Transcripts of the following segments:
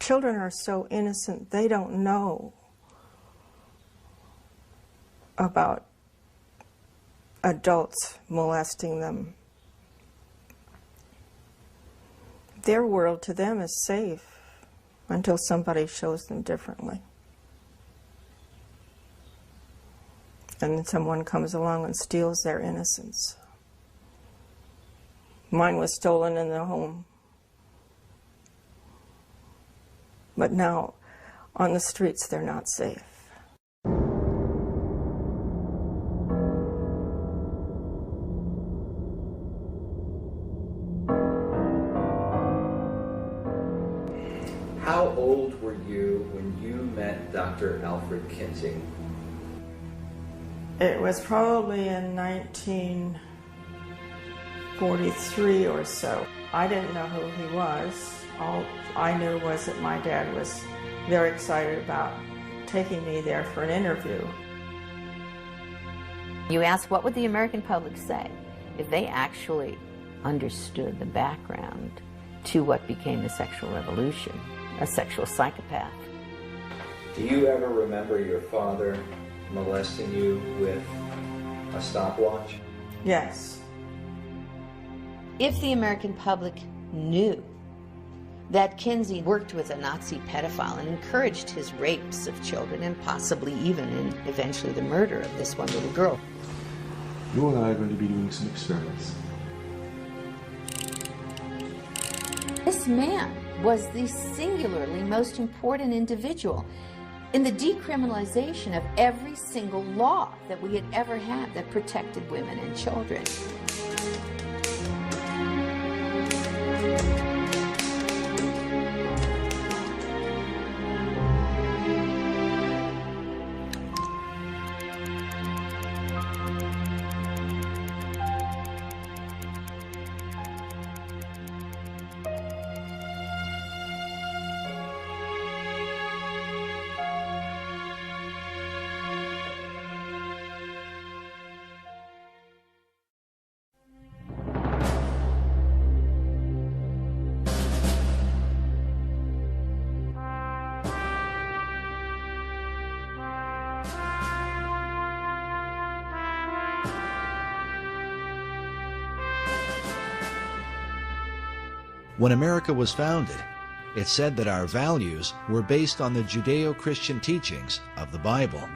children are so innocent, they don't know about adults molesting them. Their world to them is safe until somebody shows them differently. And then someone comes along and steals their innocence. Mine was stolen in the home. But now, on the streets, they're not safe. How old were you when you met Dr. Alfred Kinsey? It was probably in 1943 or so. I didn't know who he was. All I knew was that my dad was very excited about taking me there for an interview. You ask, what would the American public say if they actually understood the background to what became the sexual revolution, a sexual psychopath? Do you ever remember your father molesting you with a stopwatch? Yes. If the American public knew that Kinsey worked with a Nazi pedophile and encouraged his rapes of children and possibly even and eventually the murder of this one little girl. You and I are going to be doing some experiments. This man was the singularly most important individual in the decriminalization of every single law that we had ever had that protected women and children. When America was founded, it said that our values were based on the Judeo-Christian teachings of the Bible.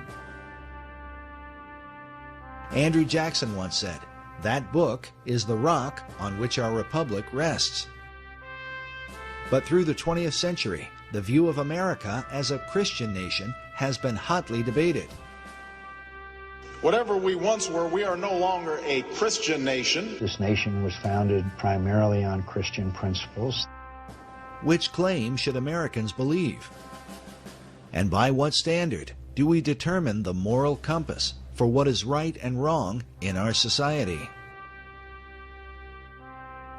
Andrew Jackson once said, "That book is the rock on which our republic rests." But through the 20th century, the view of America as a Christian nation has been hotly debated. Whatever we once were, we are no longer a Christian nation. This nation was founded primarily on Christian principles. Which claim should Americans believe? And by what standard do we determine the moral compass for what is right and wrong in our society?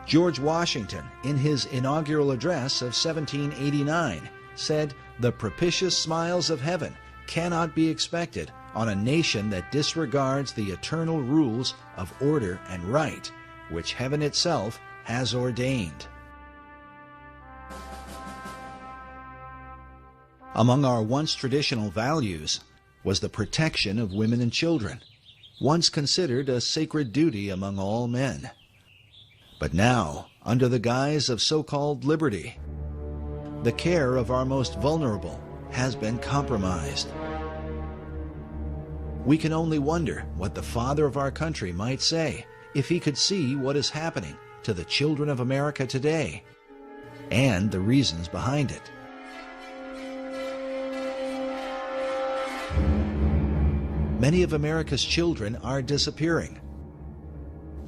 George Washington, in his inaugural address of 1789, said, "The propitious smiles of heaven cannot be expected on a nation that disregards the eternal rules of order and right, which heaven itself has ordained." Among our once traditional values was the protection of women and children, once considered a sacred duty among all men. But now, under the guise of so-called liberty, the care of our most vulnerable has been compromised. We can only wonder what the father of our country might say if he could see what is happening to the children of America today and the reasons behind it. Many of America's children are disappearing.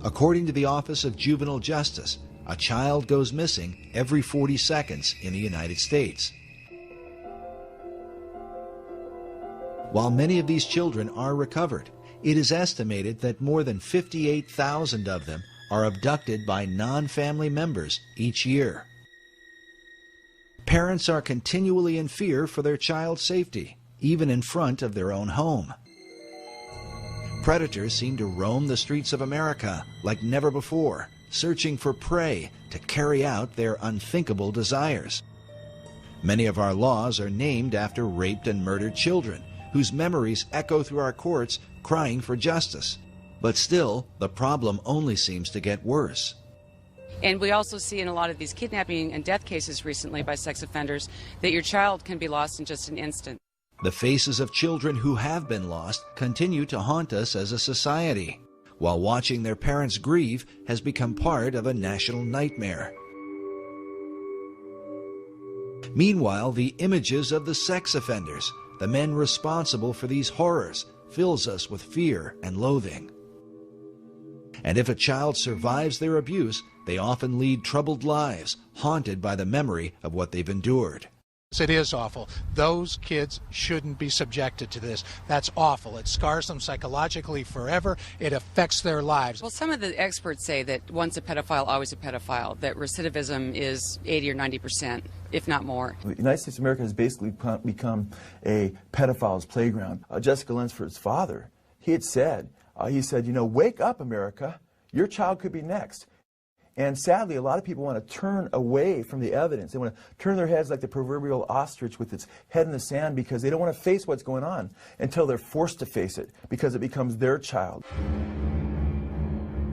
According to the Office of Juvenile Justice, a child goes missing every 40 seconds in the United States. While many of these children are recovered, it is estimated that more than 58,000 of them are abducted by non-family members each year. Parents are continually in fear for their child's safety, even in front of their own home. Predators seem to roam the streets of America like never before, searching for prey to carry out their unthinkable desires. Many of our laws are named after raped and murdered children, whose memories echo through our courts crying for justice. But still, the problem only seems to get worse. And we also see in a lot of these kidnapping and death cases recently by sex offenders that your child can be lost in just an instant. The faces of children who have been lost continue to haunt us as a society, while watching their parents grieve has become part of a national nightmare. Meanwhile, the images of the sex offenders, the men responsible for these horrors, fills us with fear and loathing. And if a child survives their abuse, they often lead troubled lives, haunted by the memory of what they've endured. It is awful. Those kids shouldn't be subjected to this. That's awful. It scars them psychologically forever. It affects their lives. Well, some of the experts say that once a pedophile, always a pedophile, that recidivism is 80 or 90%, if not more. The United States of America has basically become a pedophile's playground. Jessica Lunsford's father, he said, you know, wake up, America. Your child could be next. And sadly, a lot of people want to turn away from the evidence. They want to turn their heads like the proverbial ostrich with its head in the sand because they don't want to face what's going on until they're forced to face it because it becomes their child.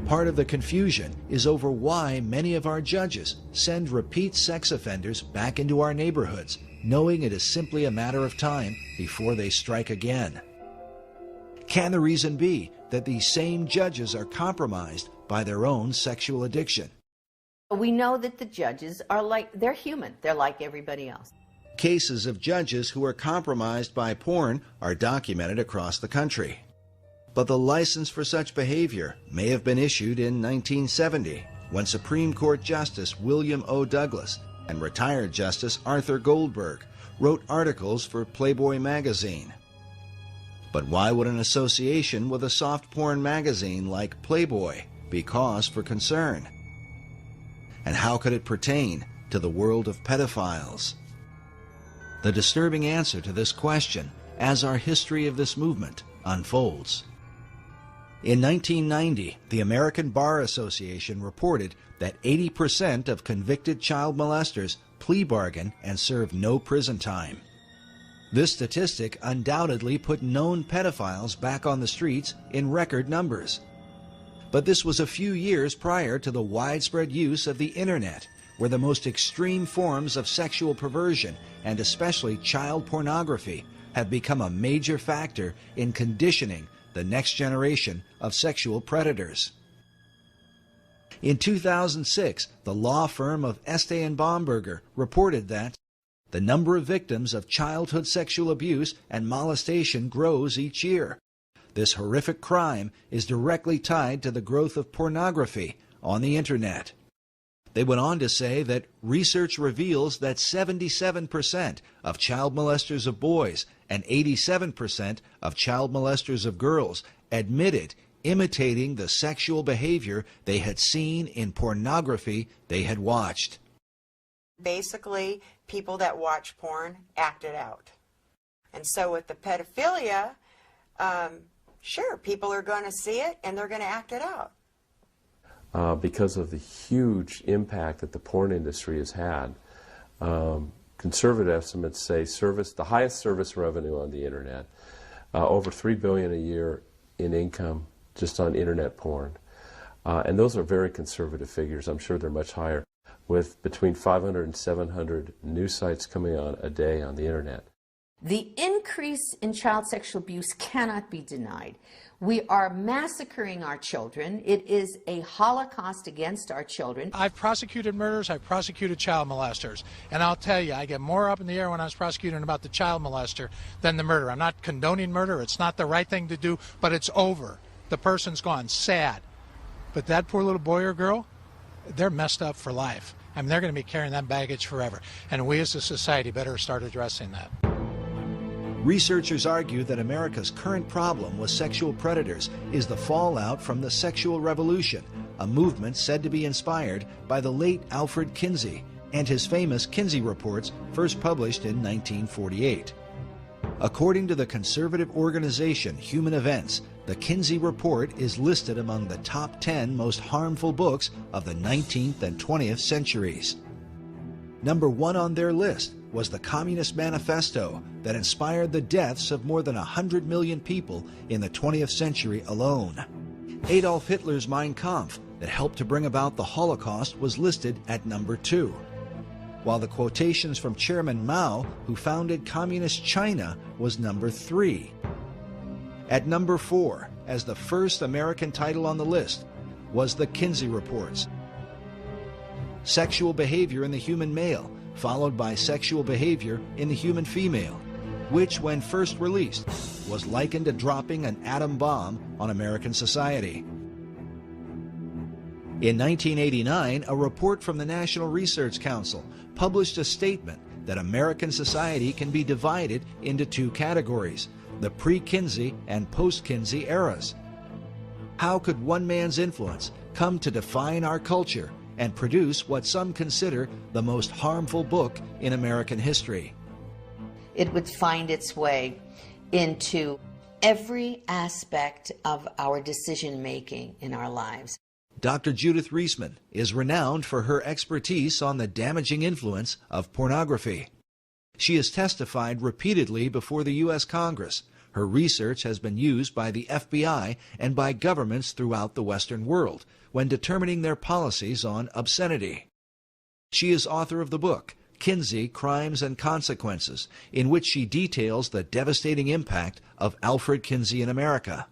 Part of the confusion is over why many of our judges send repeat sex offenders back into our neighborhoods, knowing it is simply a matter of time before they strike again. Can the reason be that these same judges are compromised by their own sexual addiction? We know that the judges are they're human. They're like everybody else. Cases of judges who are compromised by porn are documented across the country. But the license for such behavior may have been issued in 1970, when Supreme Court Justice William O. Douglas and retired Justice Arthur Goldberg wrote articles for Playboy magazine. But why would an association with a soft porn magazine like Playboy be cause for concern? And how could it pertain to the world of pedophiles? The disturbing answer to this question as our history of this movement unfolds. In 1990, the American Bar Association reported that 80% of convicted child molesters plea bargain and serve no prison time. This statistic undoubtedly put known pedophiles back on the streets in record numbers. But this was a few years prior to the widespread use of the internet, where the most extreme forms of sexual perversion, and especially child pornography, have become a major factor in conditioning the next generation of sexual predators. In 2006, the law firm of Estee and Bomberger reported that the number of victims of childhood sexual abuse and molestation grows each year. This horrific crime is directly tied to the growth of pornography on the internet. They went on to say that research reveals that 77% of child molesters of boys and 87% of child molesters of girls admitted imitating the sexual behavior they had seen in pornography they had watched. Basically, people that watch porn act it out. And so with the pedophilia, sure, people are going to see it and they're going to act it out. Because of the huge impact that the porn industry has had, conservative estimates say the highest service revenue on the internet, over $3 billion a year in income just on internet porn. And those are very conservative figures. I'm sure they're much higher, with between 500 and 700 new sites coming on a day on the internet. The increase in child sexual abuse cannot be denied. We are massacring our children. It is a holocaust against our children. I've prosecuted murders, I've prosecuted child molesters, and I'll tell you, I get more up in the air when I was prosecuting about the child molester than the murder. I'm not condoning murder, it's not the right thing to do, but it's over. The person's gone, sad. But that poor little boy or girl, they're messed up for life. I mean, they're going to be carrying that baggage forever. And we as a society better start addressing that. Researchers argue that America's current problem with sexual predators is the fallout from the sexual revolution, a movement said to be inspired by the late Alfred Kinsey and his famous Kinsey Reports, first published in 1948. According to the conservative organization Human Events, the Kinsey Report is listed among the top 10 most harmful books of the 19th and 20th centuries. Number 1 on their list was the Communist Manifesto that inspired the deaths of more than 100 million people in the 20th century alone. Adolf Hitler's Mein Kampf that helped to bring about the Holocaust was listed at number 2, while the quotations from Chairman Mao, who founded Communist China, was number 3. At number 4, as the first American title on the list, was the Kinsey Reports. Sexual behavior in the human male, followed by sexual behavior in the human female, which, when first released, was likened to dropping an atom bomb on American society. In 1989, a report from the National Research Council published a statement that American society can be divided into 2 categories, the pre-Kinsey and post-Kinsey eras. How could one man's influence come to define our culture and produce what some consider the most harmful book in American history? It would find its way into every aspect of our decision-making in our lives. Dr. Judith Reisman is renowned for her expertise on the damaging influence of pornography. She has testified repeatedly before the U.S. Congress. Her research has been used by the FBI and by governments throughout the Western world when determining their policies on obscenity. She is author of the book, Kinsey, Crimes and Consequences, in which she details the devastating impact of Alfred Kinsey in America.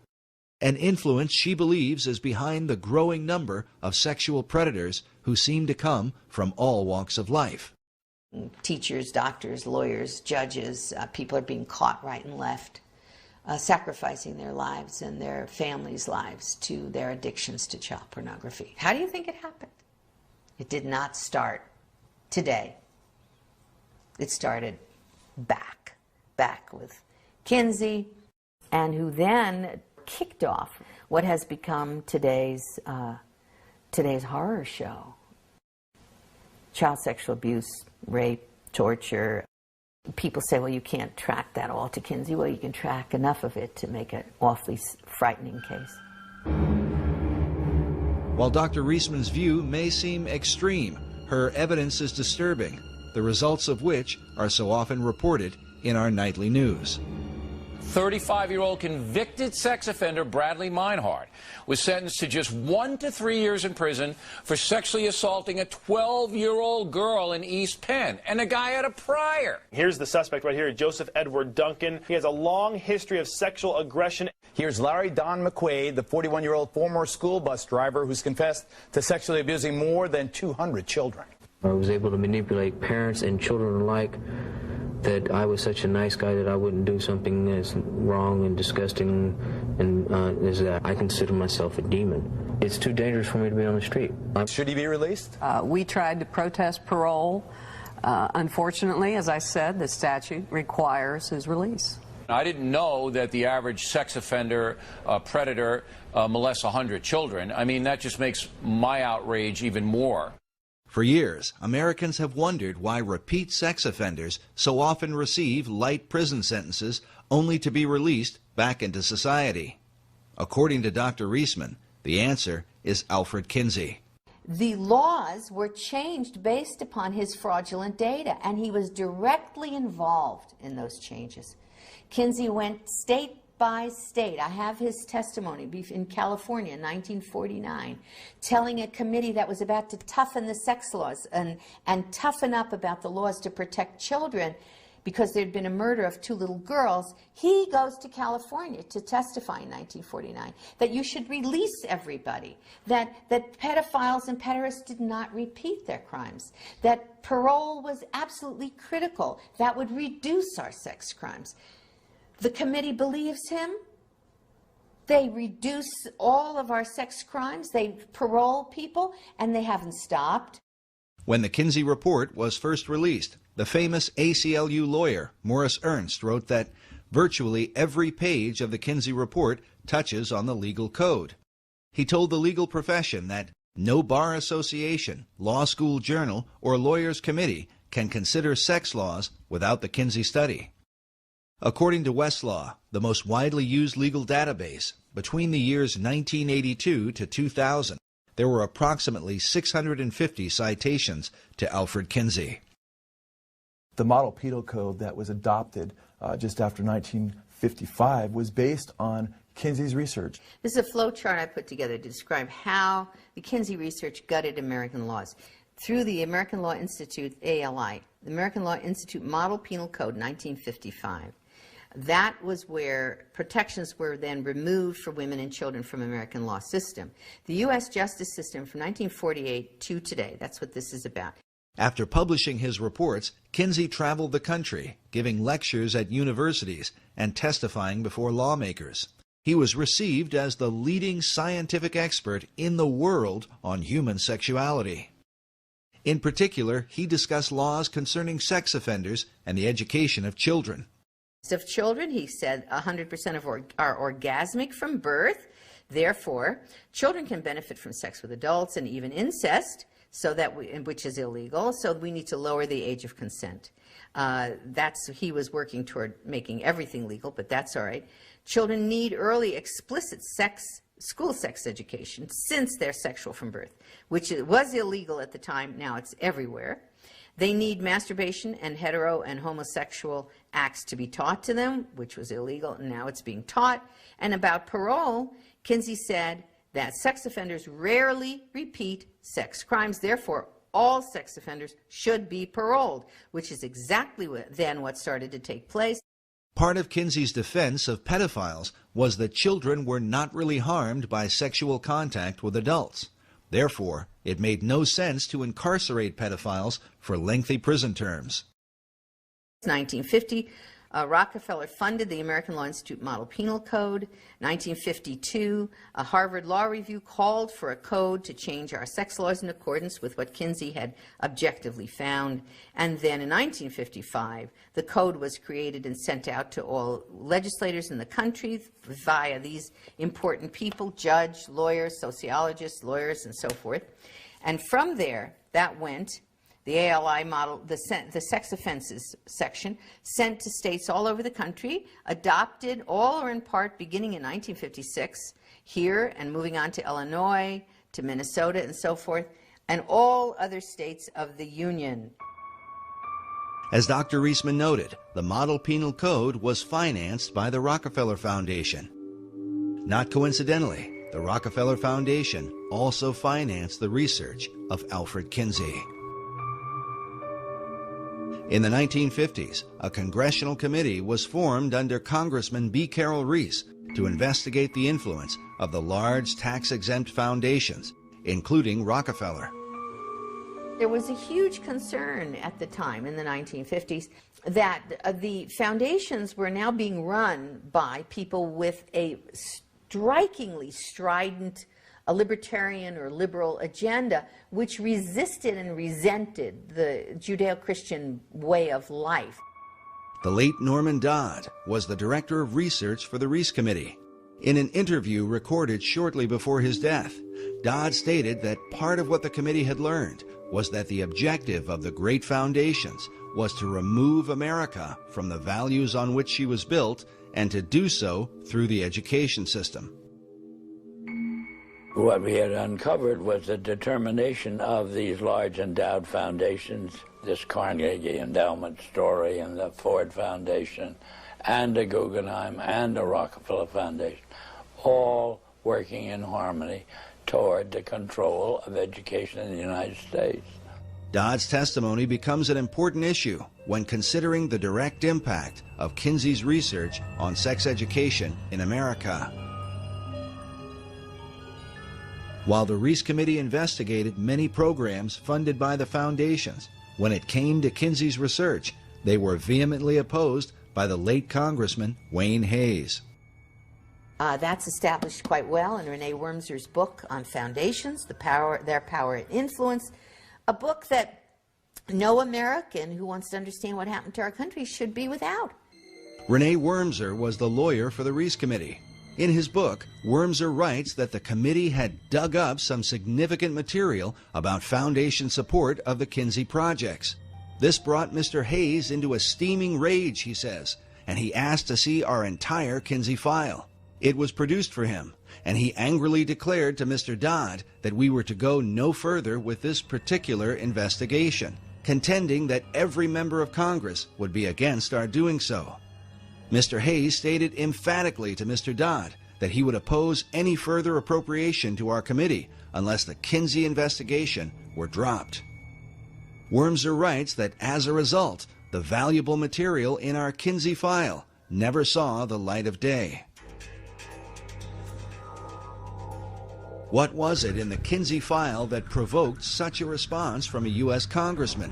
An influence she believes is behind the growing number of sexual predators who seem to come from all walks of life. Teachers, doctors, lawyers, judges, people are being caught right and left, sacrificing their lives and their families' lives to their addictions to child pornography. How do you think it happened? It did not start today. It started back with Kinsey, and who then kicked off what has become today's horror show. Child sexual abuse, rape, torture. People say, well, you can't track that all to Kinsey. Well, you can track enough of it to make an awfully frightening case. While Dr. Reisman's view may seem extreme, her evidence is disturbing, the results of which are so often reported in our nightly news. 35-year-old convicted sex offender Bradley Meinhardt was sentenced to just 1 to 3 years in prison for sexually assaulting a 12-year-old girl in East Penn, and the guy had a prior. Here's the suspect right here, Joseph Edward Duncan. He has a long history of sexual aggression. Here's Larry Don McQuaid, the 41-year-old former school bus driver who's confessed to sexually abusing more than 200 children. I was able to manipulate parents and children alike, that I was such a nice guy that I wouldn't do something as wrong and disgusting and as that. I consider myself a demon. It's too dangerous for me to be on the street. Should he be released? We tried to protest parole. Unfortunately, as I said, the statute requires his release. I didn't know that the average sex offender, predator, molests 100 children. I mean, that just makes my outrage even more. For years, Americans have wondered why repeat sex offenders so often receive light prison sentences only to be released back into society. According to Dr. Reisman, the answer is Alfred Kinsey. The laws were changed based upon his fraudulent data, and he was directly involved in those changes. Kinsey went state by state. I have his testimony in California in 1949, telling a committee that was about to toughen the sex laws and toughen up about the laws to protect children because there had been a murder of 2 little girls. He goes to California to testify in 1949 that you should release everybody, that pedophiles and pederasts did not repeat their crimes, that parole was absolutely critical, that would reduce our sex crimes. The committee believes him. They reduce all of our sex crimes. They parole people, and they haven't stopped. When the Kinsey Report was first released, the famous ACLU lawyer, Morris Ernst, wrote that virtually every page of the Kinsey Report touches on the legal code. He told the legal profession that no bar association, law school journal, or lawyers' committee can consider sex laws without the Kinsey study. According to Westlaw, the most widely used legal database, between the years 1982 to 2000, there were approximately 650 citations to Alfred Kinsey. The model penal code that was adopted just after 1955 was based on Kinsey's research. This is a flow chart I put together to describe how the Kinsey research gutted American laws. Through the American Law Institute, ALI, the American Law Institute Model Penal Code, 1955. That was where protections were then removed for women and children from American law system. The U.S. justice system from 1948 to today, that's what this is about. After publishing his reports, Kinsey traveled the country, giving lectures at universities and testifying before lawmakers. He was received as the leading scientific expert in the world on human sexuality. In particular, he discussed laws concerning sex offenders and the education of children. Of children, he said 100% of are orgasmic from birth. Therefore, children can benefit from sex with adults and even incest, which is illegal, so we need to lower the age of consent. He was working toward making everything legal, but that's all right. Children need early explicit school sex education since they're sexual from birth, which was illegal at the time. Now it's everywhere. They need masturbation and hetero and homosexual acts to be taught to them, which was illegal, and now it's being taught. And about parole, Kinsey said that sex offenders rarely repeat sex crimes. Therefore, all sex offenders should be paroled, which is exactly what started to take place. Part of Kinsey's defense of pedophiles was that children were not really harmed by sexual contact with adults. Therefore, it made no sense to incarcerate pedophiles for lengthy prison terms. 1950, Rockefeller funded the American Law Institute Model Penal Code. 1952, a Harvard Law Review called for a code to change our sex laws in accordance with what Kinsey had objectively found. And then in 1955, the code was created and sent out to all legislators in the country via these important people, judge, lawyers, sociologists, lawyers, and so forth. And from there, that went the ALI model, the sex offenses section, sent to states all over the country, adopted all or in part beginning in 1956 here and moving on to Illinois, to Minnesota and so forth, and all other states of the Union. As Dr. Reisman noted, the Model Penal Code was financed by the Rockefeller Foundation. Not coincidentally, the Rockefeller Foundation also financed the research of Alfred Kinsey. In the 1950s, a congressional committee was formed under Congressman B. Carroll Reese to investigate the influence of the large tax-exempt foundations, including Rockefeller. There was a huge concern at the time in the 1950s that the foundations were now being run by people with a strikingly strident a libertarian or liberal agenda which resisted and resented the Judeo-Christian way of life. The late Norman Dodd was the director of research for the Reese Committee. In an interview recorded shortly before his death, Dodd stated that part of what the committee had learned was that the objective of the great foundations was to remove America from the values on which she was built and to do so through the education system. What we had uncovered was the determination of these large endowed foundations, this Carnegie Endowment story and the Ford Foundation and the Guggenheim and the Rockefeller Foundation, all working in harmony toward the control of education in the United States. Dodd's testimony becomes an important issue when considering the direct impact of Kinsey's research on sex education in America. While the Reese Committee investigated many programs funded by the foundations, when it came to Kinsey's research, they were vehemently opposed by the late Congressman Wayne Hayes. That's established quite well in Renee Wormser's book on foundations, Their Power and Influence, a book that no American who wants to understand what happened to our country should be without. Renee Wormser was the lawyer for the Reese Committee. In his book, Wormser writes that the committee had dug up some significant material about foundation support of the Kinsey projects. This brought Mr. Hayes into a steaming rage, he says, and he asked to see our entire Kinsey file. It was produced for him, and he angrily declared to Mr. Dodd that we were to go no further with this particular investigation. contending that every member of Congress would be against our doing so. Mr. Hayes stated emphatically to Mr. Dodd that he would oppose any further appropriation to our committee unless the Kinsey investigation were dropped. Wormser writes that as a result, the valuable material in our Kinsey file never saw the light of day. What was it in the Kinsey file that provoked such a response from a U.S. congressman?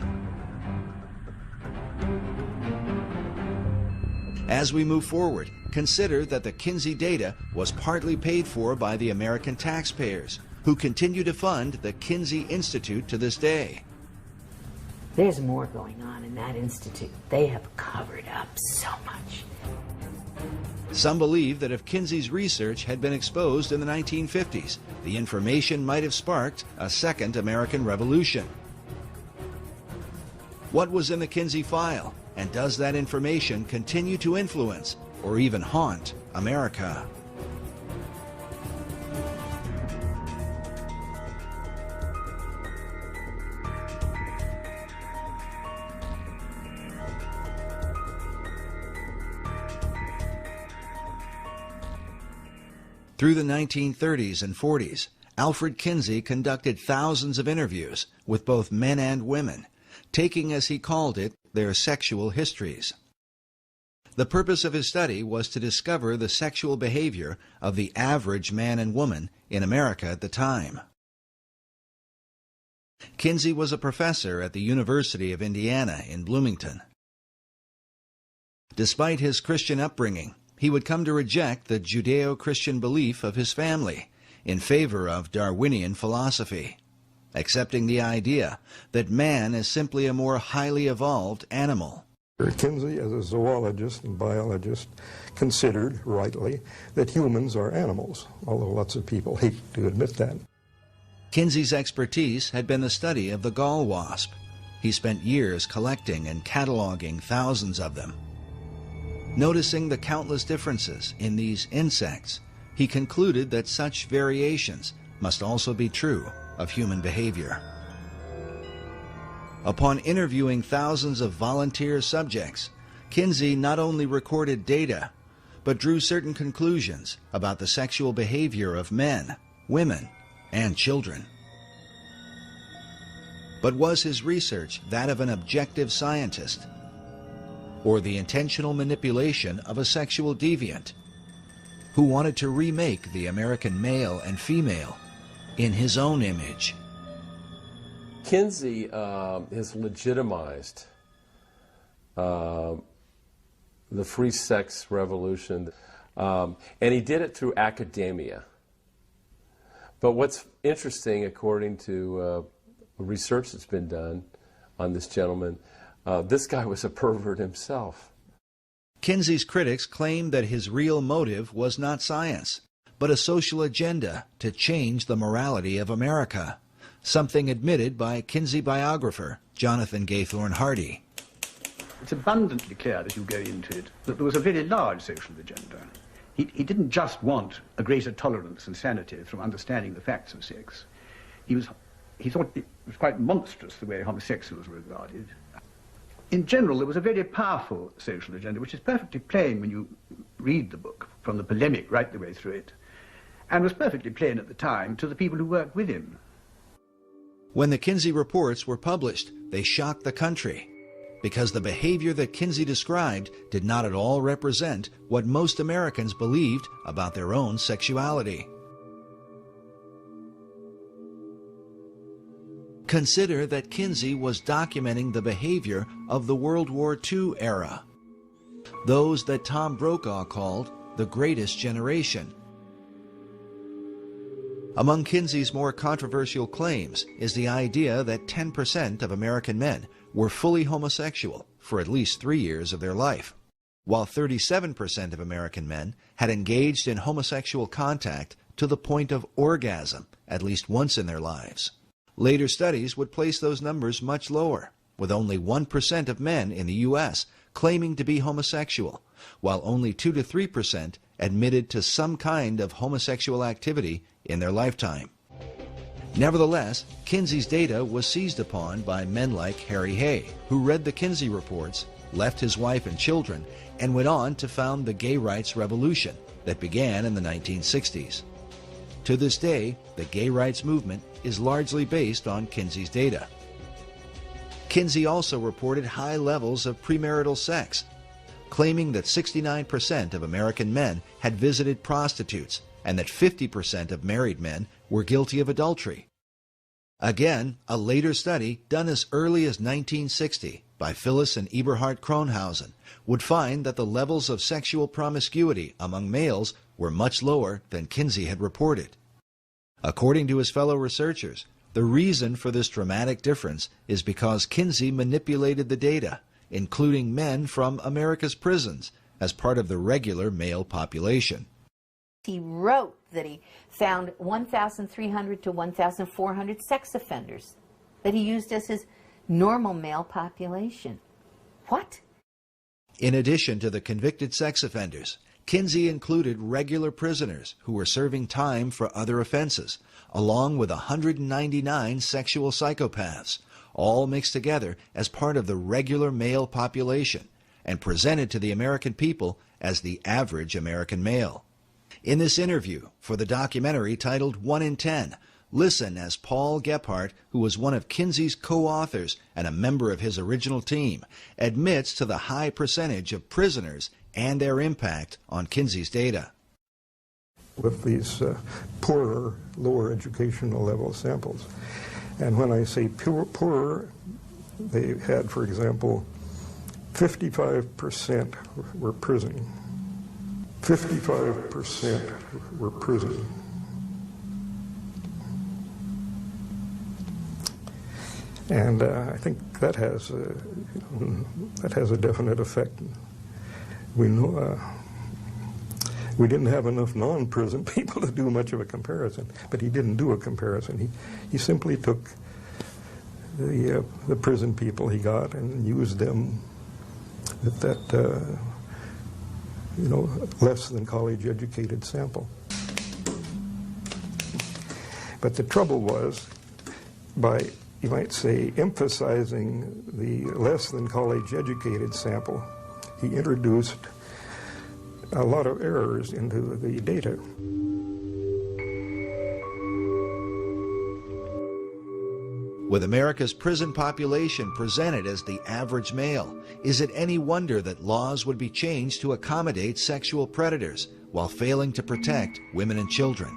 As we move forward, consider that the Kinsey data was partly paid for by the American taxpayers, who continue to fund the Kinsey Institute to this day. There's more going on in that institute. They have covered up so much. Some believe that if Kinsey's research had been exposed in the 1950s, the information might have sparked a second American Revolution. What was in the Kinsey file, and does that information continue to influence or even haunt America? Through the 1930s and 40s, Alfred Kinsey conducted thousands of interviews with both men and women, taking, as he called it, their sexual histories. The purpose of his study was to discover the sexual behavior of the average man and woman in America at the time. Kinsey was a professor at the University of Indiana in Bloomington. Despite his Christian upbringing, he would come to reject the Judeo-Christian belief of his family in favor of Darwinian philosophy, accepting the idea that man is simply a more highly evolved animal. Kinsey, as a zoologist and biologist, considered, rightly, that humans are animals, although lots of people hate to admit that. Kinsey's expertise had been the study of the gall wasp. He spent years collecting and cataloging thousands of them. Noticing the countless differences in these insects, he concluded that such variations must also be true of human behavior. Upon interviewing thousands of volunteer subjects, Kinsey not only recorded data, but drew certain conclusions about the sexual behavior of men, women, and children. But was his research that of an objective scientist, or the intentional manipulation of a sexual deviant who wanted to remake the American male and female in his own image? Kinsey has legitimized the free sex revolution, and he did it through academia. But what's interesting, according to research that's been done on this gentleman, this guy was a pervert himself. Kinsey's critics claimed that his real motive was not science, but a social agenda to change the morality of America, something admitted by Kinsey biographer Jonathan Gaythorne Hardy. It's abundantly clear as you go into it that there was a very large social agenda. He didn't just want a greater tolerance and sanity from understanding the facts of sex. He thought it was quite monstrous the way homosexuals were regarded. In general, there was a very powerful social agenda, which is perfectly plain when you read the book, from the polemic right the way through it, and was perfectly plain at the time to the people who worked with him. When the Kinsey reports were published, they shocked the country, because the behavior that Kinsey described did not at all represent what most Americans believed about their own sexuality. Consider that Kinsey was documenting the behavior of the World War II era, those that Tom Brokaw called the greatest generation. Among Kinsey's more controversial claims is the idea that 10% of American men were fully homosexual for at least 3 years of their life, while 37% of American men had engaged in homosexual contact to the point of orgasm at least once in their lives. Later studies would place those numbers much lower, with only 1% of men in the U.S. claiming to be homosexual, while only 2 to 3% admitted to some kind of homosexual activity in their lifetime. Nevertheless, Kinsey's data was seized upon by men like Harry Hay, who read the Kinsey reports, left his wife and children, and went on to found the gay rights revolution that began in the 1960s. To this day, the gay rights movement is largely based on Kinsey's data. Kinsey also reported high levels of premarital sex, claiming that 69% of American men had visited prostitutes and that 50% of married men were guilty of adultery. Again, a later study done as early as 1960 by Phyllis and Eberhard Kronhausen would find that the levels of sexual promiscuity among males were much lower than Kinsey had reported. According to his fellow researchers, the reason for this dramatic difference is because Kinsey manipulated the data, including men from America's prisons, as part of the regular male population. He wrote that he found 1,300 to 1,400 sex offenders that he used as his normal male population. What? In addition to the convicted sex offenders, Kinsey included regular prisoners who were serving time for other offenses, along with 199 sexual psychopaths, all mixed together as part of the regular male population and presented to the American people as the average American male. In this interview for the documentary titled 1 in 10, listen as Paul Gebhardt, who was one of Kinsey's co-authors and a member of his original team, admits to the high percentage of prisoners and their impact on Kinsey's data. With these poorer, lower educational level samples. And when I say poorer, they had, for example, 55% were prison. 55% were prison. And I think that has a definite effect. We know we didn't have enough non-prison people to do much of a comparison, but he didn't do a comparison. He simply took the prison people he got and used them with that less than college educated sample. But the trouble was, by, you might say, emphasizing the less than college educated sample, he introduced a lot of errors into the data. With America's prison population presented as the average male, is it any wonder that laws would be changed to accommodate sexual predators while failing to protect women and children?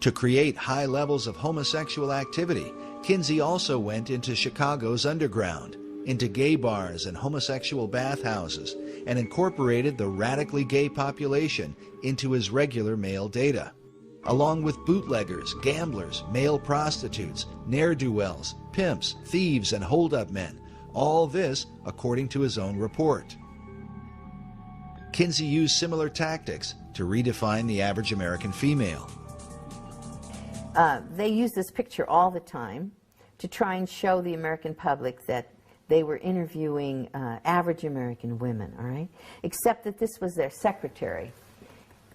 To create high levels of homosexual activity, Kinsey also went into Chicago's underground, into gay bars and homosexual bathhouses, and incorporated the radically gay population into his regular male data, along with bootleggers, gamblers, male prostitutes, ne'er-do-wells, pimps, thieves, and hold-up men, all this according to his own report. Kinsey used similar tactics to redefine the average American female. They use this picture all the time to try and show the American public that they were interviewing average American women, all right? Except that this was their secretary,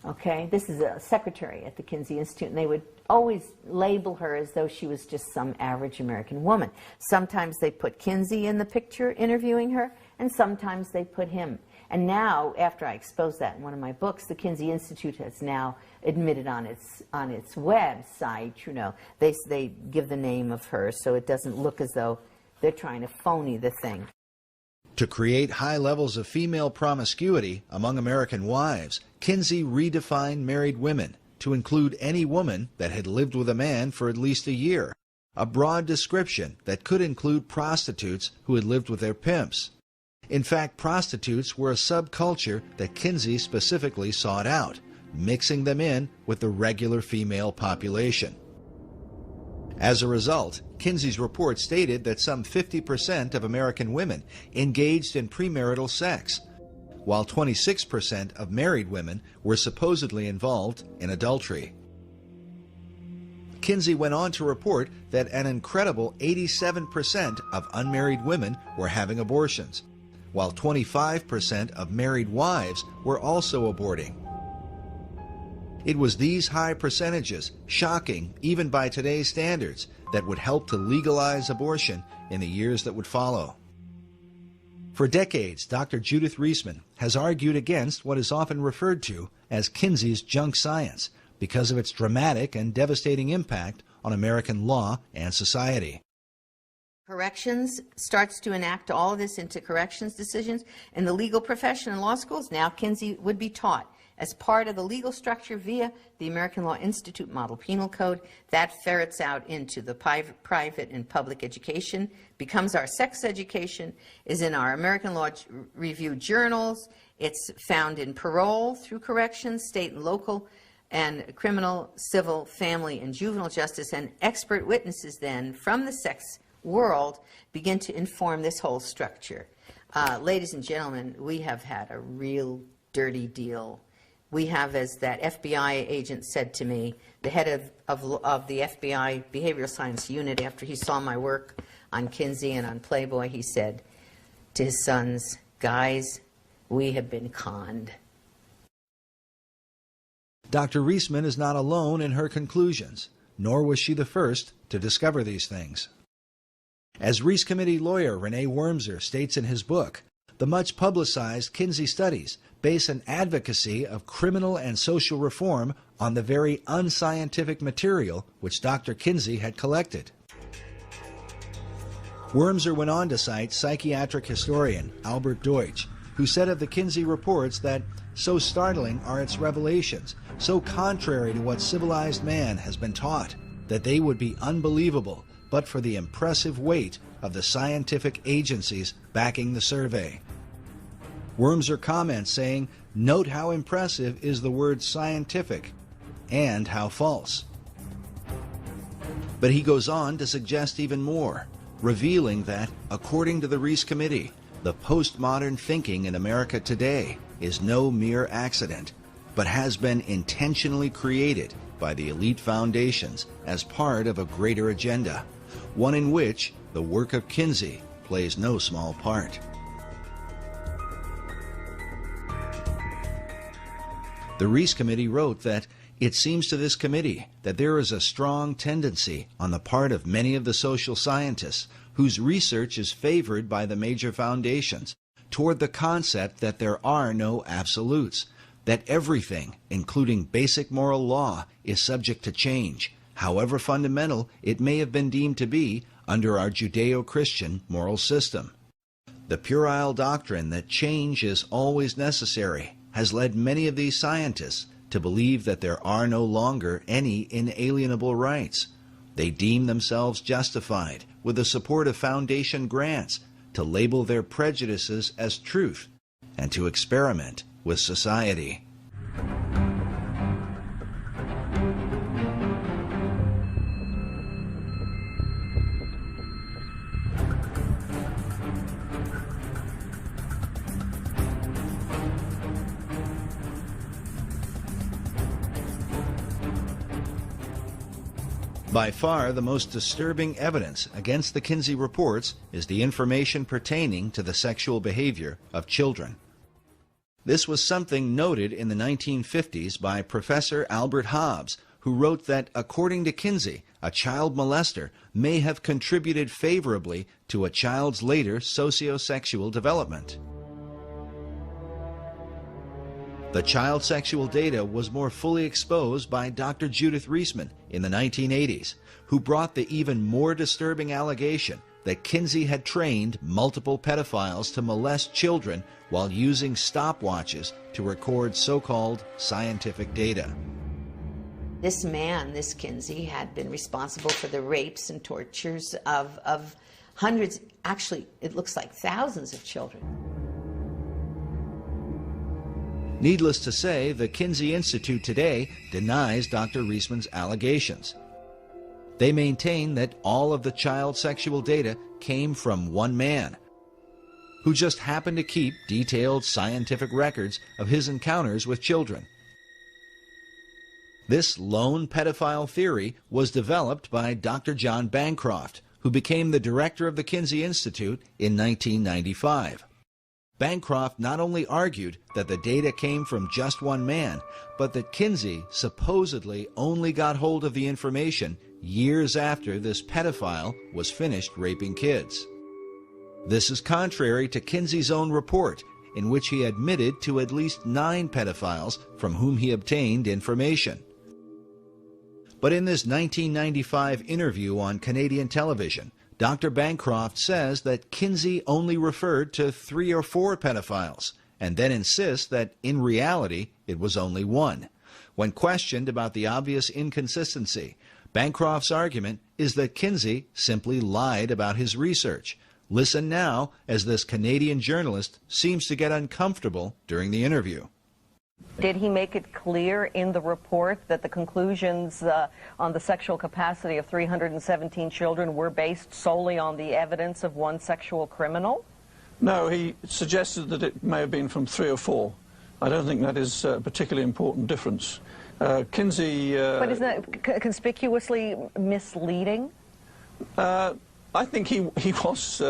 okay? This is a secretary at the Kinsey Institute, and they would always label her as though she was just some average American woman. Sometimes they put Kinsey in the picture interviewing her, and sometimes they put him. And now, after I exposed that in one of my books, the Kinsey Institute has now admitted on its website, they give the name of her so it doesn't look as though they're trying to phony the thing. To create high levels of female promiscuity among American wives, Kinsey redefined married women to include any woman that had lived with a man for at least a year, a broad description that could include prostitutes who had lived with their pimps. In fact, prostitutes were a subculture that Kinsey specifically sought out, mixing them in with the regular female population. As a result, Kinsey's report stated that some 50% of American women engaged in premarital sex, while 26% of married women were supposedly involved in adultery. Kinsey went on to report that an incredible 87% of unmarried women were having abortions, while 25% of married wives were also aborting. It was these high percentages, shocking even by today's standards, that would help to legalize abortion in the years that would follow. For decades, Dr. Judith Reisman has argued against what is often referred to as Kinsey's junk science because of its dramatic and devastating impact on American law and society. Corrections starts to enact all of this into corrections decisions. In the legal profession and law schools, now Kinsey would be taught as part of the legal structure via the American Law Institute Model Penal Code. That ferrets out into the private and public education, becomes our sex education, is in our American Law Review journals. It's found in parole through corrections, state and local, and criminal, civil, family, and juvenile justice. And expert witnesses then from the sex world begin to inform this whole structure. Ladies and gentlemen, we have had a real dirty deal. We have, as that FBI agent said to me, the head of the FBI Behavioral Science Unit, after he saw my work on Kinsey and on Playboy, he said to his sons, "Guys, we have been conned." Dr. Reisman is not alone in her conclusions, nor was she the first to discover these things. As Reese Committee lawyer Renee Wormser states in his book, the much publicized Kinsey studies base an advocacy of criminal and social reform on the very unscientific material which Dr. Kinsey had collected. Wormser went on to cite psychiatric historian Albert Deutsch, who said of the Kinsey reports that so startling are its revelations, so contrary to what civilized man has been taught, that they would be unbelievable but for the impressive weight of the scientific agencies backing the survey. Wormser comments saying, "Note how impressive is the word scientific and how false." But he goes on to suggest even more, revealing that, according to the Reese Committee, the postmodern thinking in America today is no mere accident, but has been intentionally created by the elite foundations as part of a greater agenda, one in which the work of Kinsey plays no small part. The Reese Committee wrote that it seems to this committee that there is a strong tendency on the part of many of the social scientists whose research is favored by the major foundations toward the concept that there are no absolutes, that everything, including basic moral law, is subject to change, however fundamental it may have been deemed to be under our Judeo-Christian moral system. The puerile doctrine that change is always necessary has led many of these scientists to believe that there are no longer any inalienable rights. They deem themselves justified, with the support of foundation grants, to label their prejudices as truth and to experiment with society. By far, the most disturbing evidence against the Kinsey reports is the information pertaining to the sexual behavior of children. This was something noted in the 1950s by Professor Albert Hobbs, who wrote that, according to Kinsey, a child molester may have contributed favorably to a child's later sociosexual development. The child sexual data was more fully exposed by Dr. Judith Reisman in the 1980s, who brought the even more disturbing allegation that Kinsey had trained multiple pedophiles to molest children while using stopwatches to record so-called scientific data. This man, this Kinsey, had been responsible for the rapes and tortures of hundreds, actually it looks like thousands of children. Needless to say, the Kinsey Institute today denies Dr. Reisman's allegations. They maintain that all of the child sexual data came from one man, who just happened to keep detailed scientific records of his encounters with children. This lone pedophile theory was developed by Dr. John Bancroft, who became the director of the Kinsey Institute in 1995. Bancroft not only argued that the data came from just one man, but that Kinsey supposedly only got hold of the information years after this pedophile was finished raping kids. This is contrary to Kinsey's own report, in which he admitted to at least 9 pedophiles from whom he obtained information. But in this 1995 interview on Canadian television, Dr. Bancroft says that Kinsey only referred to 3 or 4 pedophiles, and then insists that in reality it was only 1. When questioned about the obvious inconsistency, Bancroft's argument is that Kinsey simply lied about his research. Listen now as this Canadian journalist seems to get uncomfortable during the interview. Did he make it clear in the report that the conclusions on the sexual capacity of 317 children were based solely on the evidence of 1 sexual criminal? No, he suggested that it may have been from 3 or 4. I don't think that is a particularly important difference. Kinsey... But isn't that conspicuously misleading? I think he was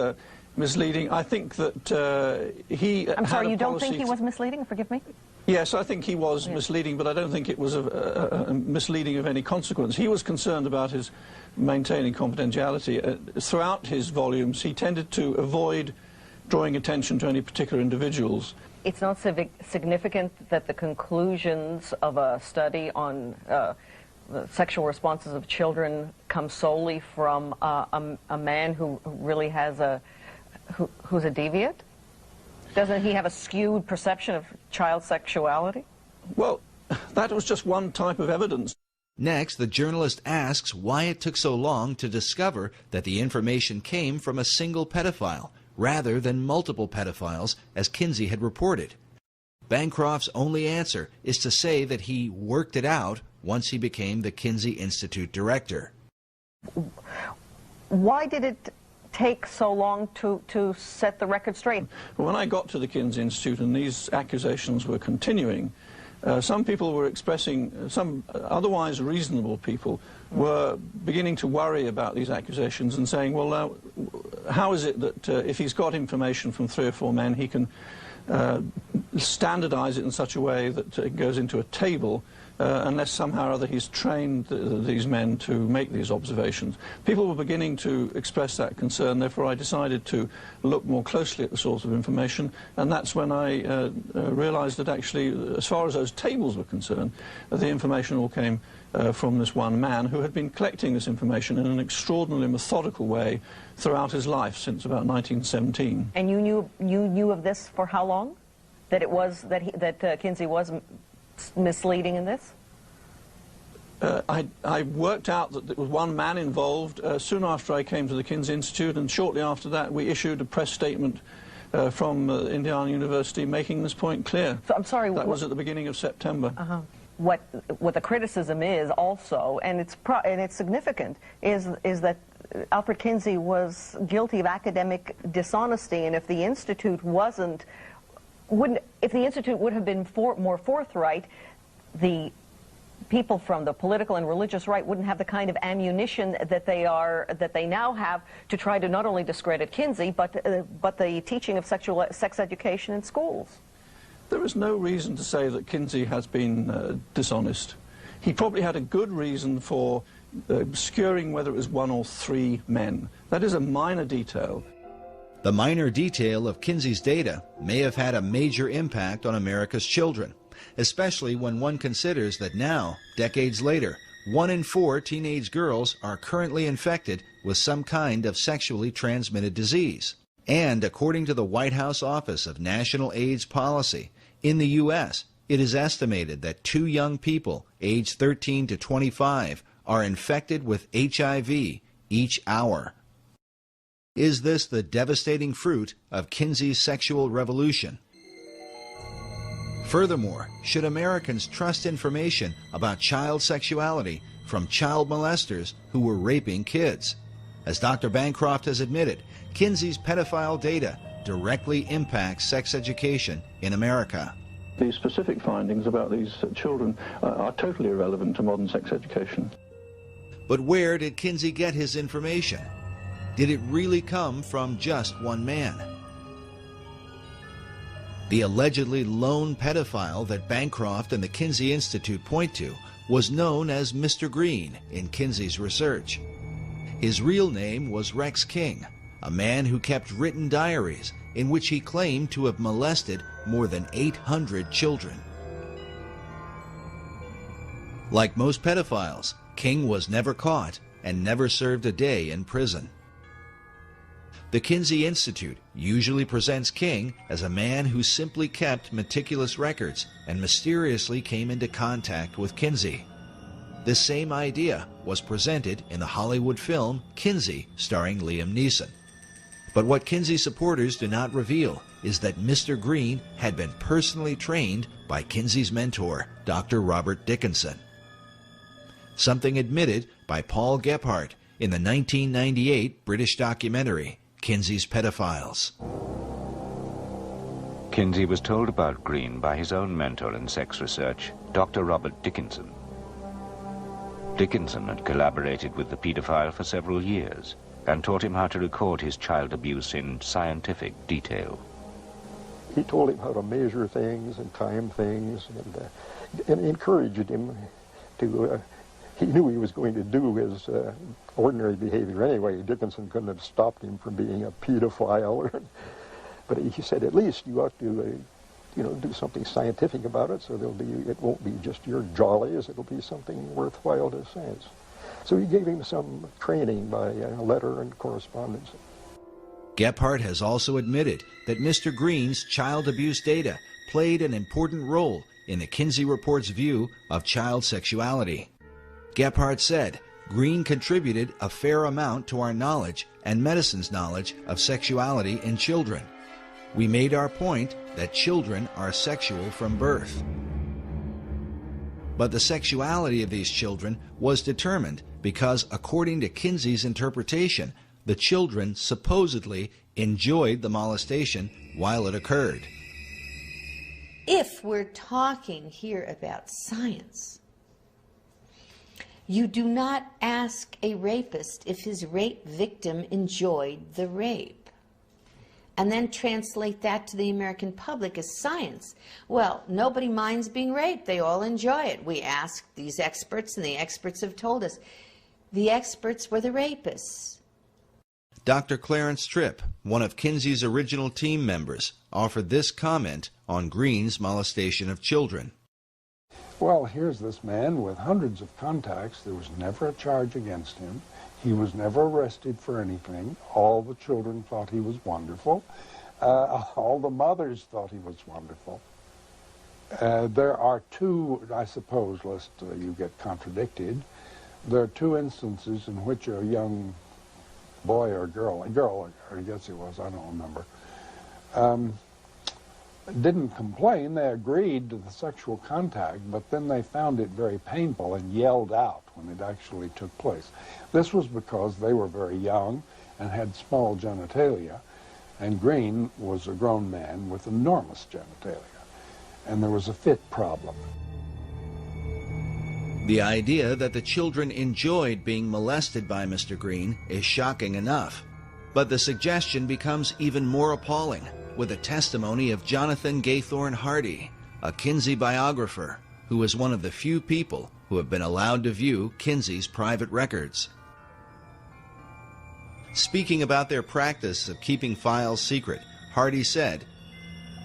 misleading. I think that he... I'm sorry, you don't think he was misleading? Forgive me? Yes, I think he was misleading, but I don't think it was a misleading of any consequence. He was concerned about his maintaining confidentiality. Throughout his volumes, he tended to avoid drawing attention to any particular individuals. It's not significant that the conclusions of a study on the sexual responses of children come solely from a man who really has who's a deviant? Doesn't he have a skewed perception of child sexuality? Well, that was just one type of evidence. Next, the journalist asks why it took so long to discover that the information came from a single pedophile, rather than multiple pedophiles, as Kinsey had reported. Bancroft's only answer is to say that he worked it out once he became the Kinsey Institute director. Why did it take so long to set the record straight? When I got to the Kinsey Institute and these accusations were continuing, some people were expressing, some otherwise reasonable people were beginning to worry about these accusations and saying, well, how is it that if he's got information from 3 or 4 men, he can standardize it in such a way that it goes into a table, unless somehow or other he's trained these men to make these observations. People were beginning to express that concern, therefore I decided to look more closely at the source of information, and that's when I realized that actually, as far as those tables were concerned, the information all came from this one man who had been collecting this information in an extraordinarily methodical way throughout his life since about 1917. And you knew of this for how long? That it was that Kinsey was misleading in this? I worked out that there was one man involved soon after I came to the Kinsey Institute, and shortly after that we issued a press statement from Indiana University making this point clear. So, I'm sorry. That was at the beginning of September. What the criticism is also, and it's significant, is that Alfred Kinsey was guilty of academic dishonesty, and if the Institute if the Institute would have been more forthright, the people from the political and religious right wouldn't have the kind of ammunition that they now have to try to not only discredit Kinsey, but the teaching of sex education in schools. There is no reason to say that Kinsey has been dishonest. He probably had a good reason for obscuring whether it was 1 or 3 men. That is a minor detail. The minor detail of Kinsey's data may have had a major impact on America's children, especially when one considers that now, decades later, 1 in 4 teenage girls are currently infected with some kind of sexually transmitted disease. And according to the White House Office of National AIDS Policy, in the U.S., it is estimated that 2 young people, aged 13 to 25, are infected with HIV each hour. Is this the devastating fruit of Kinsey's sexual revolution? Furthermore, should Americans trust information about child sexuality from child molesters who were raping kids? As Dr. Bancroft has admitted, Kinsey's pedophile data directly impacts sex education in America. The specific findings about these children are totally irrelevant to modern sex education. But where did Kinsey get his information? Did it really come from just one man? The allegedly lone pedophile that Bancroft and the Kinsey Institute point to was known as Mr. Green in Kinsey's research. His real name was Rex King, a man who kept written diaries in which he claimed to have molested more than 800 children. Like most pedophiles, King was never caught and never served a day in prison. The Kinsey Institute usually presents King as a man who simply kept meticulous records and mysteriously came into contact with Kinsey. This same idea was presented in the Hollywood film Kinsey, starring Liam Neeson. But what Kinsey supporters do not reveal is that Mr. Green had been personally trained by Kinsey's mentor, Dr. Robert Dickinson. Something admitted by Paul Gephardt in the 1998 British documentary, Kinsey's Pedophiles. Kinsey was told about Green by his own mentor in sex research, Dr. Robert Dickinson. Dickinson had collaborated with the pedophile for several years and taught him how to record his child abuse in scientific detail. He told him how to measure things and time things and encouraged him to, he knew he was going to do his ordinary behavior anyway. Dickinson couldn't have stopped him from being a pedophile. But he said, at least you ought to, do something scientific about it, so it won't be just your jollies, it'll be something worthwhile to science. So he gave him some training by letter and correspondence. Gephardt has also admitted that Mr. Green's child abuse data played an important role in the Kinsey Report's view of child sexuality. Gephardt said, Green contributed a fair amount to our knowledge and medicine's knowledge of sexuality in children. We made our point that children are sexual from birth. But the sexuality of these children was determined because, according to Kinsey's interpretation, the children supposedly enjoyed the molestation while it occurred. If we're talking here about science, you do not ask a rapist if his rape victim enjoyed the rape and then translate that to the American public as science. Well, nobody minds being raped. They all enjoy it. We asked these experts, and the experts have told us. The experts were the rapists. Dr. Clarence Tripp, one of Kinsey's original team members, offered this comment on Green's molestation of children. Well, here's this man with hundreds of contacts. There was never a charge against him. He was never arrested for anything. All the children thought he was wonderful. All the mothers thought he was wonderful. There are two, I suppose, lest you get contradicted, there are two instances in which a young boy or girl, I guess it was, I don't remember, didn't complain. They agreed to the sexual contact, but then they found it very painful and yelled out when it actually took place. This was because they were very young and had small genitalia, and Green was a grown man with enormous genitalia, and there was a fit problem. The idea that the children enjoyed being molested by Mr. Green is shocking enough, but the suggestion becomes even more appalling with the testimony of Jonathan Gaythorne Hardy, a Kinsey biographer who is one of the few people who have been allowed to view Kinsey's private records. Speaking about their practice of keeping files secret, Hardy said,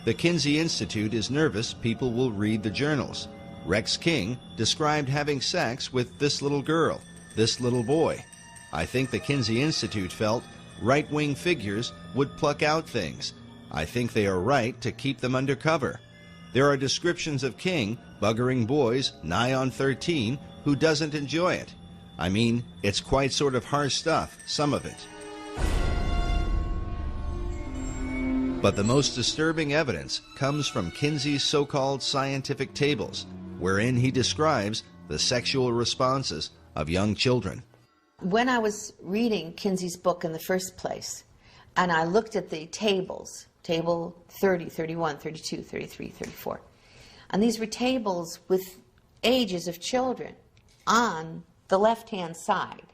"The Kinsey Institute is nervous people will read the journals. Rex King described having sex with this little girl, this little boy. I think the Kinsey Institute felt right-wing figures would pluck out things. I think they are right to keep them under cover. There are descriptions of King buggering boys nigh on 13 who doesn't enjoy it. I mean, it's quite sort of harsh stuff, some of it." But the most disturbing evidence comes from Kinsey's so-called scientific tables, wherein he describes the sexual responses of young children. When I was reading Kinsey's book in the first place, and I looked at the tables, table 30, 31, 32, 33, 34, and these were tables with ages of children on the left-hand side,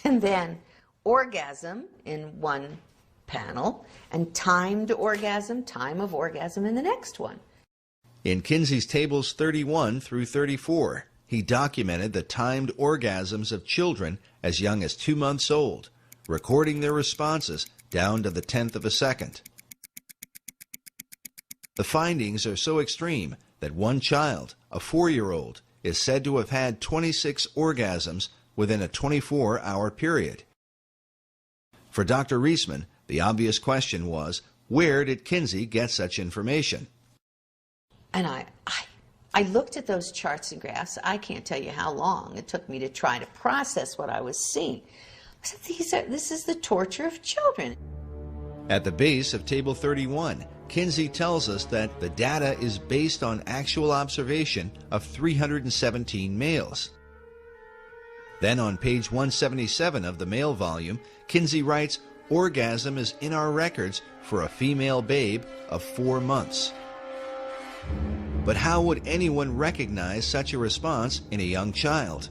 and then orgasm in one panel, and timed orgasm, time of orgasm in the next one. In Kinsey's tables 31 through 34, he documented the timed orgasms of children as young as 2 months old, recording their responses down to the 10th of a second. The findings are so extreme that one child, a 4-year-old, is said to have had 26 orgasms within a 24-hour period. For Dr. Reisman, the obvious question was, where did Kinsey get such information? And I looked at those charts and graphs. I can't tell you how long it took me to try to process what I was seeing. I said, this is the torture of children. At the base of Table 31, Kinsey tells us that the data is based on actual observation of 317 males. Then on page 177 of the male volume, Kinsey writes, orgasm is in our records for a female babe of 4 months. But how would anyone recognize such a response in a young child?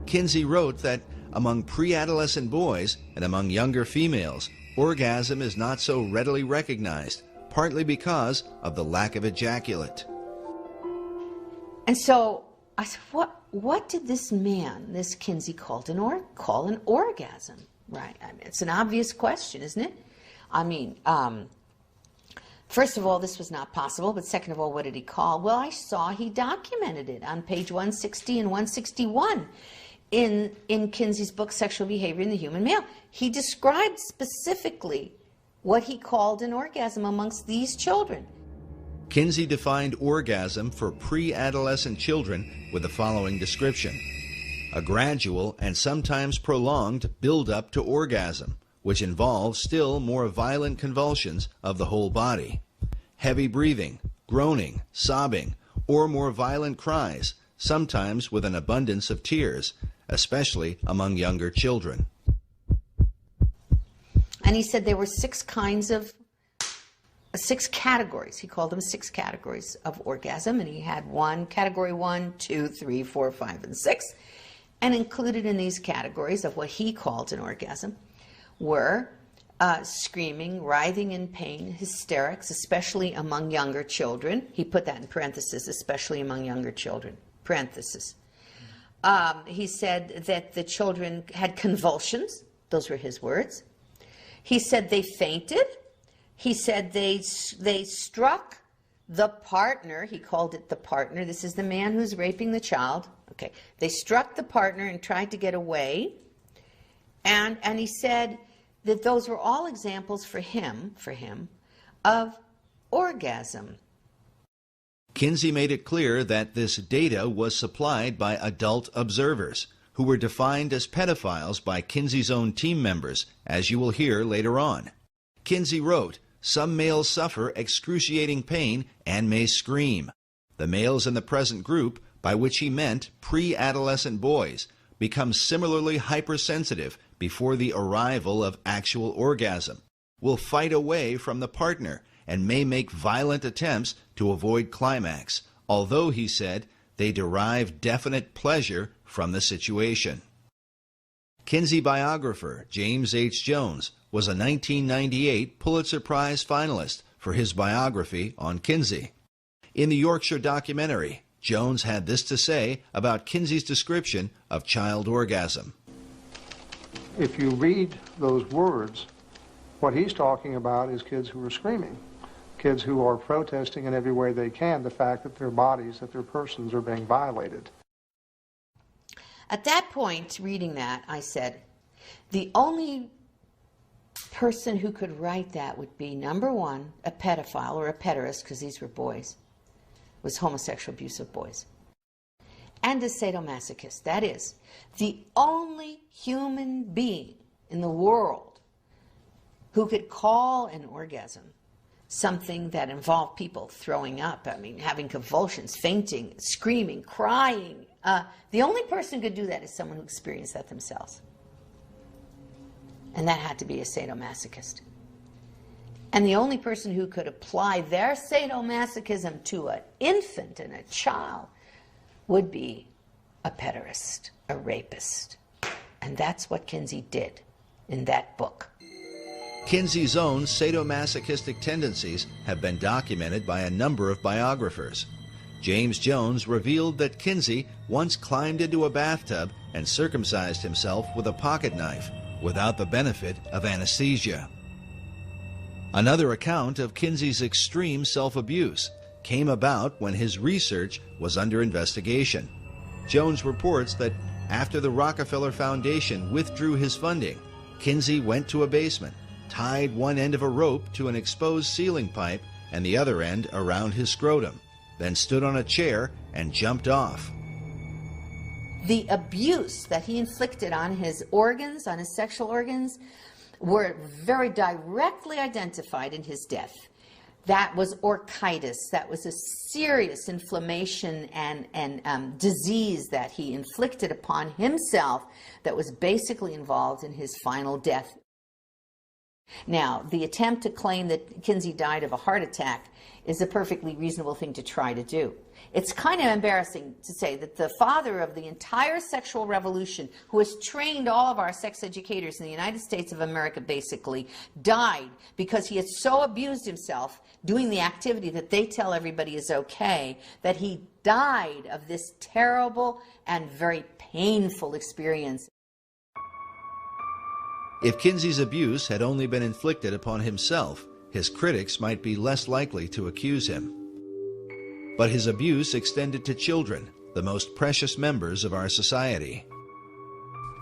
Kinsey wrote that among pre-adolescent boys and among younger females, orgasm is not so readily recognized, partly because of the lack of ejaculate. And so I said, what did this man, this Kinsey, call an orgasm? Right? I mean, it's an obvious question, isn't it? I mean, first of all, this was not possible, but second of all, what did he call? Well, I saw he documented it on page 160 and 161 in Kinsey's book, Sexual Behavior in the Human Male. He described specifically what he called an orgasm amongst these children. Kinsey defined orgasm for pre-adolescent children with the following description: a gradual and sometimes prolonged build-up to orgasm, which involves still more violent convulsions of the whole body, heavy breathing, groaning, sobbing, or more violent cries, sometimes with an abundance of tears, especially among younger children. And he said there were 6 categories. He called them 6 categories of orgasm, and he had category 1, 2, 3, 4, 5, and 6. And included in these categories of what he called an orgasm were screaming, writhing in pain, hysterics, especially among younger children. He put that in parentheses, especially among younger children, parentheses. He said that the children had convulsions. Those were his words. He said they fainted. He said they struck the partner. He called it the partner. This is the man who's raping the child. Okay. They struck the partner and tried to get away. And he said that those were all examples for him, of orgasm. Kinsey made it clear that this data was supplied by adult observers, who were defined as pedophiles by Kinsey's own team members, as you will hear later on. Kinsey wrote, some males suffer excruciating pain and may scream. The males in the present group, by which he meant pre-adolescent boys, become similarly hypersensitive before the arrival of actual orgasm, will fight away from the partner, and may make violent attempts to avoid climax, although, he said, they derive definite pleasure from the situation. Kinsey biographer James H. Jones was a 1998 Pulitzer Prize finalist for his biography on Kinsey. In the Yorkshire documentary, Jones had this to say about Kinsey's description of child orgasm. If you read those words, what he's talking about is kids who are screaming, kids who are protesting in every way they can the fact that their bodies, that their persons are being violated. At that point, reading that, I said, the only person who could write that would be, number one, a pedophile or a pederast, because these were boys, was homosexual abuse of boys, and a sadomasochist. That is, the only human being in the world who could call an orgasm something that involved people throwing up, I mean, having convulsions, fainting, screaming, crying. The only person who could do that is someone who experienced that themselves. And that had to be a sadomasochist. And the only person who could apply their sadomasochism to an infant and a child would be a pederast, a rapist. And that's what Kinsey did in that book. Kinsey's own sadomasochistic tendencies have been documented by a number of biographers. James Jones revealed that Kinsey once climbed into a bathtub and circumcised himself with a pocket knife without the benefit of anesthesia. Another account of Kinsey's extreme self-abuse came about when his research was under investigation. Jones reports that after the Rockefeller Foundation withdrew his funding, Kinsey went to a basement, tied one end of a rope to an exposed ceiling pipe and the other end around his scrotum, then stood on a chair and jumped off. The abuse that he inflicted on his organs, on his sexual organs, were very directly identified in his death. That was orchitis. That was a serious inflammation and disease that he inflicted upon himself that was basically involved in his final death. Now, the attempt to claim that Kinsey died of a heart attack is a perfectly reasonable thing to try to do. It's kind of embarrassing to say that the father of the entire sexual revolution, who has trained all of our sex educators in the United States of America basically, died because he had so abused himself doing the activity that they tell everybody is okay, that he died of this terrible and very painful experience. If Kinsey's abuse had only been inflicted upon himself, his critics might be less likely to accuse him. But his abuse extended to children, the most precious members of our society.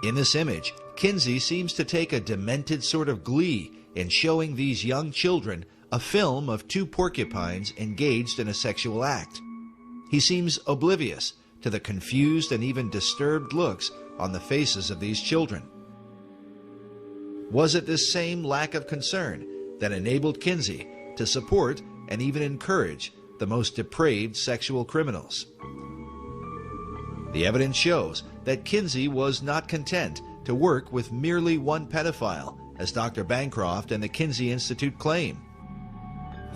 In this image, Kinsey seems to take a demented sort of glee in showing these young children a film of two porcupines engaged in a sexual act. He seems oblivious to the confused and even disturbed looks on the faces of these children. Was it this same lack of concern that enabled Kinsey to support and even encourage the most depraved sexual criminals? The evidence shows that Kinsey was not content to work with merely one pedophile, as Dr. Bancroft and the Kinsey Institute claim.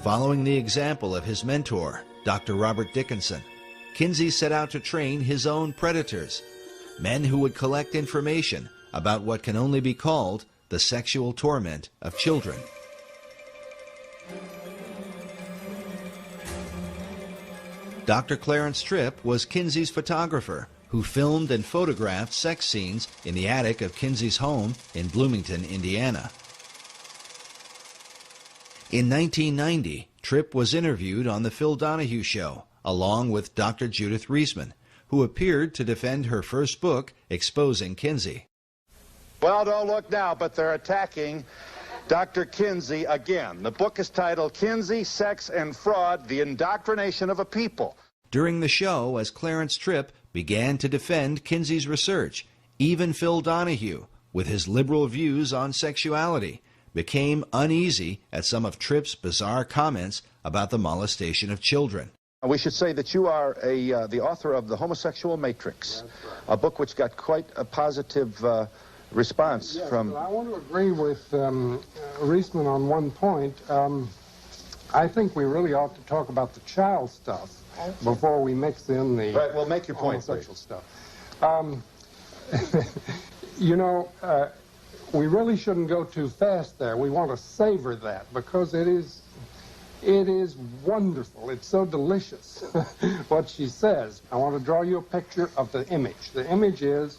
Following the example of his mentor, Dr. Robert Dickinson, Kinsey set out to train his own predators, men who would collect information about what can only be called the sexual torment of children. Dr. Clarence Tripp was Kinsey's photographer who filmed and photographed sex scenes in the attic of Kinsey's home in Bloomington, Indiana. In 1990, Tripp was interviewed on The Phil Donahue Show, along with Dr. Judith Reisman, who appeared to defend her first book exposing Kinsey. Well, don't look now, but they're attacking Dr. Kinsey again. The book is titled Kinsey, Sex and Fraud, The Indoctrination of a People. During the show, as Clarence Tripp began to defend Kinsey's research, even Phil Donahue, with his liberal views on sexuality, became uneasy at some of Tripp's bizarre comments about the molestation of children. We should say that you are the author of The Homosexual Matrix, a book which got quite a positive response from... But I want to agree with Reisman on one point. I think we really ought to talk about the child stuff before we mix in the right, well, make your point, homosexual stuff. You know, we really shouldn't go too fast there. We want to savor that because it is wonderful. It's so delicious what she says. I want to draw you a picture of the image. The image is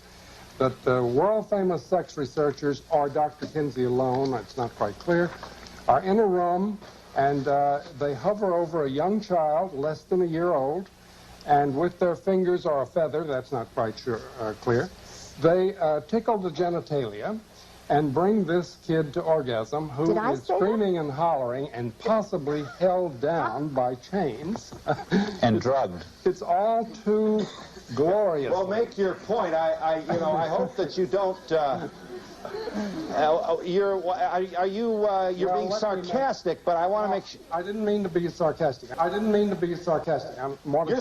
that the world-famous sex researchers, or Dr. Kinsey alone, it's not quite clear, are in a room, and they hover over a young child, less than a year old, and with their fingers or a feather, that's not quite clear, they tickle the genitalia and bring this kid to orgasm, who is screaming and hollering and possibly held down by chains. And drugged. It's all too glorious. Well, make your point. I hope that you don't. You're being sarcastic, but I want to make sure. I didn't mean to be sarcastic. You're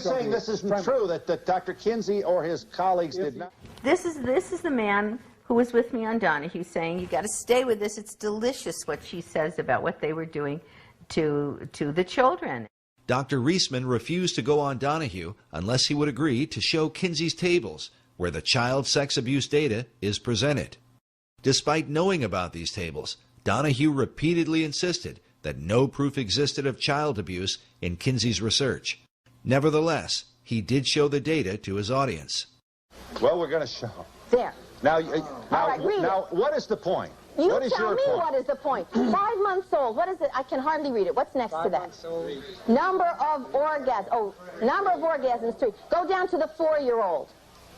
saying this isn't true, that Dr. Kinsey or his colleagues did not. This is the man who was with me on Donahue saying, you got to stay with this. It's delicious what she says about what they were doing to the children. Dr. Reisman refused to go on Donahue unless he would agree to show Kinsey's tables, where the child sex abuse data is presented. Despite knowing about these tables, Donahue repeatedly insisted that no proof existed of child abuse in Kinsey's research. Nevertheless, he did show the data to his audience. Well, we're going to show. There. Now, now, what is the point? You what is tell your me point? what is the point. 5 months old. What is it? I can hardly read it. What's next to that? Number of orgasms. Oh, number of orgasms. 3. Go down to the 4-year-old.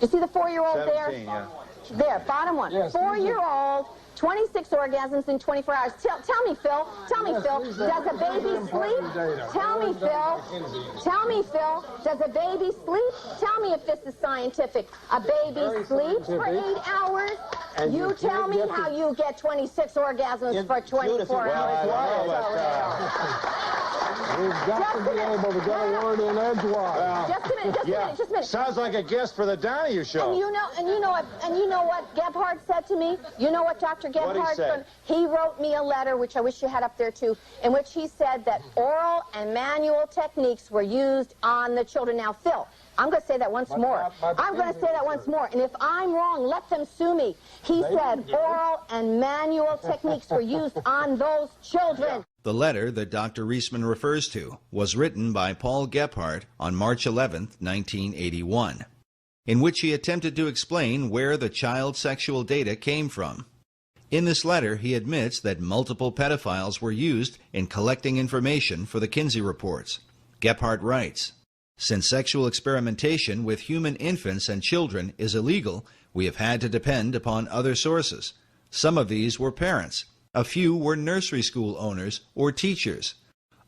You see the 4-year-old there? 17, yeah. There, bottom one. Yes, 4-year-old, 26 orgasms in 24 hours. Tell me, Phil. Tell me, Phil. Does a baby sleep? Tell me, Phil. Tell me, Phil. Does a baby sleep? Tell me if this is scientific. A baby sleeps for 8 hours? And you tell me how you get 26 orgasms for 24 hours. We've got to be able to get a word in edgewise. Just a minute. Sounds like a guest for the Donahue show. And you know what Gebhardt said to me? You know what Dr. Gebhardt said? He wrote me a letter, which I wish you had up there too, in which he said that oral and manual techniques were used on the children. Now, Phil, I'm going to say that once more. I'm going to say that once more. And if I'm wrong, let them sue me. He said oral and manual techniques were used on those children. The letter that Dr. Reisman refers to was written by Paul Gebhardt on March 11, 1981, in which he attempted to explain where the child sexual data came from. In this letter, he admits that multiple pedophiles were used in collecting information for the Kinsey reports. Gebhardt writes, "Since sexual experimentation with human infants and children is illegal, we have had to depend upon other sources. Some of these were parents. A few were nursery school owners or teachers.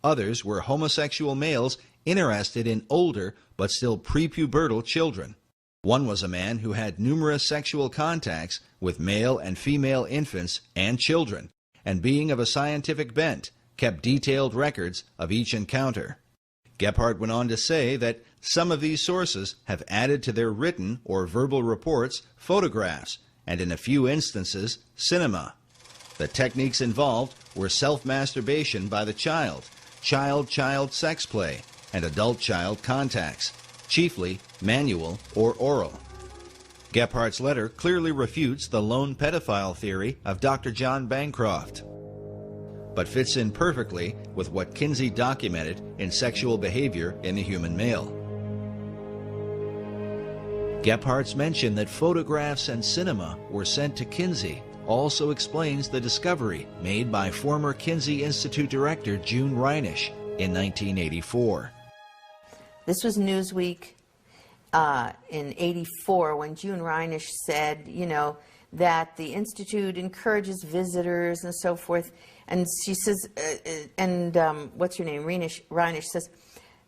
Others were homosexual males interested in older but still prepubertal children. One was a man who had numerous sexual contacts with male and female infants and children, and being of a scientific bent, kept detailed records of each encounter." Gebhardt went on to say that some of these sources have added to their written or verbal reports photographs, and in a few instances, cinema. The techniques involved were self-masturbation by the child, child-child sex play, and adult-child contacts, chiefly manual or oral. Gephardt's letter clearly refutes the lone pedophile theory of Dr. John Bancroft, but fits in perfectly with what Kinsey documented in sexual behavior in the human male. Gephardt's mention that photographs and cinema were sent to Kinsey also explains the discovery made by former Kinsey Institute director June Reinisch in 1984. This was Newsweek in '84 when June Reinisch said, that the Institute encourages visitors and so forth. And she says, what's her name? Reinisch says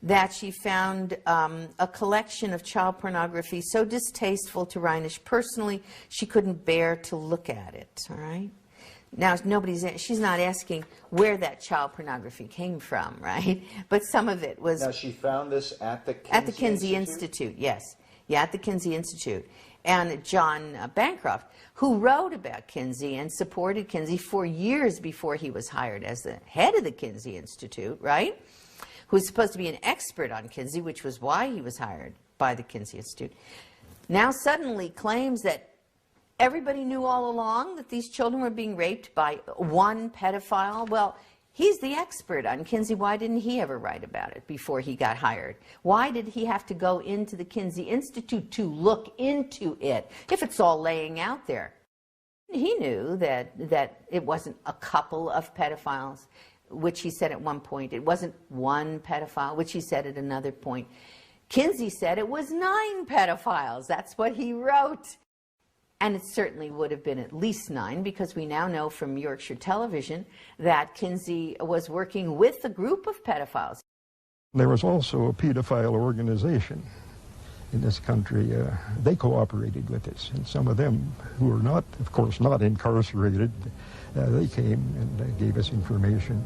that she found a collection of child pornography so distasteful to Reinisch personally, she couldn't bear to look at it, all right? Now, she's not asking where that child pornography came from, right? But some of it was... Now, she found this at the Kinsey At the Kinsey Institute, yes. Yeah, at the Kinsey Institute. And John Bancroft, who wrote about Kinsey and supported Kinsey for years before he was hired as the head of the Kinsey Institute, right? Who was supposed to be an expert on Kinsey, which was why he was hired by the Kinsey Institute, now suddenly claims that everybody knew all along that these children were being raped by one pedophile. Well, he's the expert on Kinsey. Why didn't he ever write about it before he got hired? Why did he have to go into the Kinsey Institute to look into it if it's all laying out there? He knew that it wasn't a couple of pedophiles, which he said at one point. It wasn't one pedophile, which he said at another point. Kinsey said it was 9 pedophiles. That's what he wrote. And it certainly would have been at least 9, because we now know from Yorkshire Television that Kinsey was working with a group of pedophiles. There was also a pedophile organization in this country. They cooperated with us, and some of them who were not, of course, not incarcerated, they came and gave us information.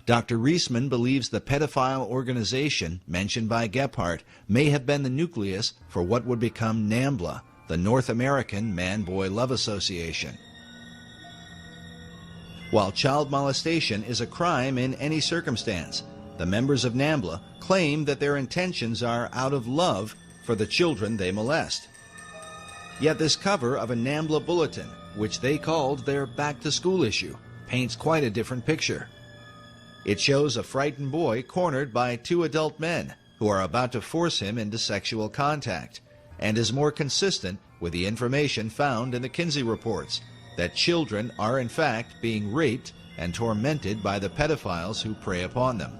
Dr. Reisman believes the pedophile organization mentioned by Gebhardt may have been the nucleus for what would become NAMBLA, the North American Man-Boy Love Association. While child molestation is a crime in any circumstance, the members of NAMBLA claim that their intentions are out of love for the children they molest. Yet this cover of a NAMBLA bulletin, which they called their back-to-school issue, paints quite a different picture. It shows a frightened boy cornered by two adult men who are about to force him into sexual contact, and is more consistent with the information found in the Kinsey reports that children are in fact being raped and tormented by the pedophiles who prey upon them.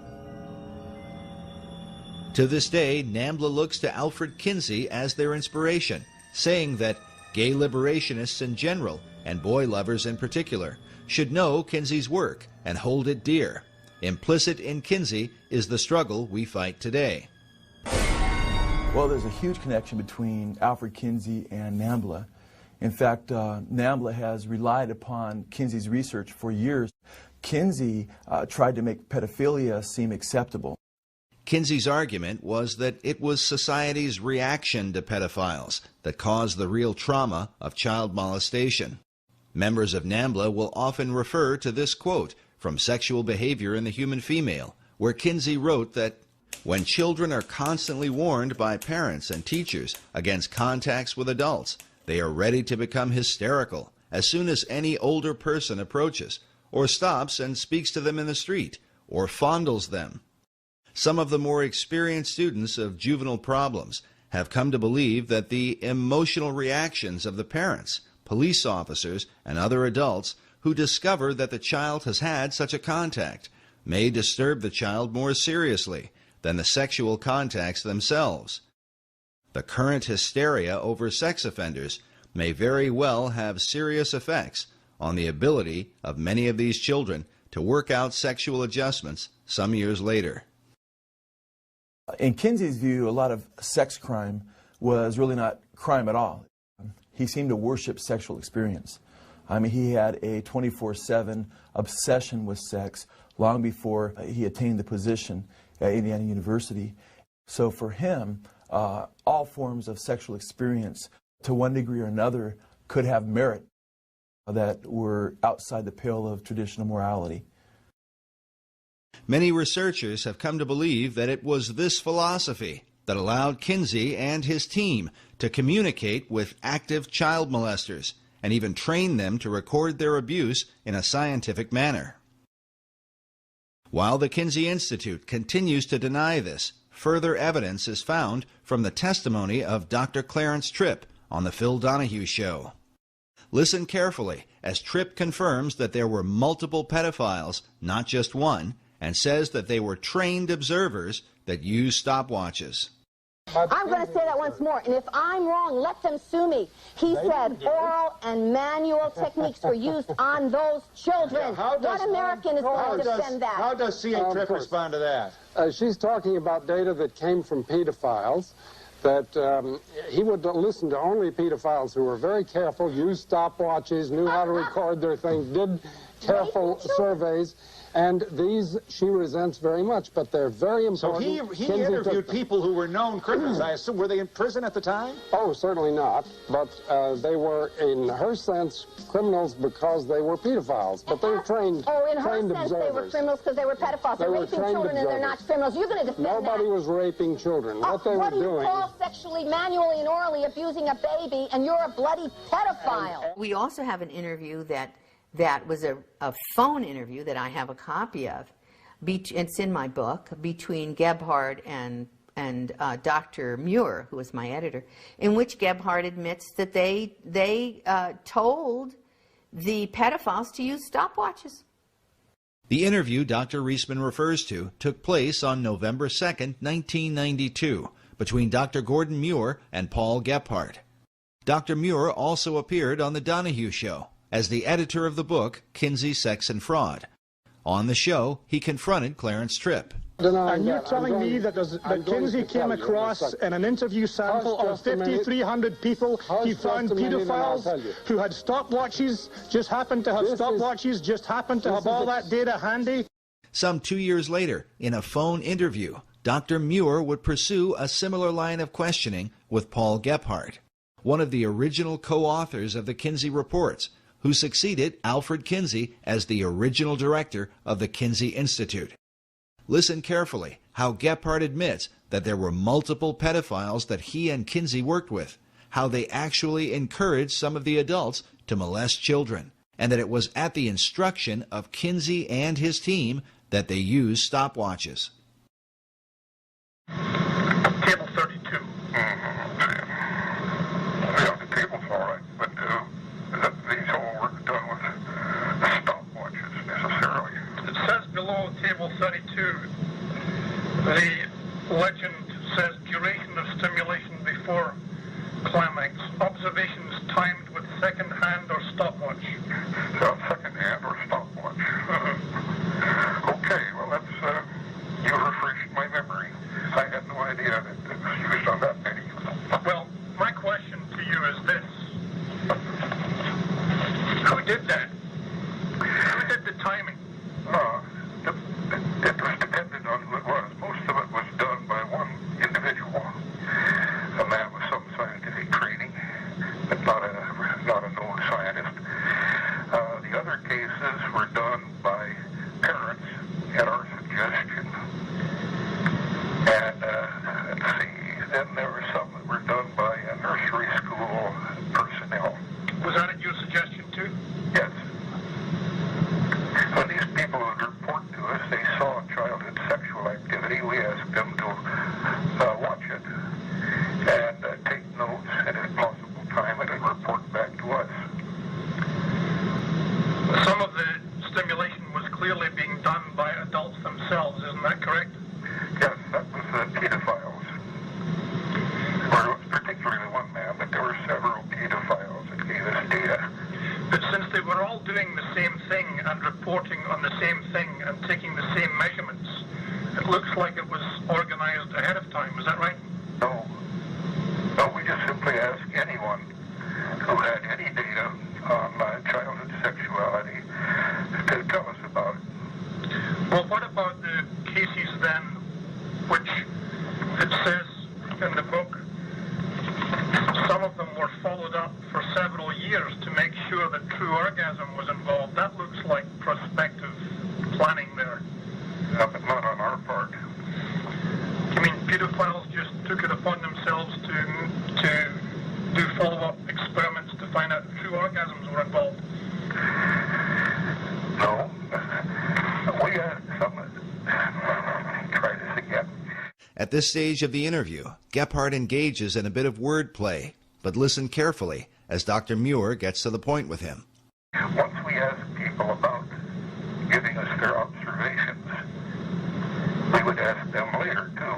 To this day, NAMBLA looks to Alfred Kinsey as their inspiration, saying that gay liberationists in general, and boy lovers in particular, should know Kinsey's work and hold it dear. Implicit in Kinsey is the struggle we fight today. Well, there's a huge connection between Alfred Kinsey and NAMBLA. In fact, NAMBLA has relied upon Kinsey's research for years. Kinsey tried to make pedophilia seem acceptable. Kinsey's argument was that it was society's reaction to pedophiles that caused the real trauma of child molestation. Members of NAMBLA will often refer to this quote from Sexual Behavior in the Human Female, where Kinsey wrote that when children are constantly warned by parents and teachers against contacts with adults, they are ready to become hysterical as soon as any older person approaches, or stops and speaks to them in the street, or fondles them. Some of the more experienced students of juvenile problems have come to believe that the emotional reactions of the parents, police officers, and other adults who discover that the child has had such a contact may disturb the child more seriously than the sexual contacts themselves. The current hysteria over sex offenders may very well have serious effects on the ability of many of these children to work out sexual adjustments some years later. In Kinsey's view, a lot of sex crime was really not crime at all. He seemed to worship sexual experience. I mean, he had a 24/7 obsession with sex long before he attained the position at Indiana University. So for him, all forms of sexual experience, to one degree or another, could have merit that were outside the pale of traditional morality. Many researchers have come to believe that it was this philosophy that allowed Kinsey and his team to communicate with active child molesters and even train them to record their abuse in a scientific manner. While the Kinsey Institute continues to deny this, further evidence is found from the testimony of Dr. Clarence Tripp on the Phil Donahue Show. Listen carefully as Tripp confirms that there were multiple pedophiles, not just one, and says that they were trained observers that used stopwatches. I'm going to say that once more, and if I'm wrong, let them sue me. He said oral and manual techniques were used on those children. What American is going to defend that? How does C.A. Tripp respond to that? She's talking about data that came from pedophiles, that he would listen to only pedophiles who were very careful, used stopwatches, knew how to record their things, did careful surveys. And these she resents very much, but they're very important. So he interviewed people who were known criminals. I assume, were they in prison at the time? Oh, certainly not. But they were, in her sense, criminals because they were pedophiles. But they were trained Oh, in her trained sense, observers. they were criminals because they were pedophiles. They They're were raping trained children and they're not observers. criminals. You're going to defend Nobody that. was raping children. What they were do you doing... call sexually, manually, and orally abusing a baby, and you're a bloody pedophile? We also have an interview that was a phone interview that I have a copy of. It's in my book, between Gebhard and Dr. Muir, who was my editor, in which Gebhard admits that they told the pedophiles to use stopwatches. The interview Dr. Reisman refers to took place on November 2nd, 1992, between Dr. Gordon Muir and Paul Gebhard. Dr. Muir also appeared on The Donahue Show as the editor of the book Kinsey, Sex and Fraud. On the show, he confronted Clarence Tripp. And you're telling me that Kinsey came across in an interview sample of 5,300 people, he found pedophiles who had stopwatches, just happened to have stopwatches, just happened to have all that data handy? Some 2 years later, in a phone interview, Dr. Muir would pursue a similar line of questioning with Paul Gebhard, one of the original co-authors of the Kinsey Reports, who succeeded Alfred Kinsey as the original director of the Kinsey Institute. Listen carefully how Gebhard admits that there were multiple pedophiles that he and Kinsey worked with, how they actually encouraged some of the adults to molest children, and that it was at the instruction of Kinsey and his team that they used stopwatches. Table 32. Yeah, the table's all right, but these all were done with stopwatches necessarily. It says below table 32, the legend says duration of stimulation before climax. Observations timed with second hand or stopwatch. So second hand or stopwatch. Okay, well that's, you refreshed my memory. I had no idea that it was used on that many. Well, my question to you is this. Who did that? Who did the timing? It was dependent on who it was. Most of it was done by one individual. A man with some scientific training, but not a known scientist. The other cases were done by parents at our suggestion. And let's see, then there were some that were done by a nursery school personnel. Was that at your suggestion too? Yes. When these people would report to us they saw childhood sexual activity, we asked them to watch it and take notes, and if possible time it and report back to us. Some of the stimulation was clearly being done by adults themselves, isn't that correct? Yes, that was pedophiles. Or particularly one man, but there were several pedophiles that gave us data. But since they were all doing the same thing and reporting on the same thing and taking the same measurements, it looks like it was organized ahead of time. Is that right? No. No, we just simply asked anyone who had any data on childhood sexuality to tell us about it. Well, what about the cases then, which it says in the book, some of them were followed up for several years to make sure that true orgasm was involved. That looks like prospective planning there. Yeah, but not on our part. You mean pedophiles just took it upon themselves to do follow-up experiments to find out if true orgasms were involved? No. We had some. Try this again. At this stage of the interview, Gephardt engages in a bit of wordplay, but listen carefully as Dr. Muir gets to the point with him. Once we asked people about giving us their observations, we would ask them later, too.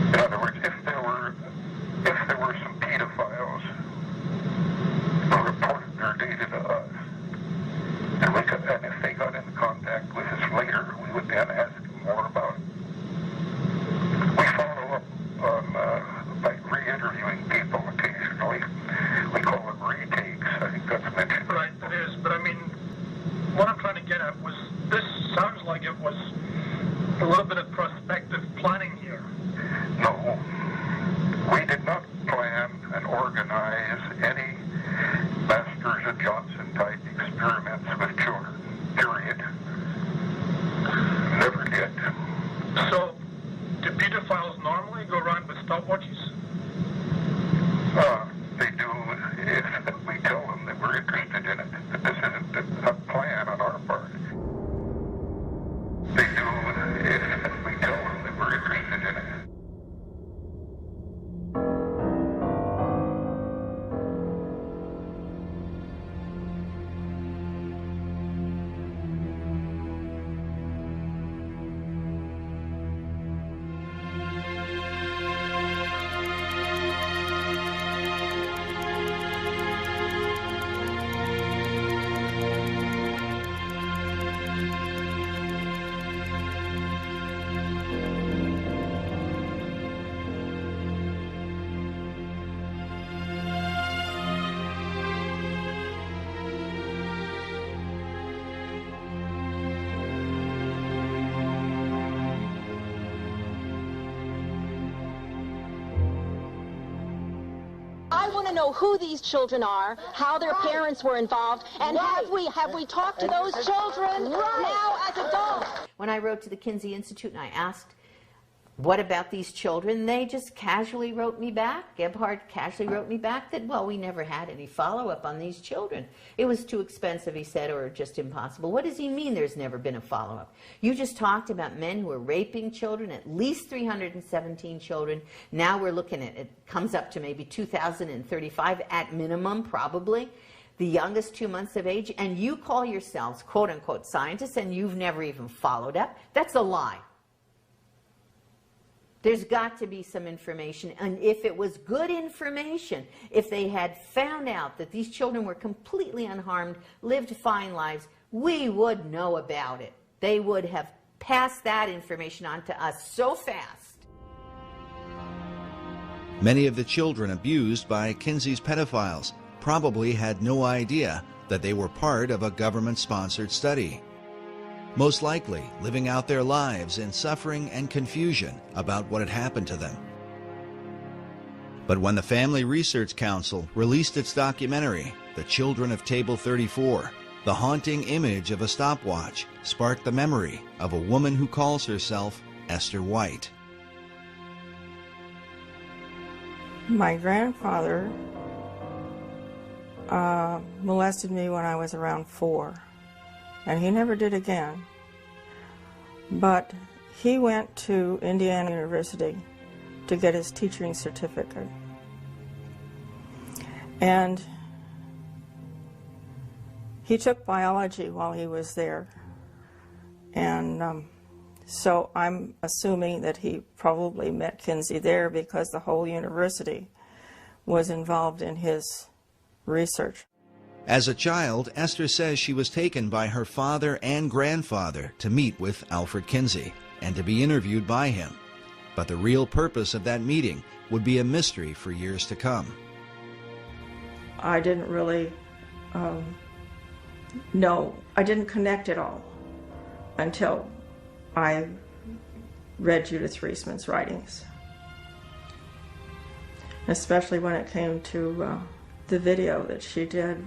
In other words, if there were some pedophiles who reported their data to us, and if they got into contact with us later, we would then ask them more about it. We follow up on by re-interviewing people occasionally. We call them retakes. I think that's mentioned. Right, that is. But I mean, what I'm trying to get at was, this sounds like it was a little bit of prospective planning here. No. We did not plan and organize any Masters and Johnson type experiments with children. Period. Never did. So, do pedophiles normally go around with stopwatches? They do if we tell them that we're interested in it. That this isn't a plan on our part. They do if we tell them that we're interested in it. I want to know who these children are, how their parents were involved, and have we talked to those children now as adults? When I wrote to the Kinsey Institute and I asked What about these children? They just casually wrote me back. Gebhardt casually wrote me back that, well, we never had any follow-up on these children. It was too expensive, he said, or just impossible. What does he mean there's never been a follow-up? You just talked about men who are raping children, at least 317 children. Now we're looking at, it comes up to maybe 2,035 at minimum, probably. The youngest 2 months of age, and you call yourselves quote-unquote scientists, and you've never even followed up. That's a lie. There's got to be some information, and if it was good information, if they had found out that these children were completely unharmed, lived fine lives, we would know about it. They would have passed that information on to us so fast. Many of the children abused by Kinsey's pedophiles probably had no idea that they were part of a government-sponsored study. Most likely living out their lives in suffering and confusion about what had happened to them. But when the Family Research Council released its documentary, The Children of Table 34, the haunting image of a stopwatch sparked the memory of a woman who calls herself Esther White. My grandfather molested me when I was around 4. And he never did again. But he went to Indiana University to get his teaching certificate. And he took biology while he was there. And so I'm assuming that he probably met Kinsey there because the whole university was involved in his research. As a child, Esther says she was taken by her father and grandfather to meet with Alfred Kinsey and to be interviewed by him. But the real purpose of that meeting would be a mystery for years to come. I didn't really know. I didn't connect it all until I read Judith Reisman's writings. Especially when it came to the video that she did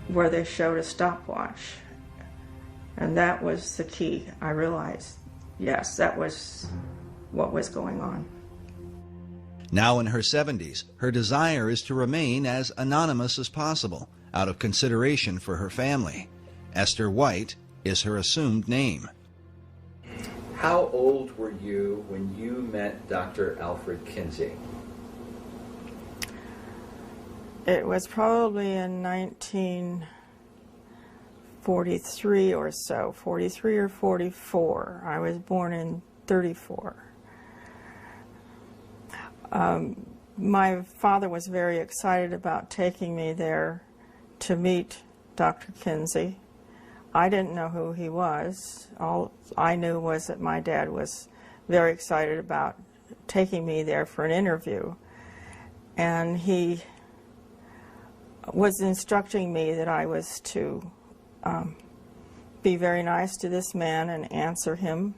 where they showed a stopwatch. And that was the key. I realized, yes, that was what was going on. Now in her 70s, her desire is to remain as anonymous as possible out of consideration for her family. Esther White is her assumed name. How old were you when you met Dr. Alfred Kinsey? It was probably in 1943 or so, 43 or 44. I was born in 34. My father was very excited about taking me there to meet Dr. Kinsey. I didn't know who he was. All I knew was that my dad was very excited about taking me there for an interview. And he was instructing me that I was to be very nice to this man and answer him.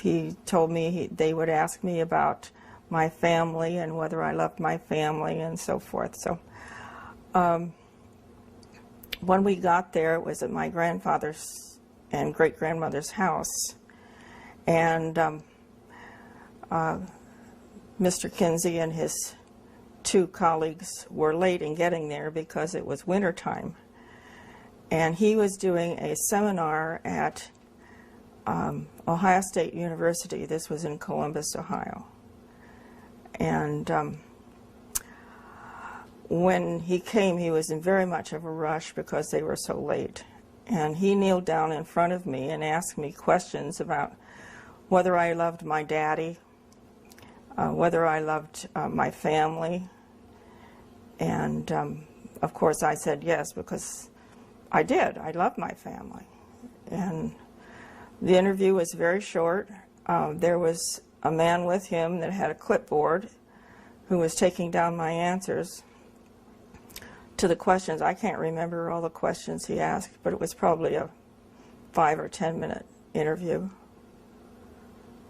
He told me they would ask me about my family and whether I loved my family and so forth. So when we got there, it was at my grandfather's and great-grandmother's house. And Mr. Kinsey and his 2 colleagues were late in getting there because it was wintertime. And he was doing a seminar at Ohio State University. This was in Columbus, Ohio. And when he came, he was in very much of a rush because they were so late. And he kneeled down in front of me and asked me questions about whether I loved my daddy, whether I loved my family. And of course I said yes, because I did. I loved my family. And the interview was very short. There was a man with him that had a clipboard who was taking down my answers to the questions. I can't remember all the questions he asked, but it was probably a 5 or 10 minute interview.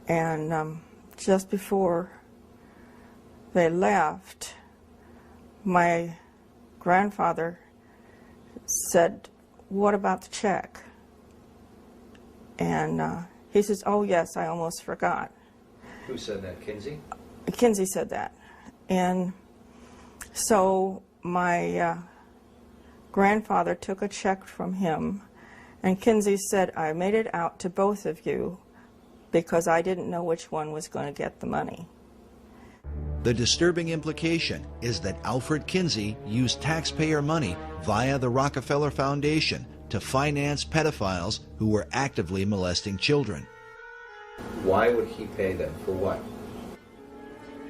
And just before they left, my grandfather said, "What about the check?" And he says, oh yes, I almost forgot. Who said that, Kinsey? Kinsey said that. And so my grandfather took a check from him, and Kinsey said, I made it out to both of you because I didn't know which one was going to get the money. The disturbing implication is that Alfred Kinsey used taxpayer money via the Rockefeller Foundation to finance pedophiles who were actively molesting children. Why would he pay them? For what?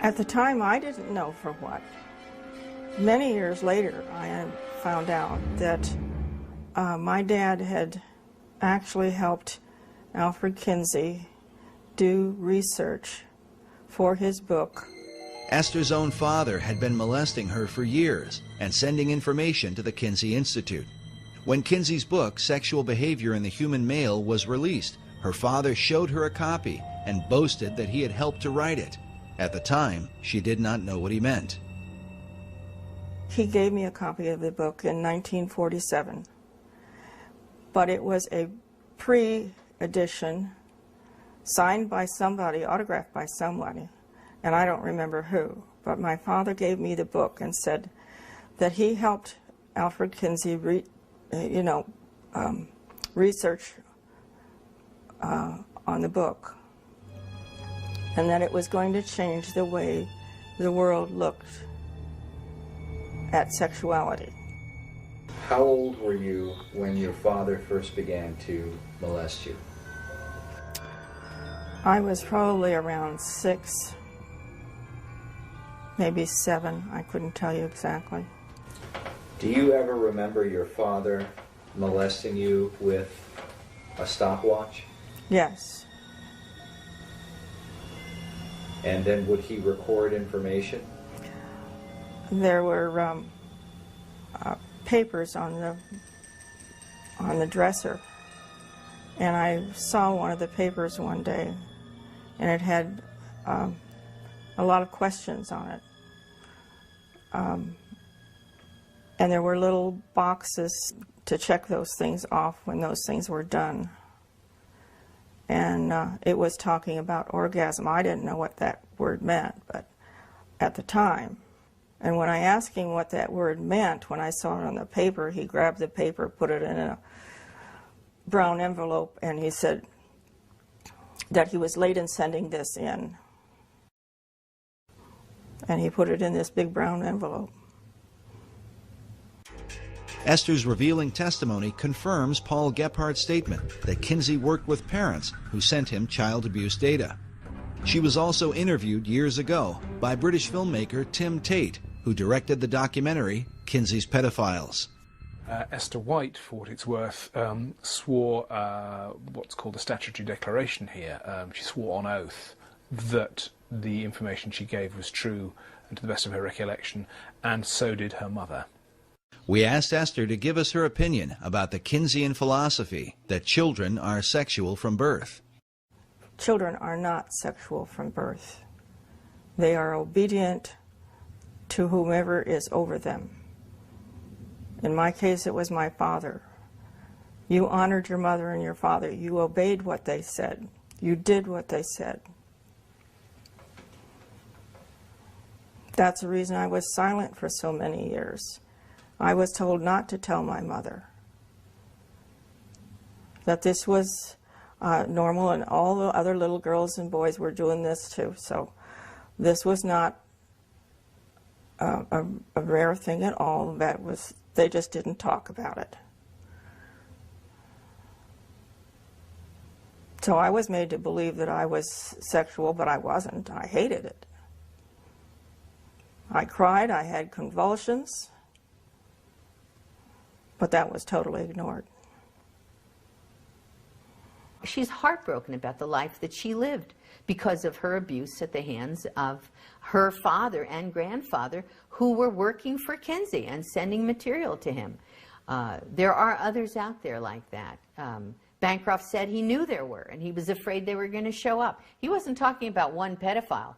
At the time, I didn't know for what. Many years later, I had found out that my dad had actually helped Alfred Kinsey do research for his book. Esther's own father had been molesting her for years and sending information to the Kinsey Institute. When Kinsey's book, Sexual Behavior in the Human Male, was released, her father showed her a copy and boasted that he had helped to write it. At the time, she did not know what he meant. He gave me a copy of the book in 1947, but it was a pre-edition signed by somebody, autographed by somebody, and I don't remember who, but my father gave me the book and said that he helped Alfred Kinsey research on the book, and that it was going to change the way the world looked at sexuality. How old were you when your father first began to molest you? I was probably around 6, maybe 7. I couldn't tell you exactly. Do you ever remember your father molesting you with a stopwatch? Yes. And then would he record information? There were papers on the dresser, and I saw one of the papers one day, and it had a lot of questions on it. And there were little boxes to check those things off when those things were done. And it was talking about orgasm. I didn't know what that word meant, but at the time. And when I asked him what that word meant, when I saw it on the paper, he grabbed the paper, put it in a brown envelope, and he said that he was late in sending this in. And he put it in this big brown envelope. Esther's revealing testimony confirms Paul Gephardt's statement that Kinsey worked with parents who sent him child abuse data. She was also interviewed years ago by British filmmaker Tim Tate, who directed the documentary Kinsey's Pedophiles. Esther White, for what it's worth, swore what's called a statutory declaration here. She swore on oath that the information she gave was true and to the best of her recollection, and so did her mother. We asked Esther to give us her opinion about the Kinseyan philosophy that children are sexual from birth. Children are not sexual from birth. They are obedient to whomever is over them. In my case, it was my father. You honored your mother and your father. You obeyed what they said. You did what they said. That's the reason I was silent for so many years. I was told not to tell my mother that this was normal, and all the other little girls and boys were doing this too. So this was not a rare thing at all. That was, they just didn't talk about it. So I was made to believe that I was sexual, but I wasn't. I hated it. I cried, I had convulsions, but that was totally ignored. She's heartbroken about the life that she lived because of her abuse at the hands of her father and grandfather, who were working for Kinsey and sending material to him. There are others out there like that. Bancroft said he knew there were, and he was afraid they were going to show up. He wasn't talking about one pedophile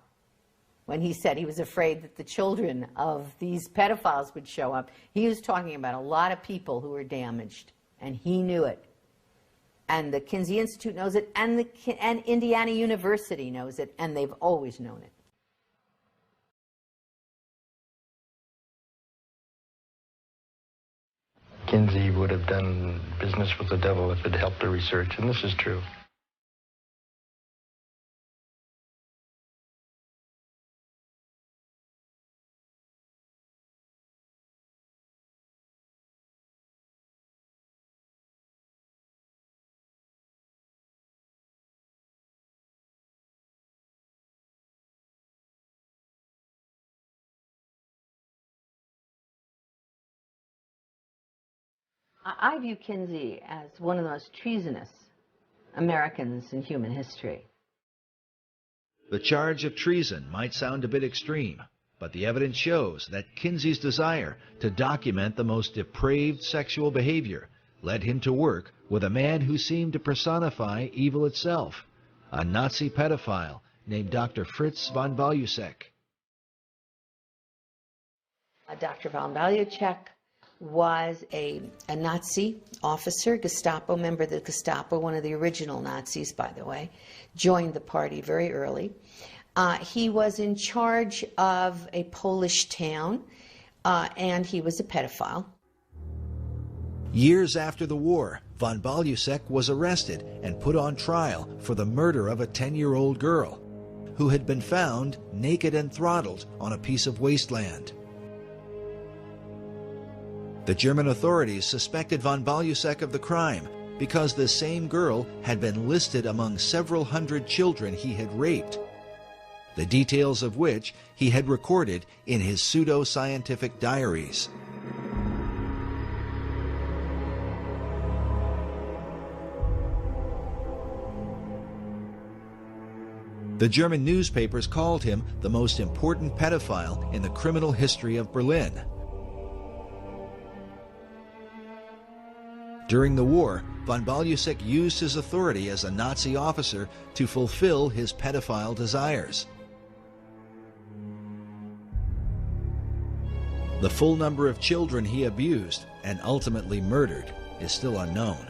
when he said he was afraid that the children of these pedophiles would show up. He was talking about a lot of people who were damaged, and he knew it. And the Kinsey Institute knows it, and Indiana University knows it, and they've always known it. Kinsey would have done business with the devil if it helped the research, and this is true. I view Kinsey as one of the most treasonous Americans in human history. The charge of treason might sound a bit extreme, but the evidence shows that Kinsey's desire to document the most depraved sexual behavior led him to work with a man who seemed to personify evil itself, a Nazi pedophile named Dr. Fritz von Balusek. Dr. von Balusek was a Nazi officer, Gestapo member of the Gestapo, one of the original Nazis, by the way, joined the party very early. He was in charge of a Polish town, and he was a pedophile. Years after the war, von Balusek was arrested and put on trial for the murder of a 10-year-old girl who had been found naked and throttled on a piece of wasteland. The German authorities suspected von Balusek of the crime because the same girl had been listed among several hundred children he had raped, the details of which he had recorded in his pseudo-scientific diaries. The German newspapers called him the most important pedophile in the criminal history of Berlin. During the war, von Balusek used his authority as a Nazi officer to fulfill his pedophile desires. The full number of children he abused and ultimately murdered is still unknown.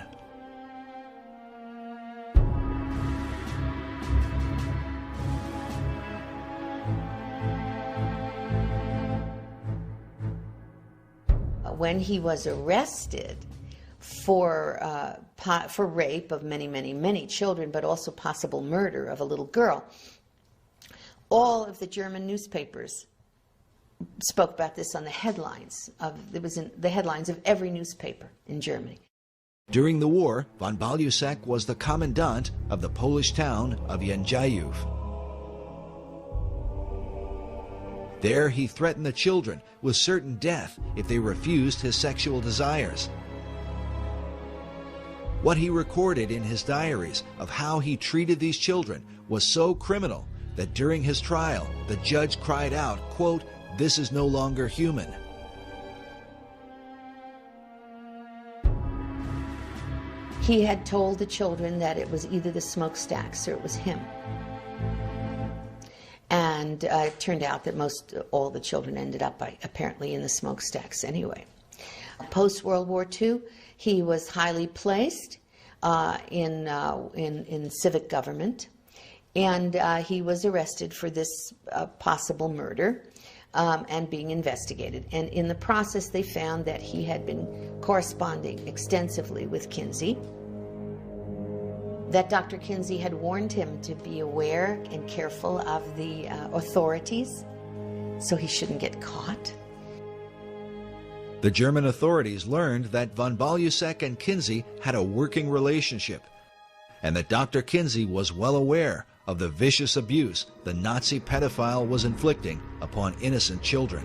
When he was arrested for rape of many children, but also possible murder of a little girl, all of the German newspapers spoke about this on the headlines. It was in the headlines of every newspaper in Germany. During the war, von Balusek was the commandant of the Polish town of Jędrzejów. There he threatened the children with certain death if they refused his sexual desires. What he recorded in his diaries of how he treated these children was so criminal that during his trial, the judge cried out, quote, "This is no longer human." He had told the children that it was either the smokestacks or it was him. And it turned out that all the children ended up apparently in the smokestacks anyway. Post-World War II, he was highly placed in civic government, and he was arrested for this possible murder and being investigated. And in the process, they found that he had been corresponding extensively with Kinsey, that Dr. Kinsey had warned him to be aware and careful of the authorities so he shouldn't get caught. The German authorities learned that von Balusek and Kinsey had a working relationship, and that Dr. Kinsey was well aware of the vicious abuse the Nazi pedophile was inflicting upon innocent children.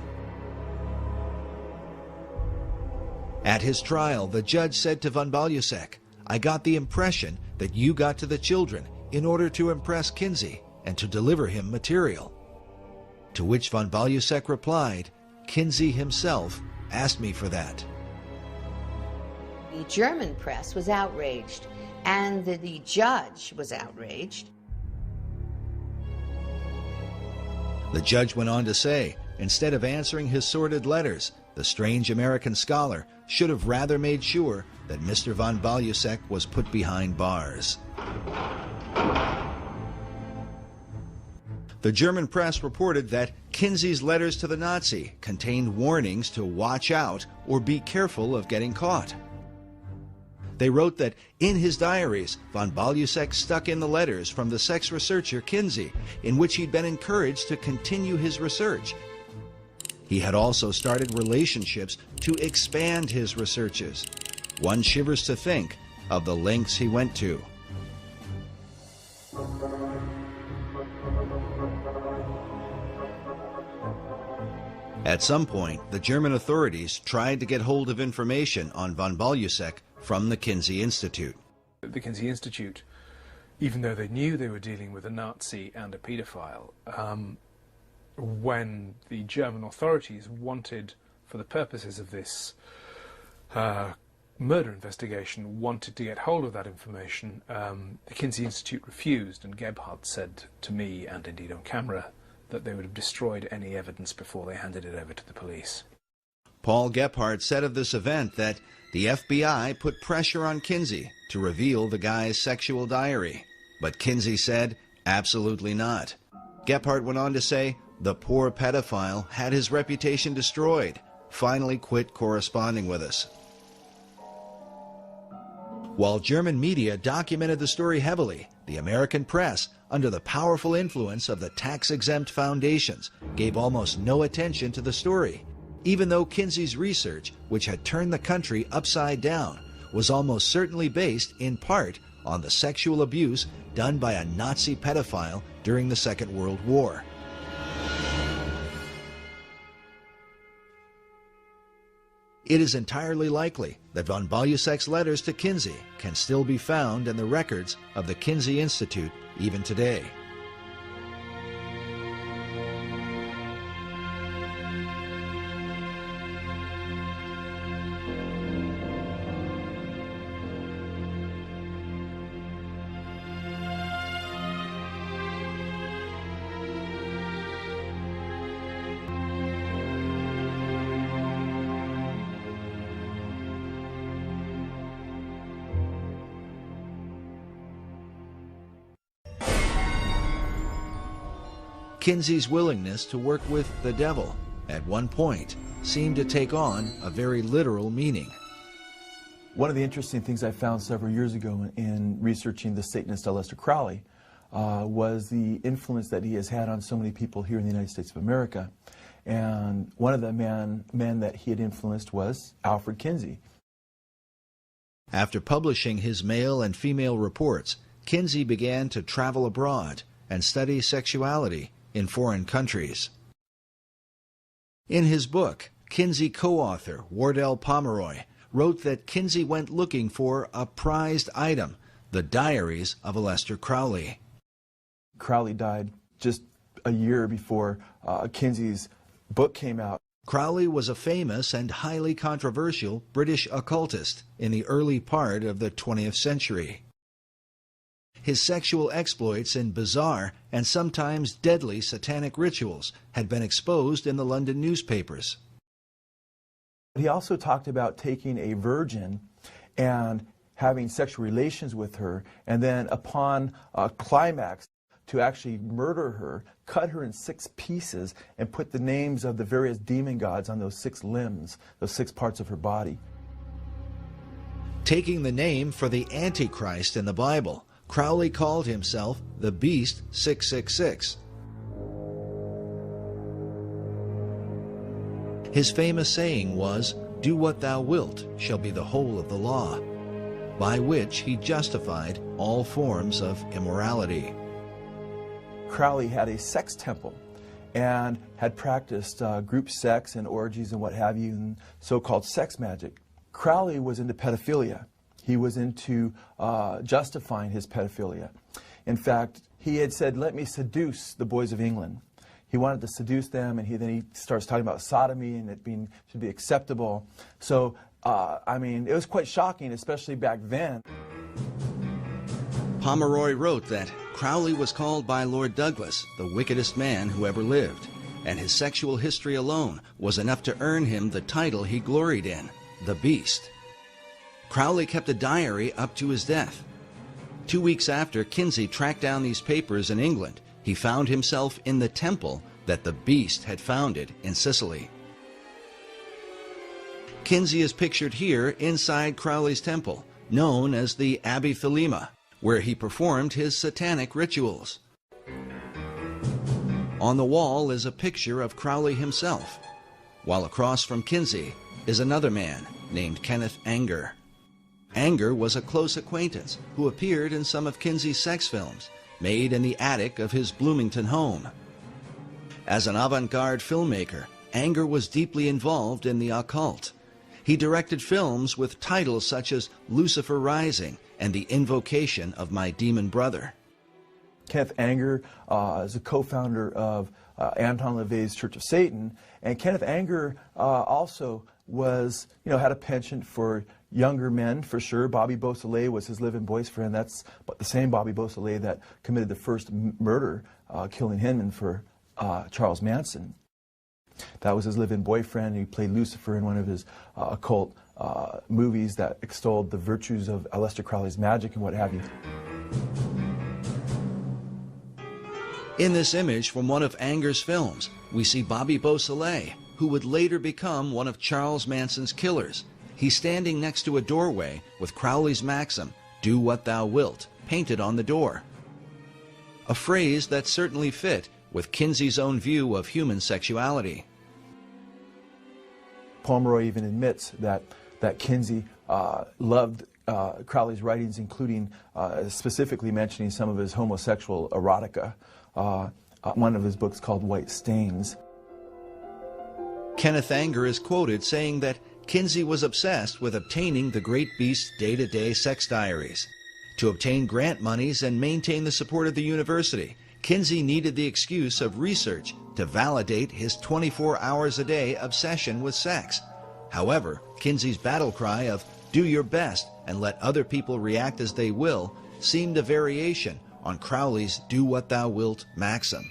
At his trial, the judge said to von Balusek, "I got the impression that you got to the children in order to impress Kinsey and to deliver him material." To which von Balusek replied, "Kinsey himself asked me for that." The German press was outraged, and the judge was outraged. The judge went on to say, instead of answering his sordid letters, the strange American scholar should have rather made sure that Mr. von Balusek was put behind bars. The German press reported that Kinsey's letters to the Nazi contained warnings to watch out or be careful of getting caught. They wrote that in his diaries, von Balusek stuck in the letters from the sex researcher Kinsey, in which he'd been encouraged to continue his research. He had also started relationships to expand his researches. One shivers to think of the lengths he went to. At some point, the German authorities tried to get hold of information on von Balusek from the Kinsey Institute. The Kinsey Institute, even though they knew they were dealing with a Nazi and a paedophile, when the German authorities wanted, for the purposes of this murder investigation, wanted to get hold of that information, the Kinsey Institute refused, and Gebhardt said to me, and indeed on camera, that they would have destroyed any evidence before they handed it over to the police. Paul Gebhardt said of this event that the FBI put pressure on Kinsey to reveal the guy's sexual diary, but Kinsey said absolutely not. Gebhardt went on to say the poor pedophile had his reputation destroyed, finally quit corresponding with us. While German media documented the story heavily, the American press, under the powerful influence of the tax-exempt foundations, gave almost no attention to the story, even though Kinsey's research, which had turned the country upside down, was almost certainly based in part on the sexual abuse done by a Nazi pedophile during the Second World War. It is entirely likely that von Balusek's letters to Kinsey can still be found in the records of the Kinsey Institute even today. Kinsey's willingness to work with the devil at one point seemed to take on a very literal meaning. One of the interesting things I found several years ago in researching the Satanist Aleister Crowley was the influence that he has had on so many people here in the United States of America. And one of the men that he had influenced was Alfred Kinsey. After publishing his male and female reports, Kinsey began to travel abroad and study sexuality in foreign countries. In his book, Kinsey co-author Wardell Pomeroy wrote that Kinsey went looking for a prized item, the diaries of Aleister Crowley. Crowley died just a year before Kinsey's book came out. Crowley was a famous and highly controversial British occultist in the early part of the 20th century. His sexual exploits in bizarre and sometimes deadly satanic rituals had been exposed in the London newspapers. He also talked about taking a virgin and having sexual relations with her, and then upon a climax to actually murder her, cut her in 6 pieces, and put the names of the various demon gods on those 6 limbs, those 6 parts of her body. Taking the name for the Antichrist in the Bible, Crowley called himself the Beast 666. His famous saying was, "Do what thou wilt shall be the whole of the law," by which he justified all forms of immorality. Crowley had a sex temple and had practiced group sex and orgies and what have you, and so-called sex magic. Crowley was into pedophilia. He was into justifying his pedophilia. In fact, he had said, "Let me seduce the boys of England." He wanted to seduce them, and then he starts talking about sodomy and it should be acceptable. So, I mean, it was quite shocking, especially back then. Pomeroy wrote that Crowley was called by Lord Douglas the wickedest man who ever lived, and his sexual history alone was enough to earn him the title he gloried in, the Beast. Crowley kept a diary up to his death. 2 weeks after Kinsey tracked down these papers in England, he found himself in the temple that the Beast had founded in Sicily. Kinsey is pictured here inside Crowley's temple, known as the Abbey Thelema, where he performed his satanic rituals. On the wall is a picture of Crowley himself, while across from Kinsey is another man named Kenneth Anger. Anger was a close acquaintance who appeared in some of Kinsey's sex films, made in the attic of his Bloomington home. As an avant-garde filmmaker, Anger was deeply involved in the occult. He directed films with titles such as Lucifer Rising and The Invocation of My Demon Brother. Kenneth Anger is a co-founder of Anton LaVey's Church of Satan, and Kenneth Anger also was, had a penchant for younger men, for sure. Bobby Beausoleil was his live-in boyfriend. That's the same Bobby Beausoleil that committed the first murder, killing Hinman for Charles Manson. That was his live-in boyfriend. He played Lucifer in one of his occult movies that extolled the virtues of Aleister Crowley's magic and what have you. In this image from one of Anger's films, we see Bobby Beausoleil, who would later become one of Charles Manson's killers. He's standing next to a doorway with Crowley's maxim, "Do what thou wilt," painted on the door. A phrase that certainly fit with Kinsey's own view of human sexuality. Pomeroy even admits that Kinsey loved Crowley's writings, including specifically mentioning some of his homosexual erotica. One of his books called White Stains. Kenneth Anger is quoted saying that Kinsey was obsessed with obtaining the Great Beast's day-to-day sex diaries. To obtain grant monies and maintain the support of the university, Kinsey needed the excuse of research to validate his 24 hours a day obsession with sex. However, Kinsey's battle cry of "do your best and let other people react as they will" seemed a variation on Crowley's "do what thou wilt" maxim.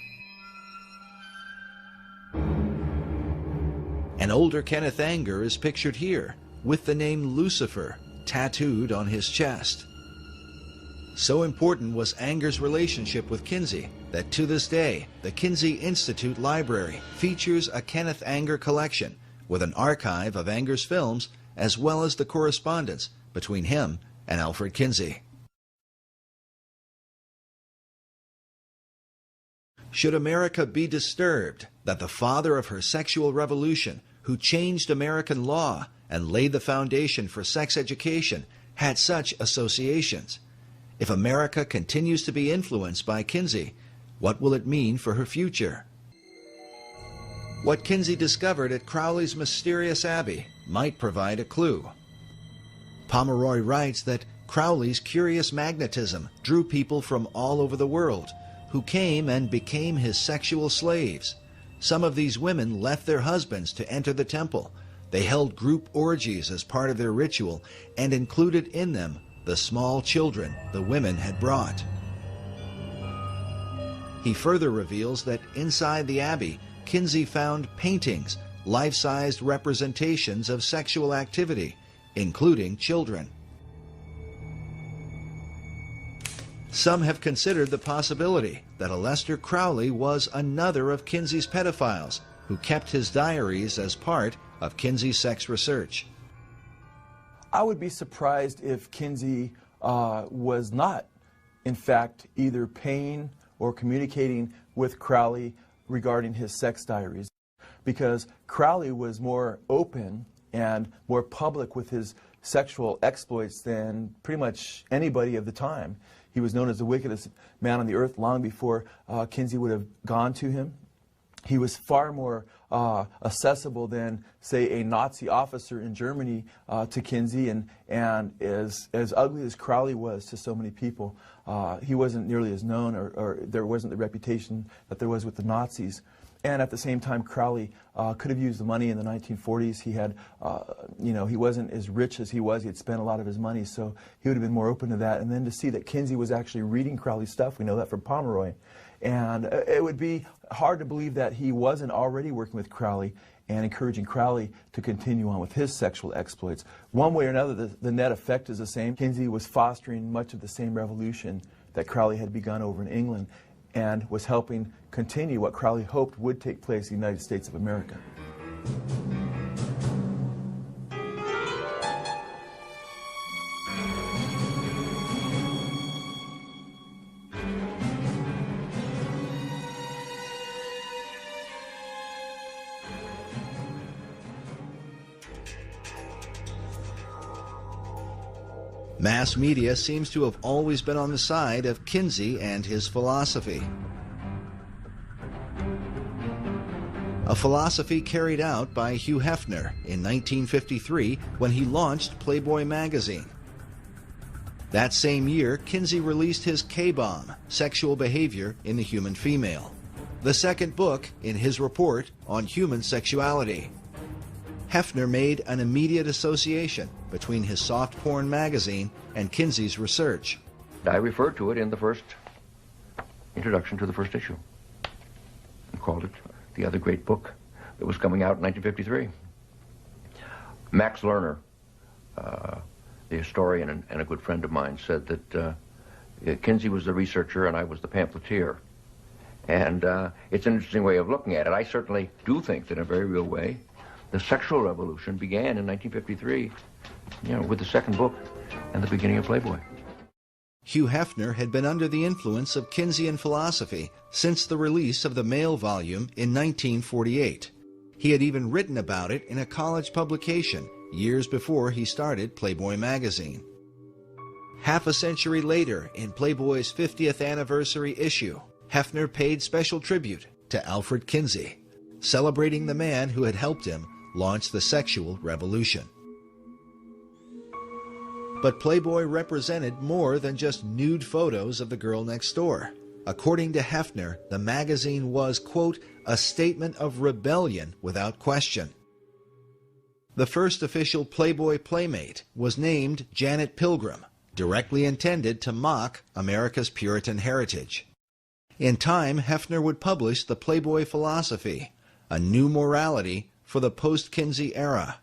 An older Kenneth Anger is pictured here, with the name Lucifer tattooed on his chest. So important was Anger's relationship with Kinsey that to this day, the Kinsey Institute Library features a Kenneth Anger collection with an archive of Anger's films as well as the correspondence between him and Alfred Kinsey. Should America be disturbed that the father of her sexual revolution, who changed American law and laid the foundation for sex education, had such associations? If America continues to be influenced by Kinsey, what will it mean for her future? What Kinsey discovered at Crowley's mysterious abbey might provide a clue. Pomeroy writes that Crowley's curious magnetism drew people from all over the world, who came and became his sexual slaves. Some of these women left their husbands to enter the temple. They held group orgies as part of their ritual and included in them the small children the women had brought. He further reveals that inside the abbey, Kinsey found paintings, life-sized representations of sexual activity, including children. Some have considered the possibility that Aleister Crowley was another of Kinsey's pedophiles who kept his diaries as part of Kinsey's sex research. I would be surprised if Kinsey was not, in fact, either paying or communicating with Crowley regarding his sex diaries, because Crowley was more open and more public with his sexual exploits than pretty much anybody of the time. He was known as the wickedest man on the earth long before Kinsey would have gone to him. He was far more accessible than, say, a Nazi officer in Germany to Kinsey, and as ugly as Crowley was to so many people, he wasn't nearly as known, or there wasn't the reputation that there was with the Nazis. And at the same time, Crowley could have used the money in the 1940s. He had, he wasn't as rich as he was. He had spent a lot of his money, so he would have been more open to that. And then to see that Kinsey was actually reading Crowley's stuff, we know that from Pomeroy, And it would be hard to believe that he wasn't already working with Crowley and encouraging Crowley to continue on with his sexual exploits. One way or another, the net effect is the same. Kinsey was fostering much of the same revolution that Crowley had begun over in England and was helping continue what Crowley hoped would take place in the United States of America. Mass media seems to have always been on the side of Kinsey and his philosophy. A philosophy carried out by Hugh Hefner in 1953 when he launched Playboy magazine. That same year, Kinsey released his K-Bomb, Sexual Behavior in the Human Female, the second book in his report on human sexuality. Hefner made an immediate association between his soft porn magazine and Kinsey's research. I referred to it in the first introduction to the first issue and called it the other great book that was coming out in 1953. Max Lerner, the historian and a good friend of mine, said that Kinsey was the researcher and I was the pamphleteer. And it's an interesting way of looking at it. I certainly do think that in a very real way, the sexual revolution began in 1953, with the second book and the beginning of Playboy. Hugh Hefner had been under the influence of Kinseyan philosophy since the release of the male volume in 1948. He had even written about it in a college publication years before he started Playboy magazine. Half a century later, in Playboy's 50th anniversary issue, Hefner paid special tribute to Alfred Kinsey, celebrating the man who had helped him launch the sexual revolution. But Playboy represented more than just nude photos of the girl next door. According to Hefner, the magazine was, quote, a statement of rebellion without question. The first official Playboy playmate was named Janet Pilgrim, directly intended to mock America's Puritan heritage. In time, Hefner would publish the Playboy philosophy, a new morality for the post-Kinsey era.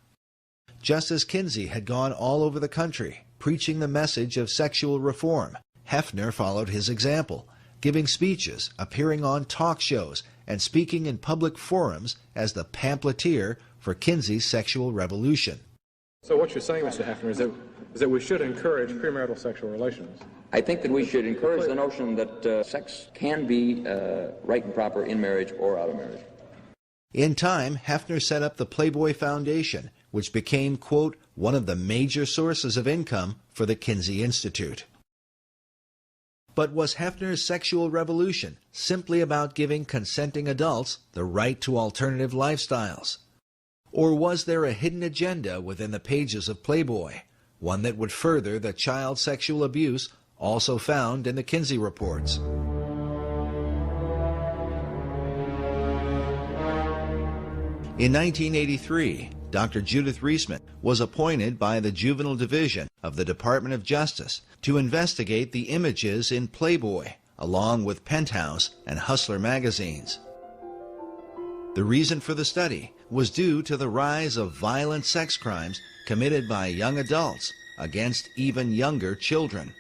Just as Kinsey had gone all over the country, preaching the message of sexual reform, Hefner followed his example, giving speeches, appearing on talk shows, and speaking in public forums as the pamphleteer for Kinsey's sexual revolution. So what you're saying, Mr. Hefner, is that we should encourage premarital sexual relations? I think that we should encourage the notion that sex can be right and proper in marriage or out of marriage. In time, Hefner set up the Playboy Foundation, which became, quote, one of the major sources of income for the Kinsey Institute. But was Hefner's sexual revolution simply about giving consenting adults the right to alternative lifestyles? Or was there a hidden agenda within the pages of Playboy, one that would further the child sexual abuse also found in the Kinsey reports? In 1983, Dr. Judith Reisman was appointed by the Juvenile Division of the Department of Justice to investigate the images in Playboy, along with Penthouse and Hustler magazines. The reason for the study was due to the rise of violent sex crimes committed by young adults against even younger children.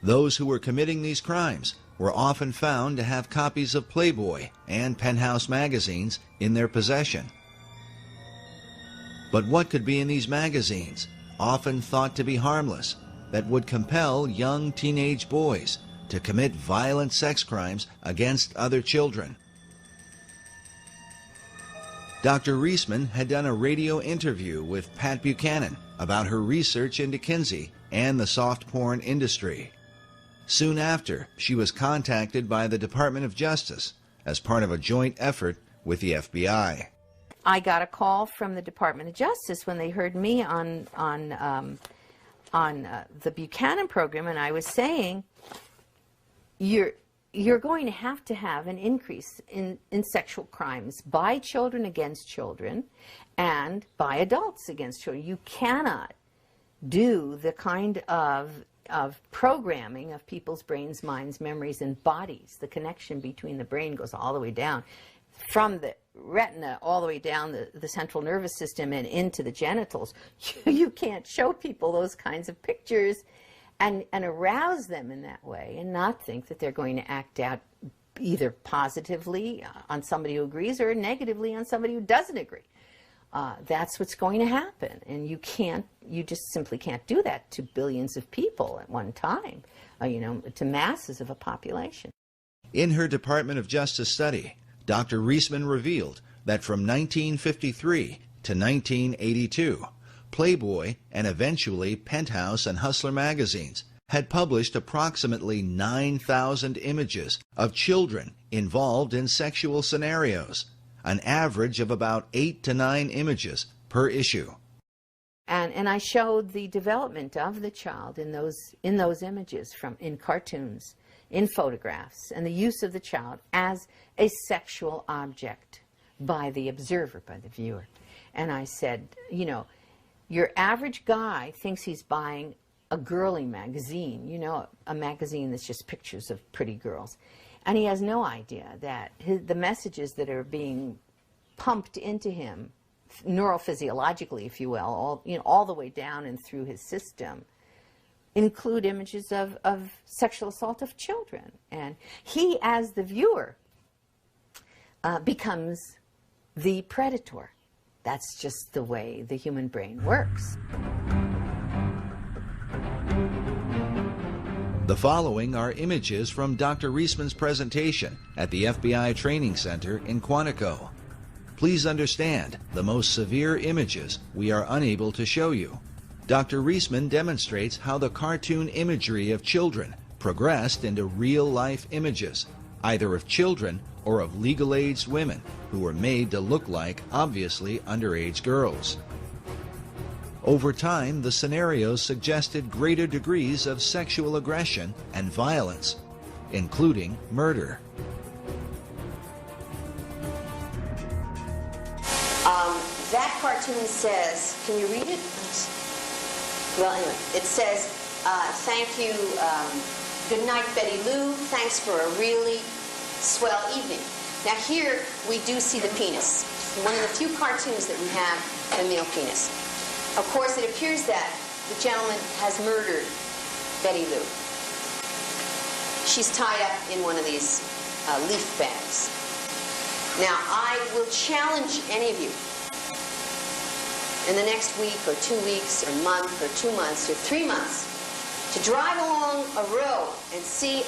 Those who were committing these crimes were often found to have copies of Playboy and Penthouse magazines in their possession. But what could be in these magazines, often thought to be harmless, that would compel young teenage boys to commit violent sex crimes against other children? Dr. Reisman had done a radio interview with Pat Buchanan about her research into Kinsey and the soft porn industry. Soon after, she was contacted by the Department of Justice as part of a joint effort with the FBI. I got a call from the Department of Justice when they heard me on the Buchanan program, and I was saying, you're going to have an increase in sexual crimes by children against children and by adults against children. You cannot do the kind of of programming of people's brains, minds, memories, and bodies. The connection between the brain goes all the way down, from the retina all the way down the central nervous system and into the genitals. You can't show people those kinds of pictures and arouse them in that way and not think that they're going to act out either positively on somebody who agrees or negatively on somebody who doesn't agree. That's what's going to happen, and you just simply can't do that to billions of people at one time, to masses of a population. In her Department of Justice study, Dr. Reisman revealed that from 1953 to 1982, Playboy and eventually Penthouse and Hustler magazines had published approximately 9,000 images of children involved in sexual scenarios, an average of about 8 to 9 images per issue. And I showed the development of the child in those images, in cartoons, in photographs, and the use of the child as a sexual object by the observer, by the viewer. And I said, your average guy thinks he's buying a girly magazine, a magazine that's just pictures of pretty girls. And he has no idea that the messages that are being pumped into him, neurophysiologically, if you will, all the way down and through his system, include images of sexual assault of children. And he, as the viewer, becomes the predator. That's just the way the human brain works. The following are images from Dr. Reisman's presentation at the FBI Training Center in Quantico. Please understand, the most severe images we are unable to show you. Dr. Reisman demonstrates how the cartoon imagery of children progressed into real-life images, either of children or of legal-aged women who were made to look like obviously underage girls. Over time, the scenarios suggested greater degrees of sexual aggression and violence, including murder. That cartoon says, can you read it? Well, anyway, it says, thank you, good night, Betty Lou, thanks for a really swell evening. Now here, we do see the penis. One of the few cartoons that we have the male penis. Of course, it appears that the gentleman has murdered Betty Lou. She's tied up in one of these leaf bags. Now, I will challenge any of you in the next week or 2 weeks or month or 2 months or 3 months to drive along a road and see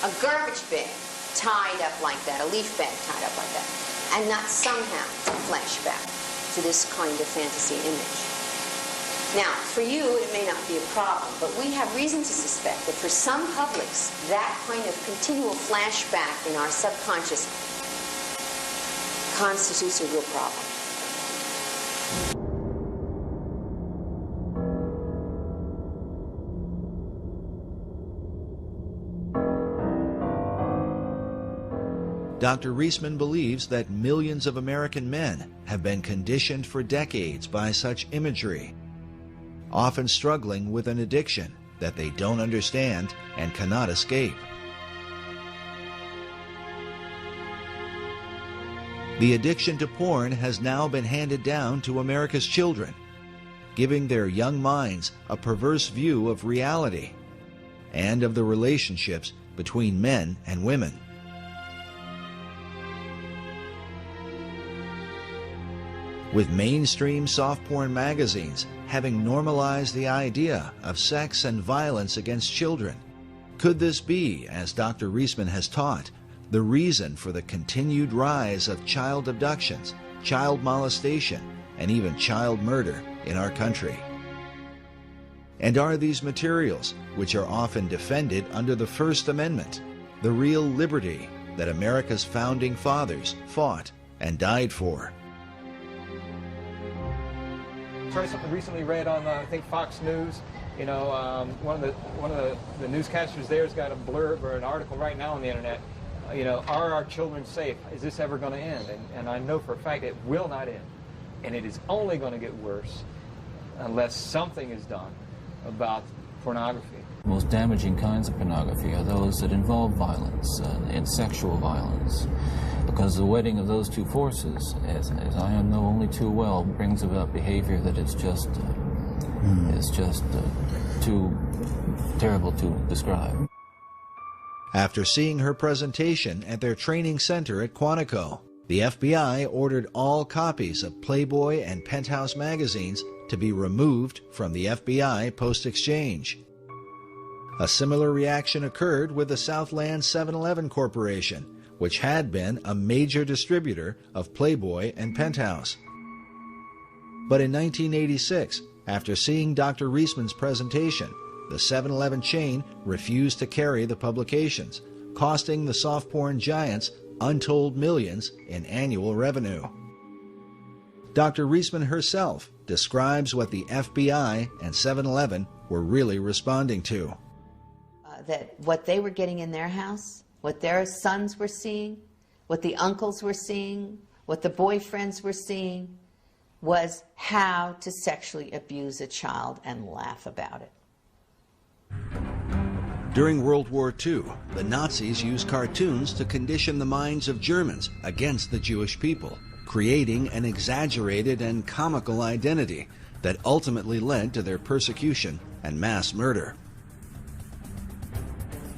a garbage bag tied up like that, a leaf bag tied up like that, and not somehow flash back to this kind of fantasy image. Now, for you, it may not be a problem, but we have reason to suspect that for some publics, that kind of continual flashback in our subconscious constitutes a real problem. Dr. Reisman believes that millions of American men have been conditioned for decades by such imagery, often struggling with an addiction that they don't understand and cannot escape. The addiction to porn has now been handed down to America's children, giving their young minds a perverse view of reality and of the relationships between men and women. With mainstream soft porn magazines having normalized the idea of sex and violence against children, could this be, as Dr. Reisman has taught, the reason for the continued rise of child abductions, child molestation, and even child murder in our country? And are these materials, which are often defended under the First Amendment, the real liberty that America's founding fathers fought and died for? I recently read on, I think, Fox News, one of the newscasters there's got a blurb or an article right now on the internet, are our children safe? Is this ever going to end? And I know for a fact it will not end. And it is only going to get worse unless something is done about pornography. The most damaging kinds of pornography are those that involve violence and sexual violence, because the wedding of those two forces, as I know only too well, brings about behavior that is just too terrible to describe. After seeing her presentation at their training center at Quantico, the FBI ordered all copies of Playboy and Penthouse magazines to be removed from the FBI Post-Exchange. A similar reaction occurred with the Southland 7-Eleven Corporation, which had been a major distributor of Playboy and Penthouse. But in 1986, after seeing Dr. Reisman's presentation, the 7-Eleven chain refused to carry the publications, costing the soft porn giants untold millions in annual revenue. Dr. Reisman herself describes what the FBI and 7-Eleven were really responding to. That what they were getting in their house, what their sons were seeing, what the uncles were seeing, what the boyfriends were seeing, was how to sexually abuse a child and laugh about it. During World War II, the Nazis used cartoons to condition the minds of Germans against the Jewish people, creating an exaggerated and comical identity that ultimately led to their persecution and mass murder.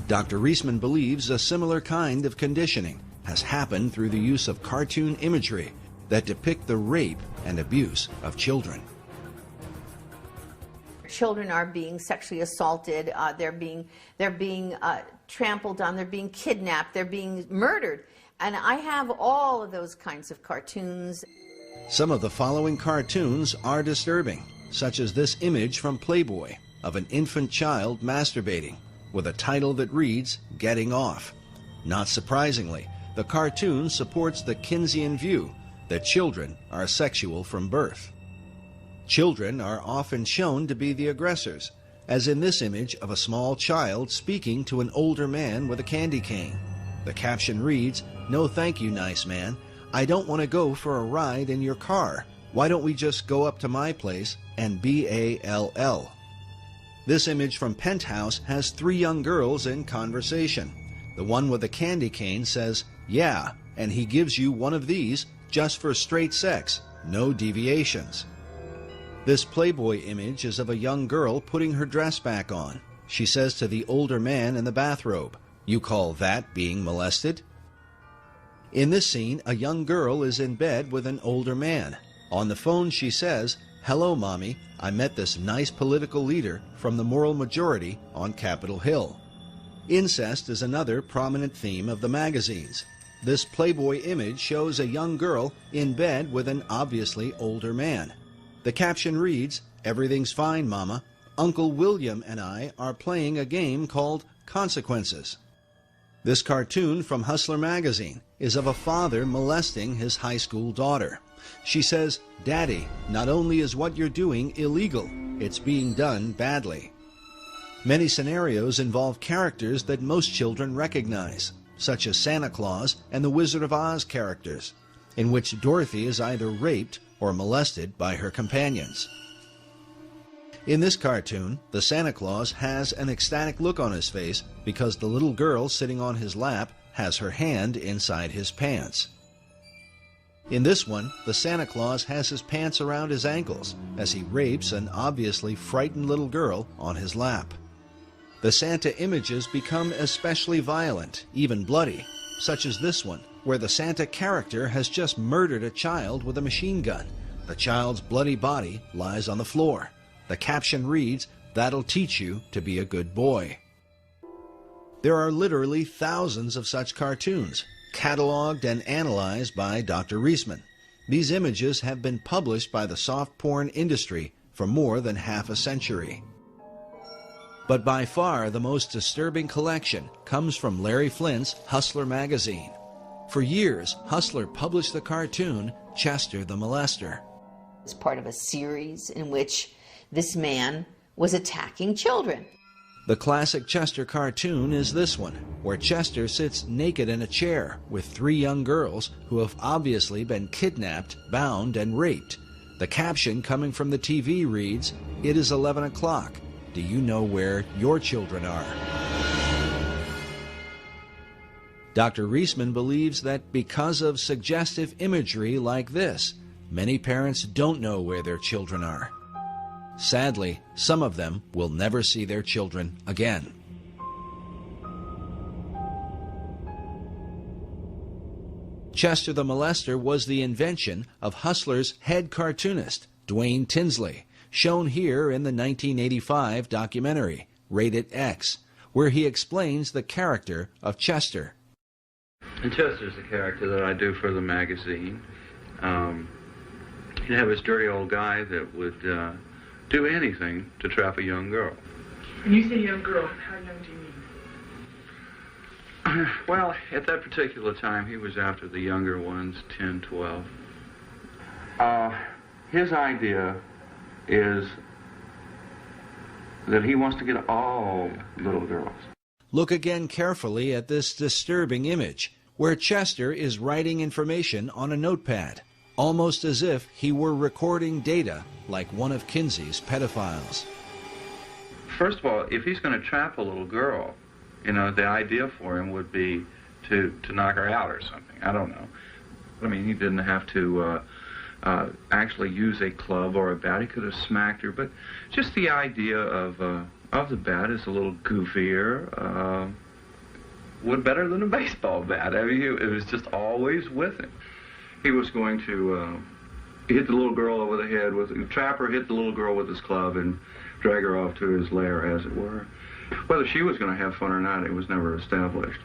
Dr. Reisman believes a similar kind of conditioning has happened through the use of cartoon imagery that depict the rape and abuse of children. Children are being sexually assaulted, they're being trampled on, they're being kidnapped, they're being murdered. And I have all of those kinds of cartoons. Some of the following cartoons are disturbing, such as this image from Playboy of an infant child masturbating with a title that reads, "Getting Off." Not surprisingly, the cartoon supports the Kinsian view that children are sexual from birth. Children are often shown to be the aggressors, as in this image of a small child speaking to an older man with a candy cane. The caption reads, "No thank you, nice man. I don't want to go for a ride in your car. Why don't we just go up to my place and BALL?" This image from Penthouse has 3 young girls in conversation. The one with the candy cane says, "Yeah, and he gives you one of these just for straight sex, no deviations." This Playboy image is of a young girl putting her dress back on. She says to the older man in the bathrobe, "You call that being molested?" In this scene, a young girl is in bed with an older man. On the phone she says, "Hello, Mommy. I met this nice political leader from the moral majority on Capitol Hill." Incest is another prominent theme of the magazines. This Playboy image shows a young girl in bed with an obviously older man. The caption reads, "Everything's fine, Mama. Uncle William and I are playing a game called Consequences." This cartoon from Hustler magazine is of a father molesting his high school daughter. She says, "Daddy, not only is what you're doing illegal, it's being done badly." Many scenarios involve characters that most children recognize, such as Santa Claus and the Wizard of Oz characters, in which Dorothy is either raped or molested by her companions. In this cartoon, the Santa Claus has an ecstatic look on his face because the little girl sitting on his lap has her hand inside his pants. In this one, the Santa Claus has his pants around his ankles as he rapes an obviously frightened little girl on his lap. The Santa images become especially violent, even bloody, such as this one, where the Santa character has just murdered a child with a machine gun. The child's bloody body lies on the floor. The caption reads, "That'll teach you to be a good boy." There are literally thousands of such cartoons, cataloged and analyzed by Dr. Reisman. These images have been published by the soft porn industry for more than half a century. But by far the most disturbing collection comes from Larry Flynt's Hustler magazine. For years, Hustler published the cartoon Chester the Molester. It's part of a series in which this man was attacking children. The classic Chester cartoon is this one, where Chester sits naked in a chair with 3 young girls who have obviously been kidnapped, bound, and raped. The caption coming from the TV reads, "It is 11 o'clock. do you know where your children are? Dr. Reisman believes that because of suggestive imagery like this, many parents don't know where their children are. Sadly, some of them will never see their children again. Chester the Molester was the invention of Hustler's head cartoonist, Duane Tinsley, shown here in the 1985 documentary, Rated X, where he explains the character of Chester. And Chester's the character that I do for the magazine. You'd have this dirty old guy that would do anything to trap a young girl. When you say young girl, how young do you mean? Well, at that particular time, he was after the younger ones, 10, 12. His idea is that he wants to get all little girls. Look again carefully at this disturbing image, where Chester is writing information on a notepad, almost as if he were recording data like one of Kinsey's pedophiles. First of all, if he's going to trap a little girl, you know, the idea for him would be to knock her out or something. I don't know. I mean, he didn't have to actually use a club or a bat. He could have smacked her, but just the idea of the bat is a little goofier, better than a baseball bat. I mean, it was just always with him. He was going to hit the little girl over the head trap her, hit the little girl with his club, and drag her off to his lair, as it were. Whether she was going to have fun or not, it was never established.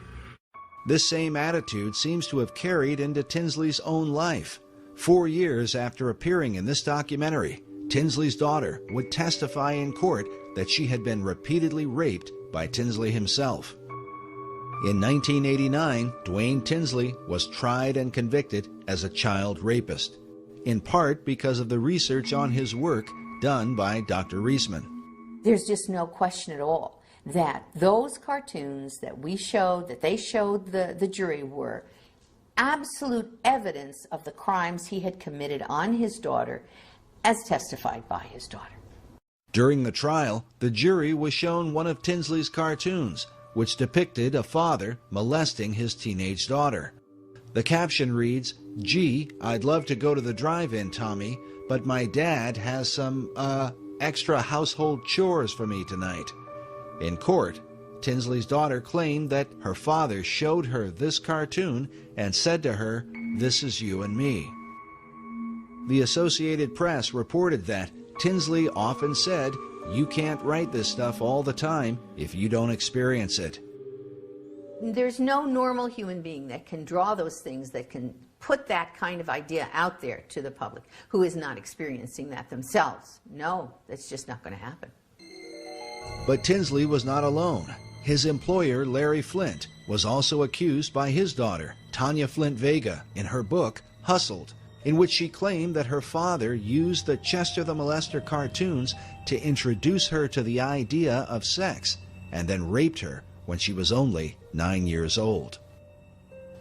This same attitude seems to have carried into Tinsley's own life. 4 years after appearing in this documentary, Tinsley's daughter would testify in court that she had been repeatedly raped by Tinsley himself. In 1989, Duane Tinsley was tried and convicted as a child rapist, in part because of the research on his work done by Dr. Reisman. There's just no question at all that those cartoons that we showed, that they showed the jury, were absolute evidence of the crimes he had committed on his daughter, as testified by his daughter. During the trial, the jury was shown one of Tinsley's cartoons, which depicted a father molesting his teenage daughter. The caption reads, "Gee, I'd love to go to the drive-in, Tommy, but my dad has some, extra household chores for me tonight." In court, Tinsley's daughter claimed that her father showed her this cartoon and said to her, "This is you and me." The Associated Press reported that Tinsley often said, "You can't write this stuff all the time if you don't experience it." There's no normal human being that can draw those things, that can put that kind of idea out there to the public, who is not experiencing that themselves. No, that's just not going to happen. But Tinsley was not alone. His employer, Larry Flynt, was also accused by his daughter, Tanya Flynt Vega, in her book, Hustled, in which she claimed that her father used the Chester the Molester cartoons to introduce her to the idea of sex, and then raped her when she was only 9 years old.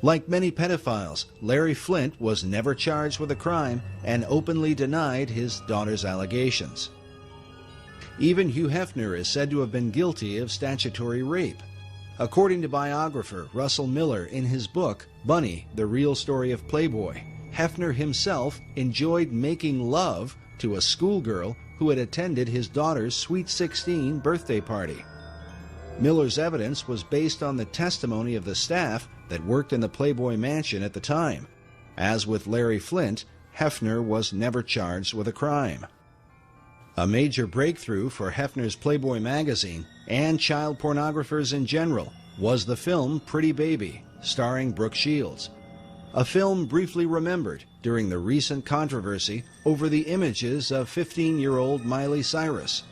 Like many pedophiles, Larry Flynt was never charged with a crime and openly denied his daughter's allegations. Even Hugh Hefner is said to have been guilty of statutory rape. According to biographer Russell Miller in his book, Bunny, The Real Story of Playboy, Hefner himself enjoyed making love to a schoolgirl who had attended his daughter's Sweet 16 birthday party. Miller's evidence was based on the testimony of the staff that worked in the Playboy mansion at the time. As with Larry Flynt, Hefner was never charged with a crime. A major breakthrough for Hefner's Playboy magazine and child pornographers in general was the film Pretty Baby, starring Brooke Shields, a film briefly remembered during the recent controversy over the images of 15-year-old Miley Cyrus.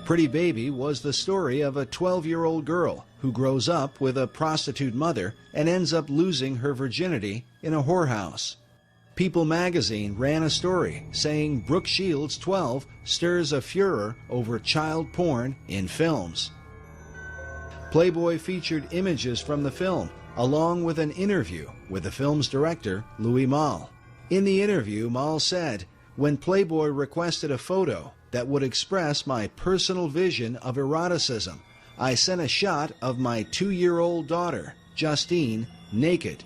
Pretty Baby was the story of a 12-year-old girl who grows up with a prostitute mother and ends up losing her virginity in a whorehouse. People magazine ran a story saying Brooke Shields, 12, stirs a furor over child porn in films. Playboy featured images from the film, along with an interview with the film's director, Louis Malle. In the interview, Malle said, when Playboy requested a photo that would express my personal vision of eroticism, I sent a shot of my 2-year-old daughter, Justine, naked.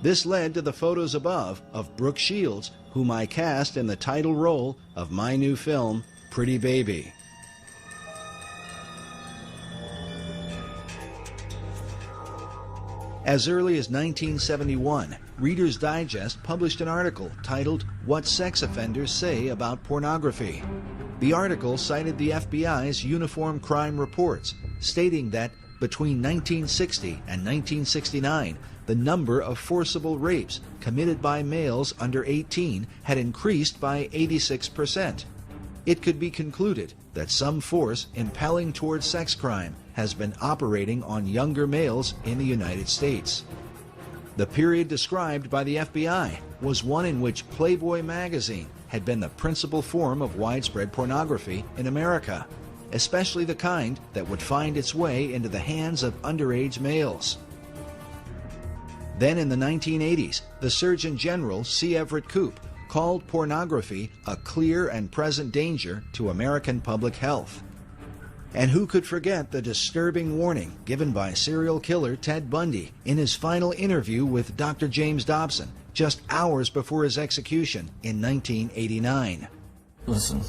This led to the photos above of Brooke Shields, whom I cast in the title role of my new film, Pretty Baby. As early as 1971, Reader's Digest published an article titled What Sex Offenders Say About Pornography. The article cited the FBI's Uniform Crime Reports, stating that between 1960 and 1969, the number of forcible rapes committed by males under 18 had increased by 86%. It could be concluded that some force impelling towards sex crime has been operating on younger males in the United States. The period described by the FBI was one in which Playboy magazine had been the principal form of widespread pornography in America, especially the kind that would find its way into the hands of underage males. Then in the 1980s, the Surgeon General, C. Everett Koop, called pornography a clear and present danger to American public health. And who could forget the disturbing warning given by serial killer Ted Bundy in his final interview with Dr. James Dobson just hours before his execution in 1989. Listen,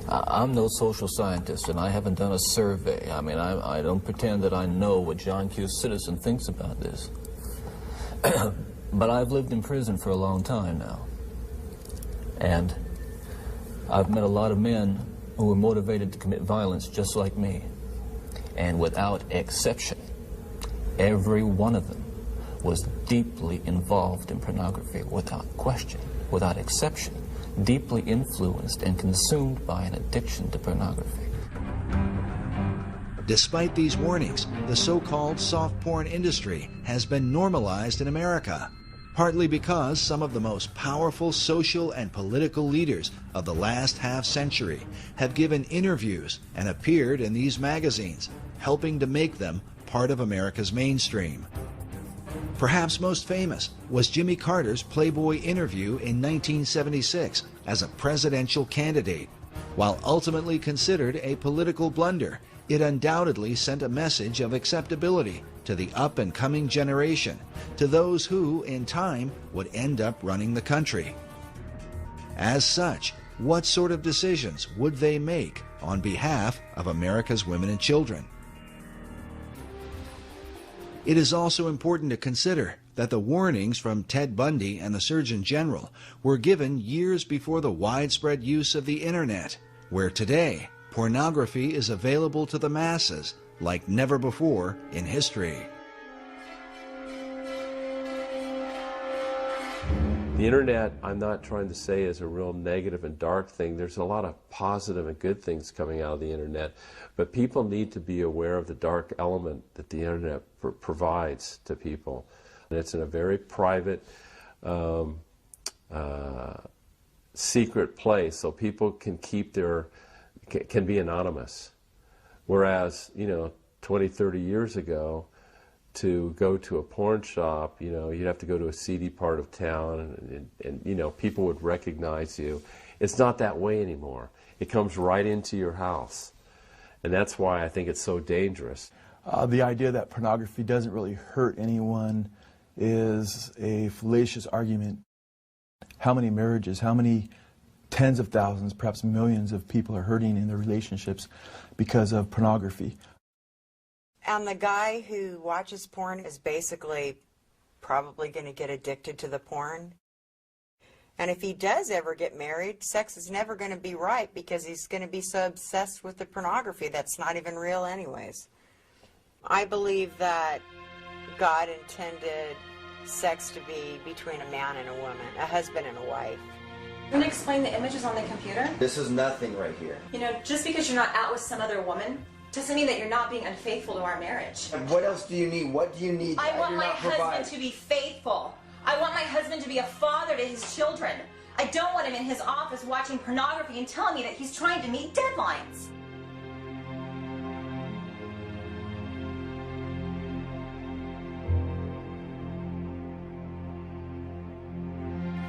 I'm no social scientist, and I haven't done a survey. I mean, I don't pretend that I know what John Q. Citizen thinks about this. But I've lived in prison for a long time now. And I've met a lot of men who were motivated to commit violence just like me. And without exception, every one of them was deeply involved in pornography, without question, without exception, deeply influenced and consumed by an addiction to pornography. Despite these warnings, the so-called soft porn industry has been normalized in America, partly because some of the most powerful social and political leaders of the last half-century have given interviews and appeared in these magazines, helping to make them part of America's mainstream. Perhaps most famous was Jimmy Carter's Playboy interview in 1976 as a presidential candidate. While ultimately considered a political blunder, it undoubtedly sent a message of acceptability to the up-and-coming generation, to those who, in time, would end up running the country. As such, what sort of decisions would they make on behalf of America's women and children? It is also important to consider that the warnings from Ted Bundy and the Surgeon General were given years before the widespread use of the Internet, where today pornography is available to the masses like never before in history. The Internet, I'm not trying to say is a real negative and dark thing. There's a lot of positive and good things coming out of the Internet, but people need to be aware of the dark element that the Internet provides to people. And it's in a very private, secret place, so people can keep can be anonymous. Whereas, 20, 30 years ago, to go to a porn shop, you'd have to go to a seedy part of town and people would recognize you. It's not that way anymore. It comes right into your house. And that's why I think it's so dangerous. The idea that pornography doesn't really hurt anyone is a fallacious argument. How many marriages, how many tens of thousands, perhaps millions of people are hurting in their relationships because of pornography? And the guy who watches porn is basically probably going to get addicted to the porn. And if he does ever get married, sex is never going to be right because he's going to be so obsessed with the pornography that's not even real anyways. I believe that God intended sex to be between a man and a woman, a husband and a wife. Can you explain the images on the computer? This is nothing right here. Just because you're not out with some other woman doesn't mean that you're not being unfaithful to our marriage. And what else do you need? What do you need? I want my husband to be faithful. I want my husband to be a father to his children. I don't want him in his office watching pornography and telling me that he's trying to meet deadlines.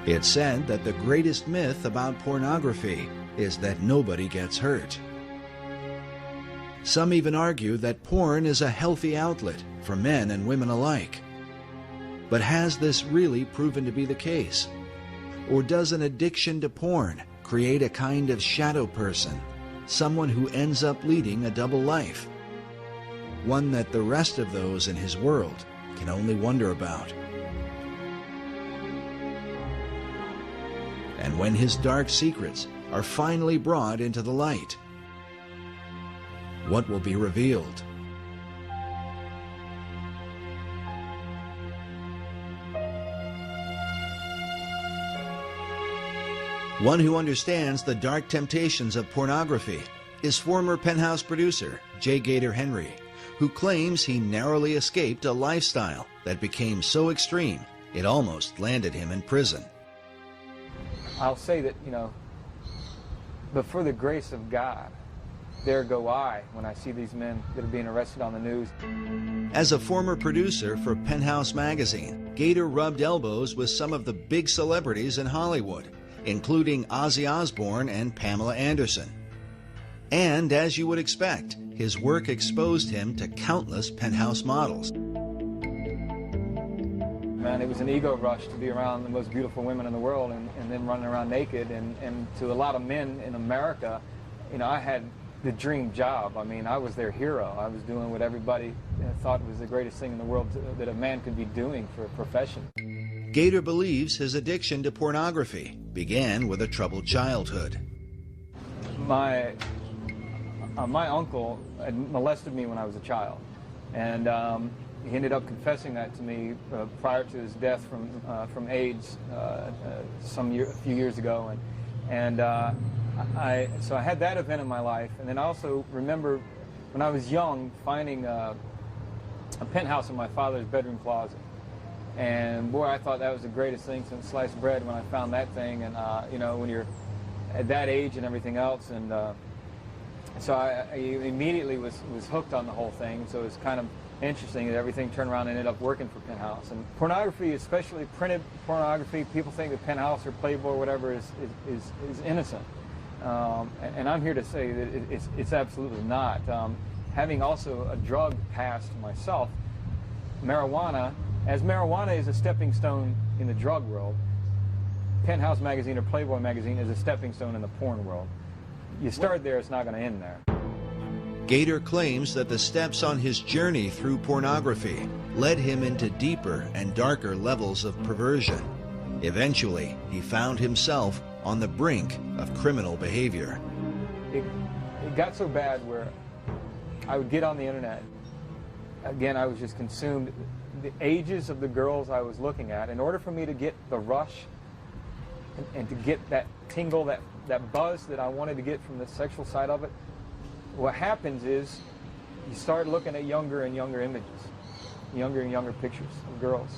It's said that the greatest myth about pornography is that nobody gets hurt. Some even argue that porn is a healthy outlet for men and women alike. But has this really proven to be the case? Or does an addiction to porn create a kind of shadow person, someone who ends up leading a double life? One that the rest of those in his world can only wonder about. And when his dark secrets are finally brought into the light, what will be revealed? One who understands the dark temptations of pornography is former Penthouse producer J. Gator Henry, who claims he narrowly escaped a lifestyle that became so extreme it almost landed him in prison. I'll say that, but for the grace of God, there go I when I see these men that are being arrested on the news. As a former producer for Penthouse magazine, Gator rubbed elbows with some of the big celebrities in Hollywood, including Ozzy Osbourne and Pamela Anderson. And as you would expect, his work exposed him to countless Penthouse models. Man, it was an ego rush to be around the most beautiful women in the world and then running around naked. And to a lot of men in America, I had the dream job. I mean, I was their hero. I was doing what everybody thought was the greatest thing in the world that a man could be doing for a profession. Gator believes his addiction to pornography began with a troubled childhood. My uncle had molested me when I was a child, and he ended up confessing that to me prior to his death from AIDS a few years ago, so I had that event in my life, and then I also remember when I was young finding a penthouse in my father's bedroom closet. And boy, I thought that was the greatest thing since sliced bread when I found that thing. And when you're at that age and everything else, and so I immediately was hooked on the whole thing. So it's kind of interesting that everything turned around and ended up working for Penthouse. And pornography, especially printed pornography, people think that Penthouse or Playboy or whatever is innocent. And I'm here to say that it's absolutely not. Having also a drug past myself, marijuana is a stepping stone in the drug world, Penthouse magazine or Playboy magazine is a stepping stone in the porn world. You start there, it's not going to end there. Gator claims that the steps on his journey through pornography led him into deeper and darker levels of perversion. Eventually, he found himself on the brink of criminal behavior. It got so bad where I would get on the internet. Again, I was just consumed. The ages of the girls I was looking at, in order for me to get the rush and to get that tingle, that buzz that I wanted to get from the sexual side of it, what happens is you start looking at younger and younger images, younger and younger pictures of girls.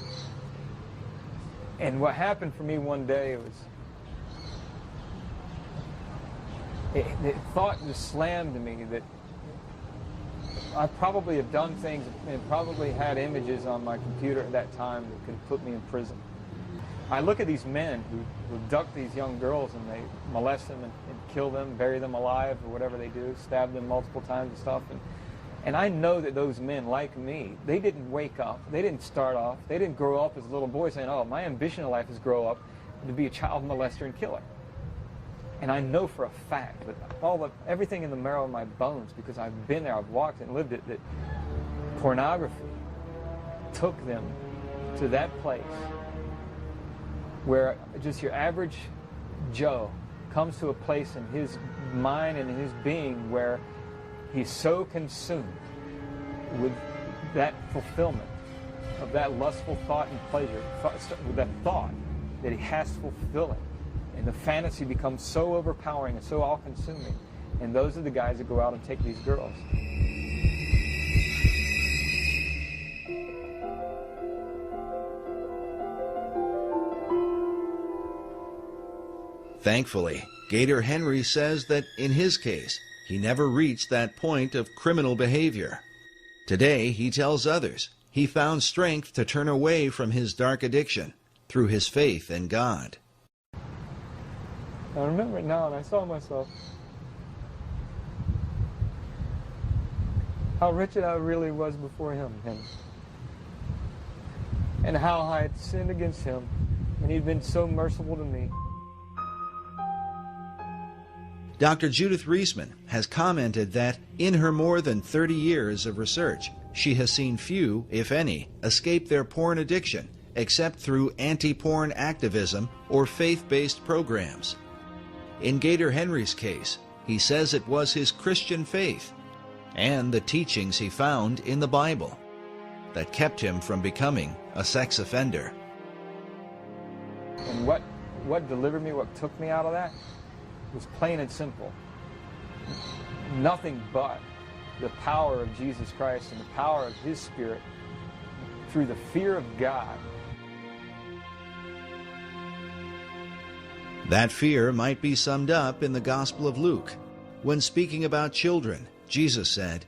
And what happened for me one day was, the thought just slammed to me that I probably have done things and probably had images on my computer at that time that could put me in prison. I look at these men who abduct these young girls and they molest them and kill them, bury them alive or whatever they do, stab them multiple times and stuff. And I know that those men, like me, they didn't wake up, they didn't start off, they didn't grow up as a little boy saying, oh, my ambition in life is grow up to be a child molester and killer. And I know for a fact that everything in the marrow of my bones, because I've been there, I've walked and lived it, that pornography took them to that place where just your average Joe comes to a place in his mind and in his being where he's so consumed with that fulfillment of that lustful thought and pleasure, with that thought that he has to fulfill it. And the fantasy becomes so overpowering and so all-consuming. And those are the guys that go out and take these girls. Thankfully, Gator Henry says that in his case, he never reached that point of criminal behavior. Today, he tells others he found strength to turn away from his dark addiction through his faith in God. I remember it now, and I saw myself. How wretched I really was before him, and how I had sinned against him, and he'd been so merciful to me. Dr. Judith Reisman has commented that in her more than 30 years of research, she has seen few, if any, escape their porn addiction except through anti-porn activism or faith-based programs. In Gator Henry's case, he says it was his Christian faith and the teachings he found in the Bible that kept him from becoming a sex offender. And what delivered me, what took me out of that, was plain and simple. Nothing but the power of Jesus Christ and the power of His Spirit through the fear of God. That fear might be summed up in the Gospel of Luke. When speaking about children, Jesus said,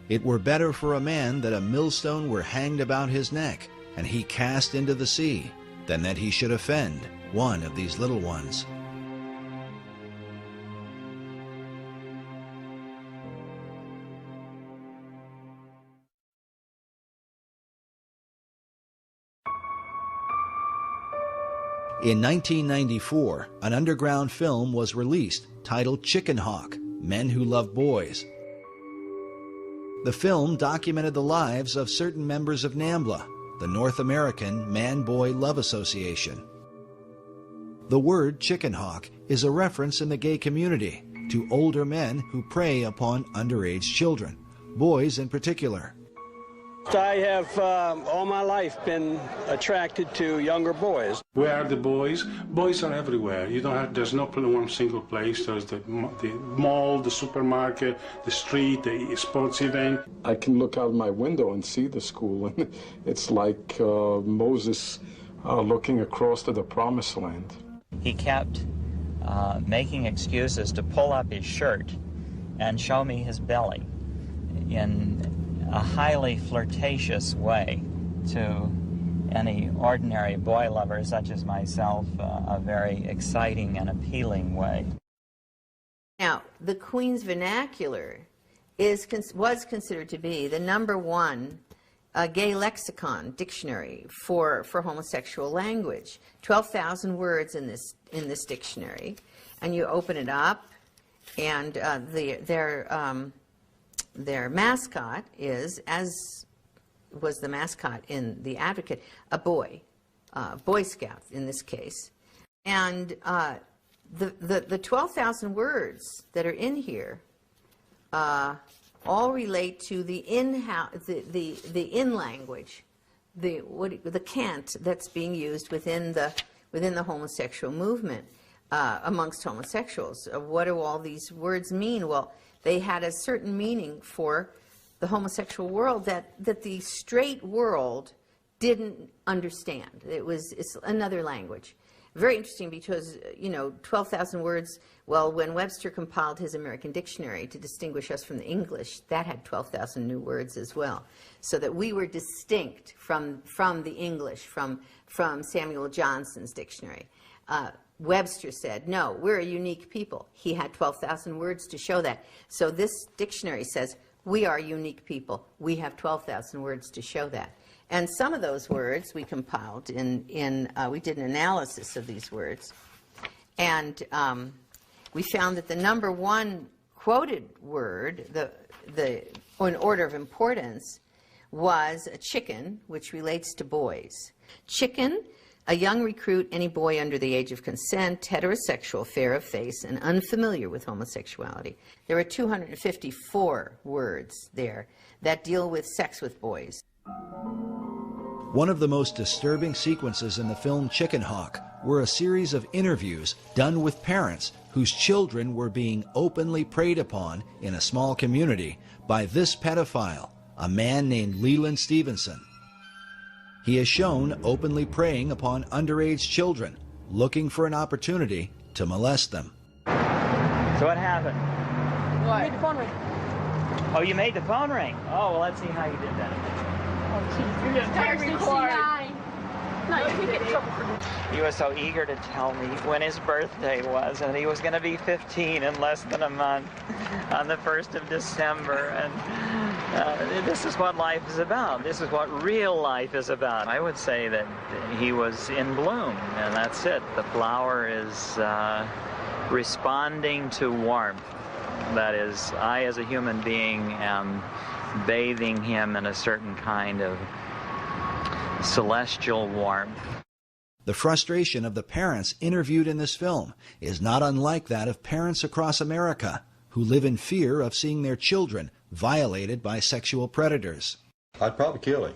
"It were better for a man that a millstone were hanged about his neck, and he cast into the sea, than that he should offend one of these little ones." In 1994, an underground film was released titled Chicken Hawk: Men Who Love Boys. The film documented the lives of certain members of NAMBLA, the North American Man-Boy Love Association. The word chicken hawk is a reference in the gay community to older men who prey upon underage children, boys in particular. I have all my life been attracted to younger boys. Where are the boys? Boys are everywhere. You don't have. There's no one single place. There's the mall, the supermarket, the street, the sports event. I can look out my window and see the school, and it's like Moses looking across to the promised land. He kept making excuses to pull up his shirt and show me his belly in a highly flirtatious way to any ordinary boy lover such as myself, a very exciting and appealing way. Now, the Queen's Vernacular was considered to be the #1 gay lexicon dictionary for homosexual language. 12,000 words in this dictionary, and you open it up, and their mascot is, as was the mascot in The Advocate, a boy, Boy Scout in this case. And the 12,000 words that are in here all relate to the in language, the cant that's being used within the homosexual movement amongst homosexuals. What do all these words mean? Well, they had a certain meaning for the homosexual world that the straight world didn't understand. It's another language. Very interesting because, 12,000 words, well, when Webster compiled his American Dictionary to distinguish us from the English, that had 12,000 new words as well. So that we were distinct from the English, from Samuel Johnson's dictionary. Webster said, no, we're a unique people. He had 12,000 words to show that. So this dictionary says, we are unique people. We have 12,000 words to show that. And some of those words we compiled we did an analysis of these words. And we found that the #1 quoted word, in order of importance, was a chicken, which relates to boys. Chicken, a young recruit, any boy under the age of consent, heterosexual, fair of face, and unfamiliar with homosexuality. There are 254 words there that deal with sex with boys. One of the most disturbing sequences in the film Chicken Hawk were a series of interviews done with parents whose children were being openly preyed upon in a small community by this pedophile, a man named Leland Stevenson. He is shown openly preying upon underage children, looking for an opportunity to molest them. So what happened? What? You made the phone ring. Oh, you made the phone ring? Oh, well, let's see how you did that. Oh, geez. You're just text record. No, you can't get in trouble for this. He was so eager to tell me when his birthday was, and he was going to be 15 in less than a month on the 1st of December. And this is what life is about. This is what real life is about. I would say that he was in bloom, and that's it. The flower is responding to warmth. That is, I as a human being am bathing him in a certain kind of celestial warmth. The frustration of the parents interviewed in this film is not unlike that of parents across America who live in fear of seeing their children violated by sexual predators. I'd probably kill him.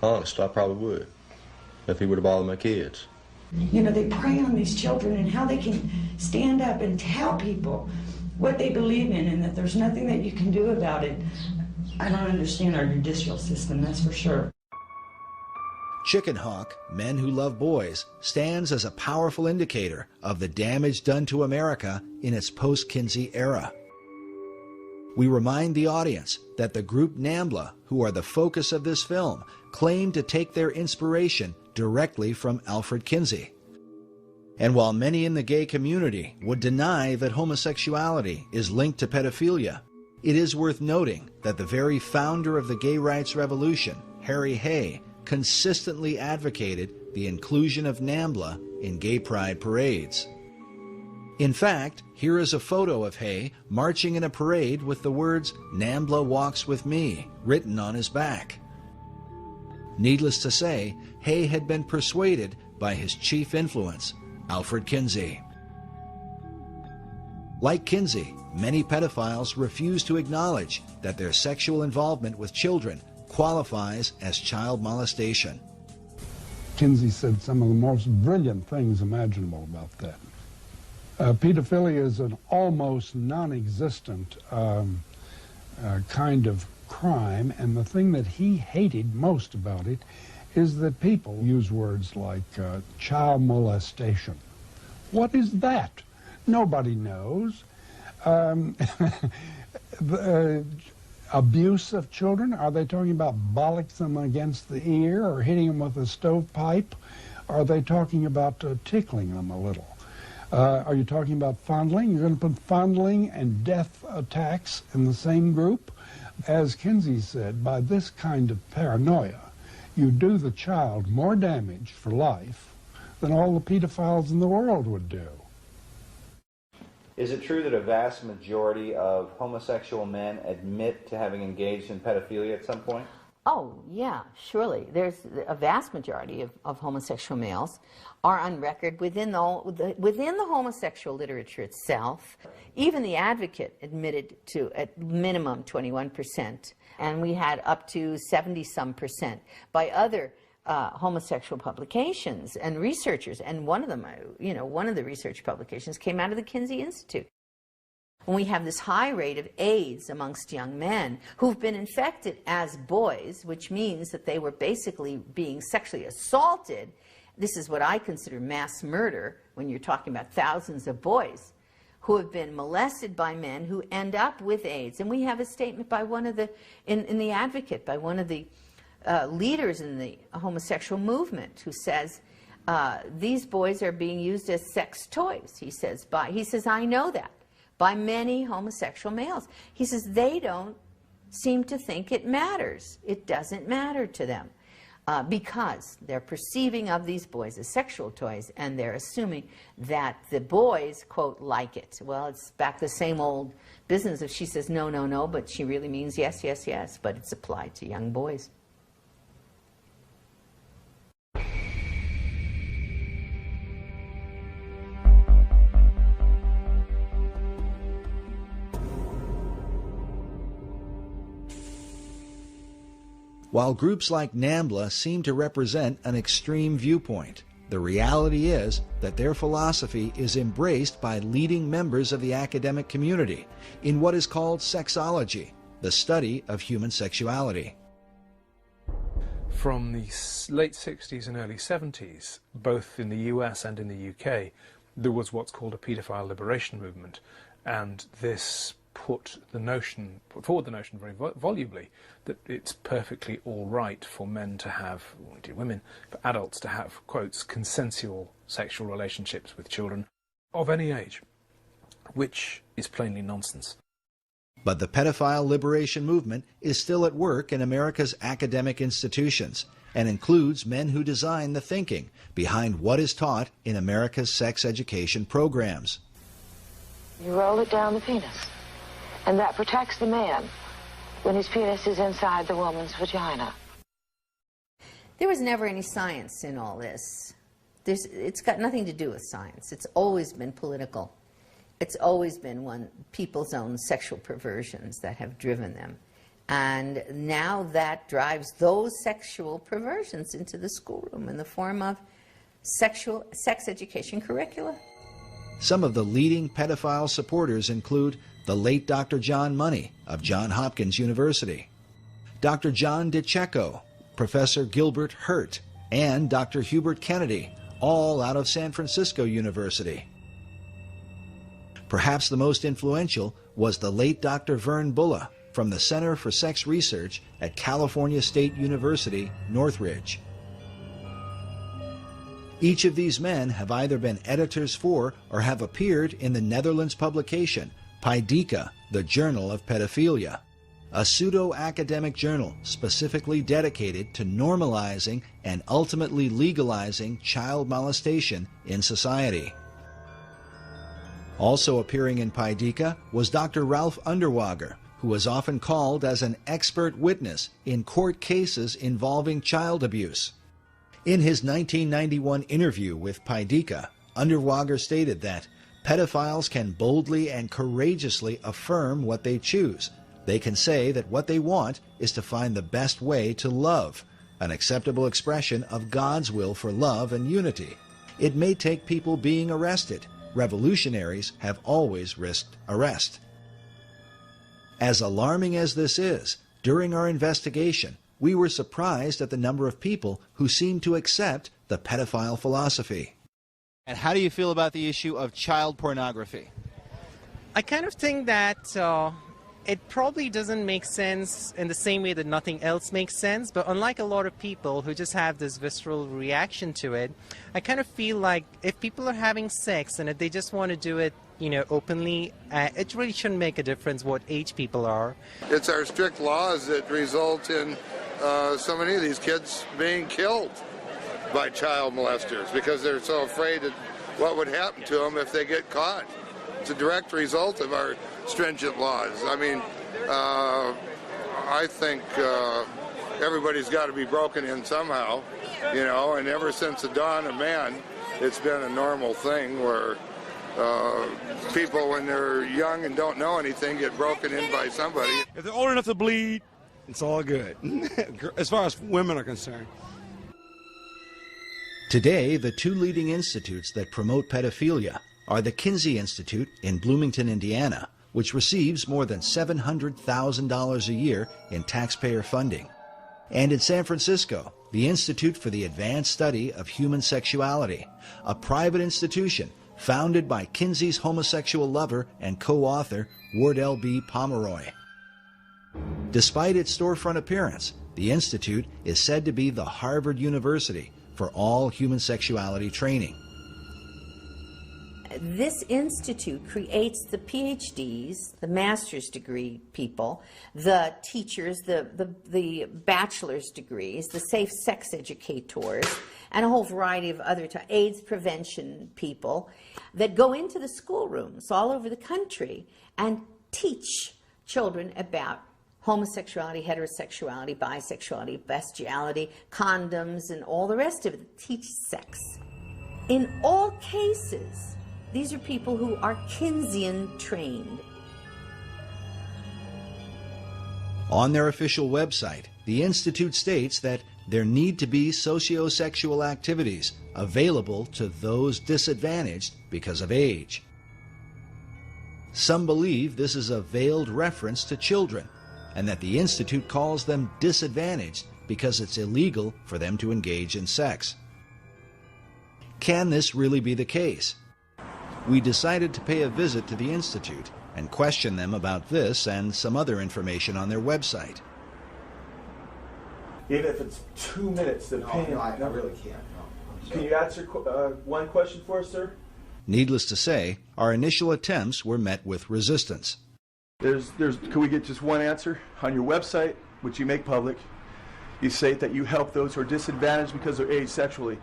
Honest, I probably would, if he would have bothered my kids. You know, they prey on these children and how they can stand up and tell people what they believe in and that there's nothing that you can do about it. I don't understand our judicial system, that's for sure. Chicken Hawk, Men Who Love Boys, stands as a powerful indicator of the damage done to America in its post-Kinsey era. We remind the audience that the group NAMBLA, who are the focus of this film, claim to take their inspiration directly from Alfred Kinsey. And while many in the gay community would deny that homosexuality is linked to pedophilia, it is worth noting that the very founder of the gay rights revolution, Harry Hay, consistently advocated the inclusion of NAMBLA in gay pride parades. In fact, here is a photo of Hay marching in a parade with the words, "NAMBLA walks with me," written on his back. Needless to say, Hay had been persuaded by his chief influence, Alfred Kinsey. Like Kinsey, many pedophiles refuse to acknowledge that their sexual involvement with children qualifies as child molestation. Kinsey said some of the most brilliant things imaginable about that. Pedophilia is an almost non-existent kind of crime, and the thing that he hated most about it is that people use words like child molestation. What is that? Nobody knows. Abuse of children, are they talking about bollocks them against the ear or hitting them with a stovepipe? Are they talking about tickling them a little? Are you talking about fondling? You're going to put fondling and death attacks in the same group? As Kinsey said, by this kind of paranoia, you do the child more damage for life than all the pedophiles in the world would do. Is it true that a vast majority of homosexual men admit to having engaged in pedophilia at some point? Oh, yeah, surely. There's a vast majority of homosexual males are on record within the homosexual literature itself. Even The Advocate admitted to, at minimum, 21%, and we had up to 70-some% by other homosexual publications and researchers, and one of them, one of the research publications came out of the Kinsey Institute. When we have this high rate of AIDS amongst young men who've been infected as boys, which means that they were basically being sexually assaulted, this is what I consider mass murder when you're talking about thousands of boys who have been molested by men who end up with AIDS. And we have a statement by one of the, in The Advocate, by one of the leaders in the homosexual movement who says, these boys are being used as sex toys, he says, I know that, by many homosexual males. He says they don't seem to think it matters. It doesn't matter to them because they're perceiving of these boys as sexual toys, and they're assuming that the boys, quote, like it. Well, it's back the same old business if she says no, no, no, but she really means yes, yes, yes, but it's applied to young boys. While groups like NAMBLA seem to represent an extreme viewpoint, the reality is that their philosophy is embraced by leading members of the academic community in what is called sexology, the study of human sexuality. From the late 60s and early 70s, both in the US and in the UK, there was what's called a paedophile liberation movement, and this put forward the notion very volubly that it's perfectly all right for men to have, or indeed women, for adults to have, quotes, consensual sexual relationships with children of any age, which is plainly nonsense. But the pedophile liberation movement is still at work in America's academic institutions and includes men who design the thinking behind what is taught in America's sex education programs. You roll it down the penis, and that protects the man when his penis is inside the woman's vagina. There was never any science in all this. It's got nothing to do with science. It's always been political. It's always been people's own sexual perversions that have driven them. And now that drives those sexual perversions into the schoolroom in the form of sex education curricula. Some of the leading pedophile supporters include the late Dr. John Money of Johns Hopkins University, Dr. John DiCecco, Professor Gilbert Hurt, and Dr. Hubert Kennedy, all out of San Francisco University. Perhaps the most influential was the late Dr. Vern Bulla from the Center for Sex Research at California State University, Northridge. Each of these men have either been editors for or have appeared in the Netherlands publication Paideia, the Journal of Pedophilia, a pseudo-academic journal specifically dedicated to normalizing and ultimately legalizing child molestation in society. Also appearing in Paideia was Dr. Ralph Underwager, who was often called as an expert witness in court cases involving child abuse. In his 1991 interview with Paideia, Underwager stated that pedophiles can boldly and courageously affirm what they choose. They can say that what they want is to find the best way to love, an acceptable expression of God's will for love and unity. It may take people being arrested. Revolutionaries have always risked arrest. As alarming as this is, during our investigation, we were surprised at the number of people who seemed to accept the pedophile philosophy. And how do you feel about the issue of child pornography? I kind of think that it probably doesn't make sense in the same way that nothing else makes sense, but unlike a lot of people who just have this visceral reaction to it, I kind of feel like if people are having sex and if they just want to do it, openly, it really shouldn't make a difference what age people are. It's our strict laws that result in so many of these kids being killed by child molesters because they're so afraid of what would happen to them if they get caught. It's a direct result of our stringent laws. I mean, I think everybody's got to be broken in somehow, and ever since the dawn of man, it's been a normal thing where people, when they're young and don't know anything, get broken in by somebody. If they're old enough to bleed, it's all good, as far as women are concerned. Today, the two leading institutes that promote pedophilia are the Kinsey Institute in Bloomington, Indiana, which receives more than $700,000 a year in taxpayer funding, and in San Francisco, the Institute for the Advanced Study of Human Sexuality, a private institution founded by Kinsey's homosexual lover and co-author Wardell B. Pomeroy. Despite its storefront appearance, the Institute is said to be the Harvard University for all human sexuality training. This institute creates the PhDs, the master's degree people, the teachers, the bachelor's degrees, the safe sex educators, and a whole variety of other AIDS prevention people that go into the schoolrooms all over the country and teach children about homosexuality, heterosexuality, bisexuality, bestiality, condoms, and all the rest of it. Teach sex. In all cases, these are people who are Kinseyan trained. On their official website, the Institute states that there need to be sociosexual activities available to those disadvantaged because of age. Some believe this is a veiled reference to children, and that the Institute calls them disadvantaged because it's illegal for them to engage in sex. Can this really be the case? We decided to pay a visit to the Institute and question them about this and some other information on their website. Even if it's 2 minutes, the opinion. No, I really can't. No. Can you answer one question for us, sir? Needless to say, our initial attempts were met with resistance. Can we get just one answer? On your website, which you make public, you say that you help those who are disadvantaged because they're aged sexually.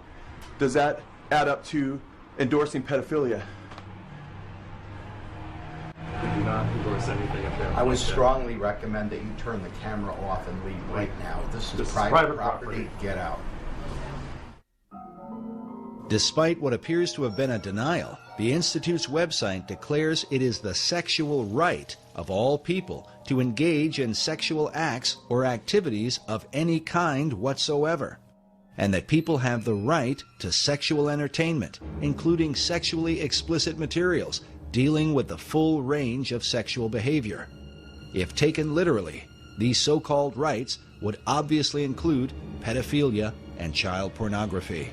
Does that add up to endorsing pedophilia? We do not endorse anything up there. I would strongly recommend that you turn the camera off and leave right now. This is private property. Get out. Despite what appears to have been a denial, the Institute's website declares it is the sexual right of all people to engage in sexual acts or activities of any kind whatsoever, and that people have the right to sexual entertainment, including sexually explicit materials dealing with the full range of sexual behavior. If taken literally, these so-called rights would obviously include pedophilia and child pornography.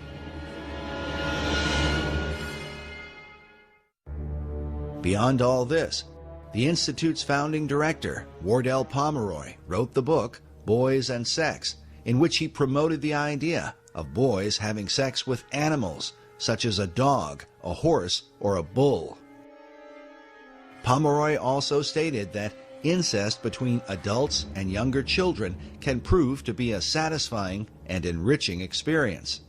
Beyond all this, the Institute's founding director, Wardell Pomeroy, wrote the book Boys and Sex, in which he promoted the idea of boys having sex with animals, such as a dog, a horse, or a bull. Pomeroy also stated that incest between adults and younger children can prove to be a satisfying and enriching experience.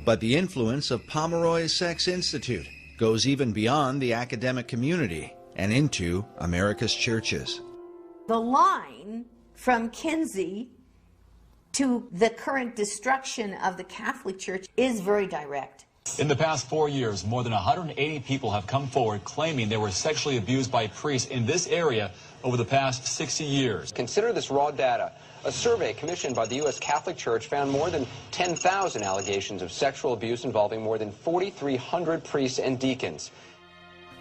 But the influence of Pomeroy's Sex Institute goes even beyond the academic community and into America's churches. The line from Kinsey to the current destruction of the Catholic Church is very direct. In the past 4 years, more than 180 people have come forward claiming they were sexually abused by priests in this area over the past 60 years. Consider this raw data. A survey commissioned by the U.S. Catholic Church found more than 10,000 allegations of sexual abuse involving more than 4,300 priests and deacons.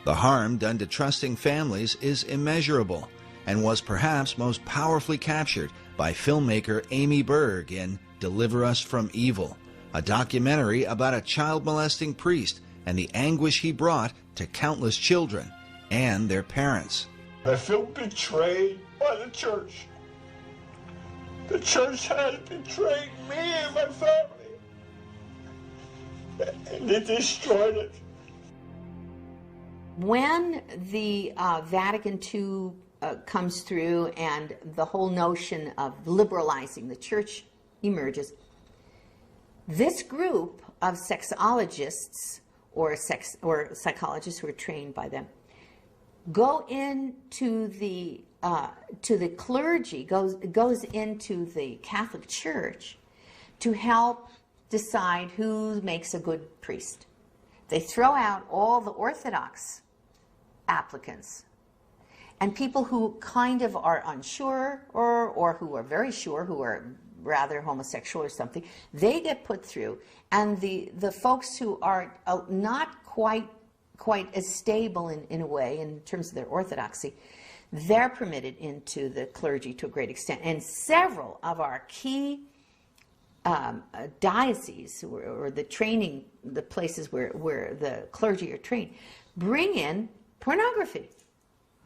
The harm done to trusting families is immeasurable and was perhaps most powerfully captured by filmmaker Amy Berg in Deliver Us from Evil, a documentary about a child-molesting priest and the anguish he brought to countless children and their parents. I feel betrayed by the church. The church has betrayed me and my family, and they destroyed it. When the Vatican II comes through and the whole notion of liberalizing the church emerges, this group of sexologists or psychologists who are trained by them go into the clergy, goes into the Catholic Church to help decide who makes a good priest. They throw out all the Orthodox applicants, and people who kind of are unsure or who are very sure, who are rather homosexual or something, they get put through. And the folks who are not quite as stable in a way in terms of their orthodoxy, they're permitted into the clergy to a great extent. And several of our key dioceses, or the training, the places where the clergy are trained, bring in pornography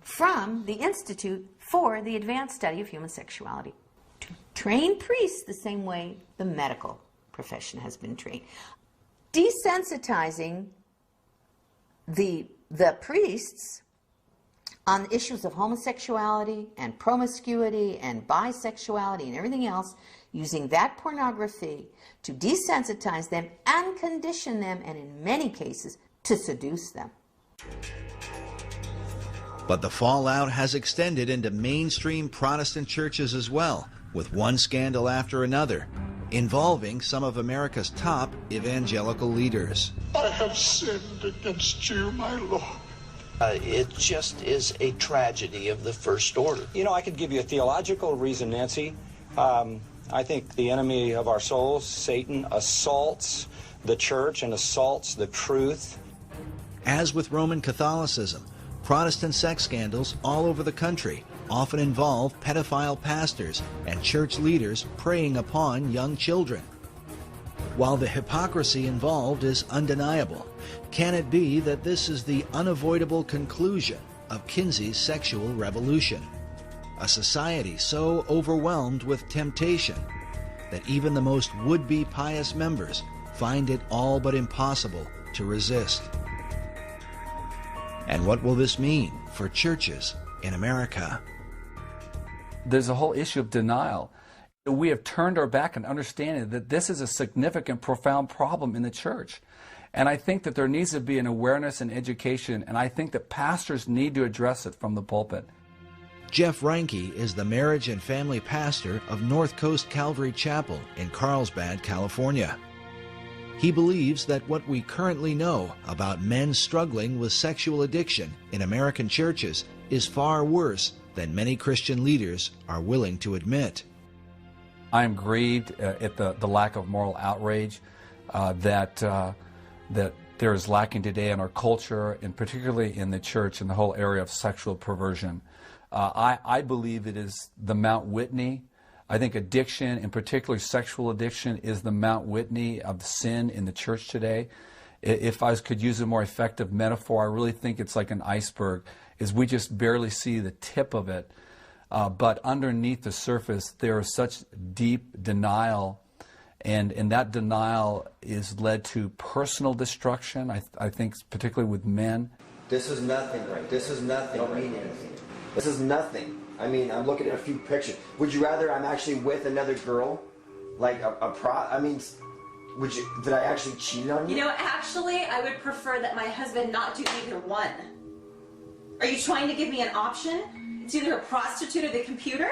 from the Institute for the Advanced Study of Human Sexuality to train priests the same way the medical profession has been trained. Desensitizing the priests on issues of homosexuality and promiscuity and bisexuality and everything else, using that pornography to desensitize them and condition them, and in many cases, to seduce them. But the fallout has extended into mainstream Protestant churches as well, with one scandal after another, involving some of America's top evangelical leaders. I have sinned against you, my Lord. It just is a tragedy of the first order. You know, I could give you a theological reason, Nancy. I think the enemy of our souls, Satan, assaults the church and assaults the truth. As with Roman Catholicism, Protestant sex scandals all over the country often involve pedophile pastors and church leaders preying upon young children. While the hypocrisy involved is undeniable, Can it be that this is the unavoidable conclusion of Kinsey's sexual revolution? A society so overwhelmed with temptation that even the most would-be pious members find it all but impossible to resist. And what will this mean for churches in America? There's a whole issue of denial. We have turned our back on understanding that this is a significant, profound problem in the church. And I think that there needs to be an awareness and education, and I think that pastors need to address it from the pulpit. Jeff Reinke is the marriage and family pastor of North Coast Calvary Chapel in Carlsbad, California. He believes that what we currently know about men struggling with sexual addiction in American churches is far worse than many Christian leaders are willing to admit. I am grieved at the lack of moral outrage that there is lacking today in our culture, and particularly in the church, in the whole area of sexual perversion. I believe it is the Mount Whitney. I think addiction, and particularly sexual addiction, is the Mount Whitney of sin in the church today. If I could use a more effective metaphor, I really think it's like an iceberg, is we just barely see the tip of it. But underneath the surface, there is such deep denial, and that denial is led to personal destruction, I think, particularly with men. This is nothing, right? This is nothing. Don't mean anything. This is nothing. I mean, I'm looking at a few pictures. Would you rather I'm actually with another girl? Like I mean, did I actually cheat on you? You know, actually, I would prefer that my husband not do either one. Are you trying to give me an option? It's either a prostitute or the computer?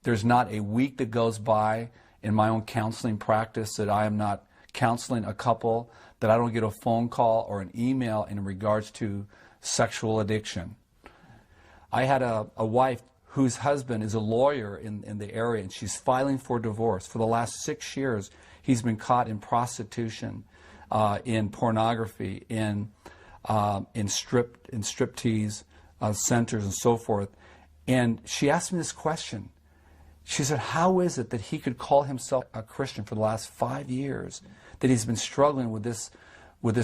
There's not a week that goes by in my own counseling practice that I am not counseling a couple, that I don't get a phone call or an email in regards to sexual addiction. I had a wife whose husband is a lawyer in the area, and she's filing for divorce. For the last 6 years, he's been caught in prostitution, in pornography, in striptease centers and so forth. And she asked me this question. She said, how is it that he could call himself a Christian for the last 5 years, that he's been struggling with this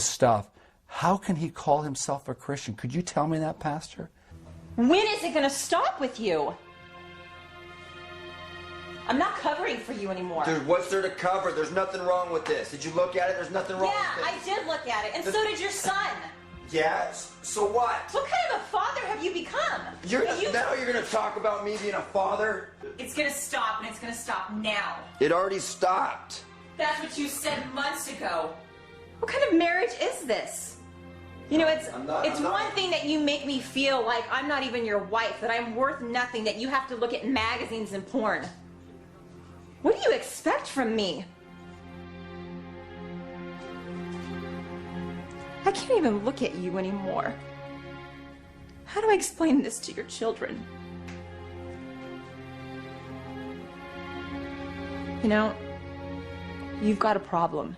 stuff? How can he call himself a Christian? Could you tell me that, Pastor? When is it going to stop with you? I'm not covering for you anymore. Dude, what's there to cover? There's nothing wrong with this. Did you look at it? There's nothing wrong with Yeah, I did look at it, and so did your son. Yeah, so what? What kind of a father have you become? Now you're going to talk about me being a father? It's going to stop, and it's going to stop now. It already stopped. That's what you said months ago. What kind of marriage is this? You know, it's one thing that you make me feel like I'm not even your wife, that I'm worth nothing, that you have to look at magazines and porn. What do you expect from me? I can't even look at you anymore. How do I explain this to your children? You know, you've got a problem,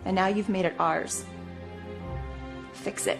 and now you've made it ours. Fix it.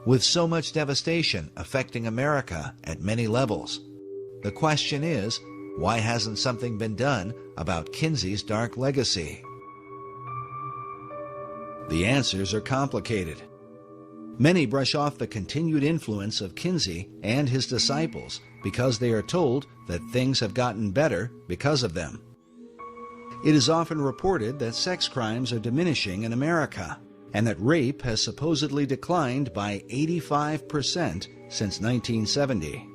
With so much devastation affecting America at many levels, the question is, why hasn't something been done about Kinsey's dark legacy? The answers are complicated. Many brush off the continued influence of Kinsey and his disciples because they are told that things have gotten better because of them. It is often reported that sex crimes are diminishing in America, and that rape has supposedly declined by 85% since 1970.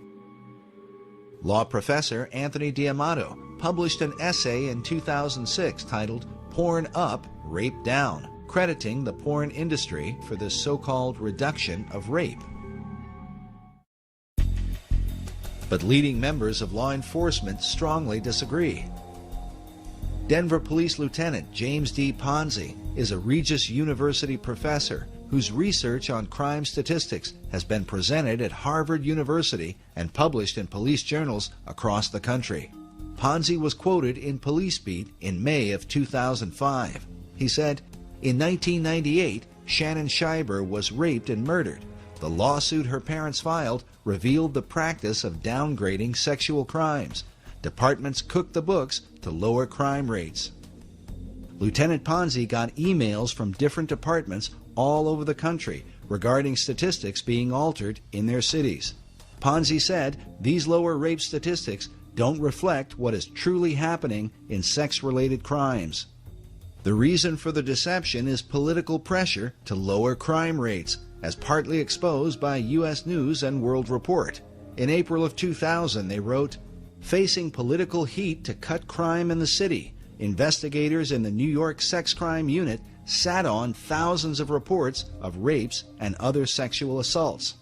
Law professor Anthony D'Amato published an essay in 2006 titled "Porn Up, Rape Down," crediting the porn industry for this so-called reduction of rape. But leading members of law enforcement strongly disagree. Denver Police Lieutenant James D. Ponzi is a Regis University professor whose research on crime statistics has been presented at Harvard University and published in police journals across the country. Ponzi was quoted in Police Beat in May of 2005. He said, "In 1998, Shannon Schreiber was raped and murdered. The lawsuit her parents filed revealed the practice of downgrading sexual crimes. Departments cooked the books to lower crime rates." Lieutenant Ponzi got emails from different departments all over the country regarding statistics being altered in their cities. Ponzi said these lower rape statistics don't reflect what is truly happening in sex-related crimes. The reason for the deception is political pressure to lower crime rates, as partly exposed by U.S. News and World Report. In April of 2000, they wrote, "Facing political heat to cut crime in the city, investigators in the New York Sex Crime Unit sat on thousands of reports of rapes and other sexual assaults."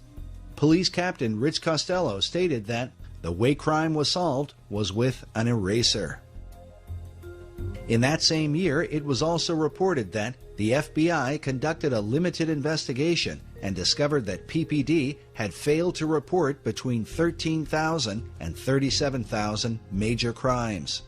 Police Captain Rich Costello stated that the way crime was solved was with an eraser. In that same year, it was also reported that the FBI conducted a limited investigation and discovered that PPD had failed to report between 13,000 and 37,000 major crimes.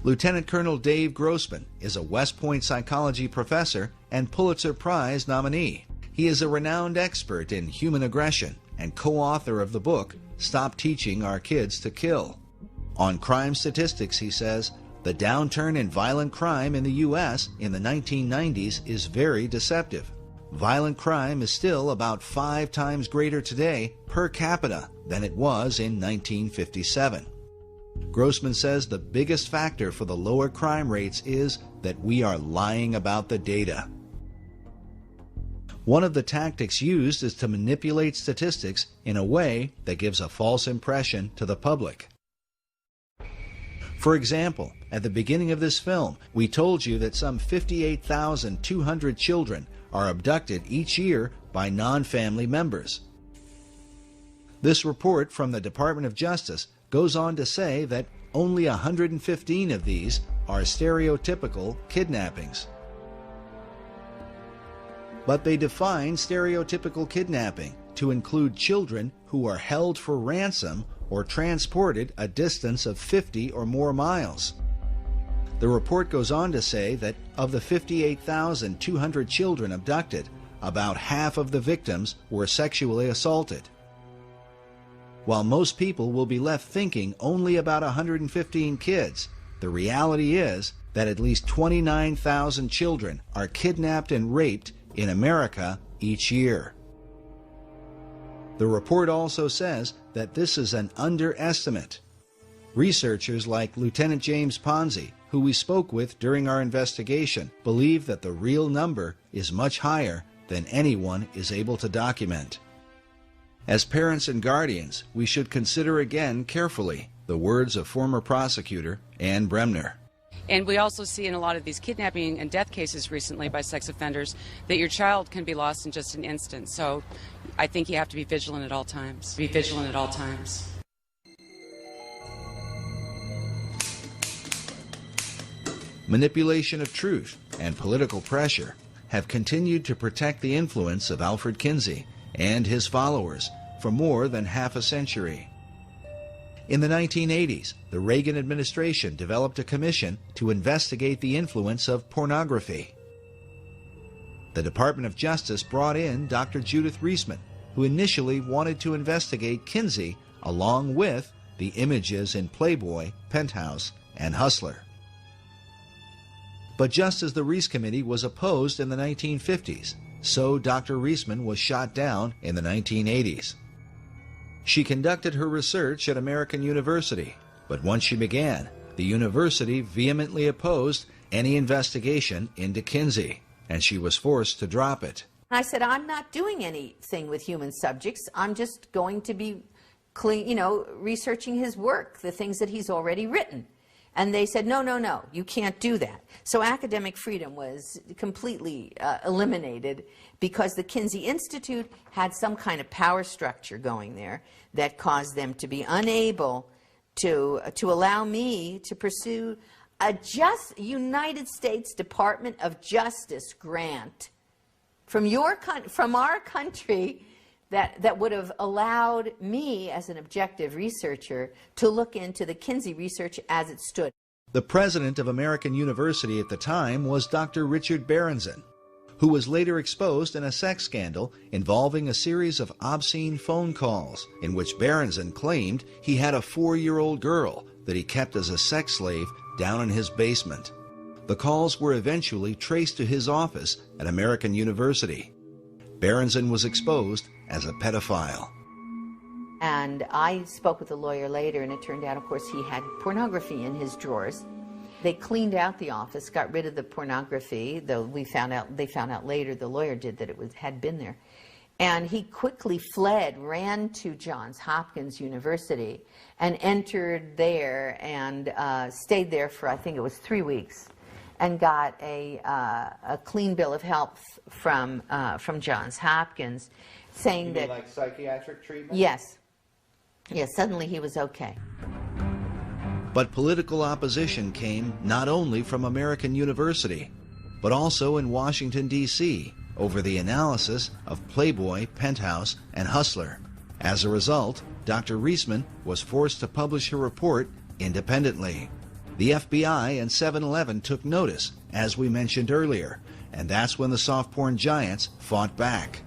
Lieutenant Colonel Dave Grossman is a West Point psychology professor and Pulitzer Prize nominee. He is a renowned expert in human aggression and co-author of the book, Stop Teaching Our Kids to Kill. On crime statistics, he says, the downturn in violent crime in the U.S. in the 1990s is very deceptive. Violent crime is still about 5 times greater today per capita than it was in 1957. Grossman says the biggest factor for the lower crime rates is that we are lying about the data. One of the tactics used is to manipulate statistics in a way that gives a false impression to the public. For example, at the beginning of this film, we told you that some 58,200 children are abducted each year by non-family members. This report from the Department of Justice goes on to say that only 115 of these are stereotypical kidnappings. But they define stereotypical kidnapping to include children who are held for ransom or transported a distance of 50 or more miles. The report goes on to say that of the 58,200 children abducted, about half of the victims were sexually assaulted. While most people will be left thinking only about 115 kids, the reality is that at least 29,000 children are kidnapped and raped in America each year. The report also says that this is an underestimate. Researchers like Lieutenant James Ponzi, who we spoke with during our investigation, believe that the real number is much higher than anyone is able to document. As parents and guardians, we should consider again carefully the words of former prosecutor Ann Bremner. And we also see in a lot of these kidnapping and death cases recently by sex offenders that your child can be lost in just an instant. So I think you have to be vigilant at all times. Be vigilant at all times. Manipulation of truth and political pressure have continued to protect the influence of Alfred Kinsey and his followers for more than half a century. In the 1980s, the Reagan administration developed a commission to investigate the influence of pornography. The Department of Justice brought in Dr. Judith Reisman, who initially wanted to investigate Kinsey along with the images in Playboy, Penthouse, and Hustler. But just as the Reis Committee was opposed in the 1950s, so Dr. Reisman was shot down in the 1980s. She conducted her research at American University, but once she began, the university vehemently opposed any investigation into Kinsey, and she was forced to drop it. I said, I'm not doing anything with human subjects. I'm just going to be researching his work, the things that he's already written. And they said, no, no, no, you can't do that. So academic freedom was completely eliminated because the Kinsey Institute had some kind of power structure going there that caused them to be unable to allow me to pursue a United States Department of Justice grant from our country that would have allowed me as an objective researcher to look into the Kinsey research as it stood. The president of American University at the time was Dr. Richard Berenson, who was later exposed in a sex scandal involving a series of obscene phone calls in which Berenson claimed he had a 4-year-old girl that he kept as a sex slave down in his basement. The calls were eventually traced to his office at American University. Berenson was exposed as a pedophile. And I spoke with a lawyer later, and it turned out, of course, he had pornography in his drawers. They cleaned out the office, got rid of the pornography, though they found out later, the lawyer did, that it had been there. And he quickly fled, ran to Johns Hopkins University, and entered there and stayed there for, I think it was 3 weeks, and got a clean bill of health from Johns Hopkins, saying that... like psychiatric treatment? Yes. Yes, suddenly he was okay. But political opposition came not only from American University, but also in Washington, D.C., over the analysis of Playboy, Penthouse, and Hustler. As a result, Dr. Reisman was forced to publish her report independently. The FBI and 7-Eleven took notice, as we mentioned earlier, and that's when the soft porn giants fought back.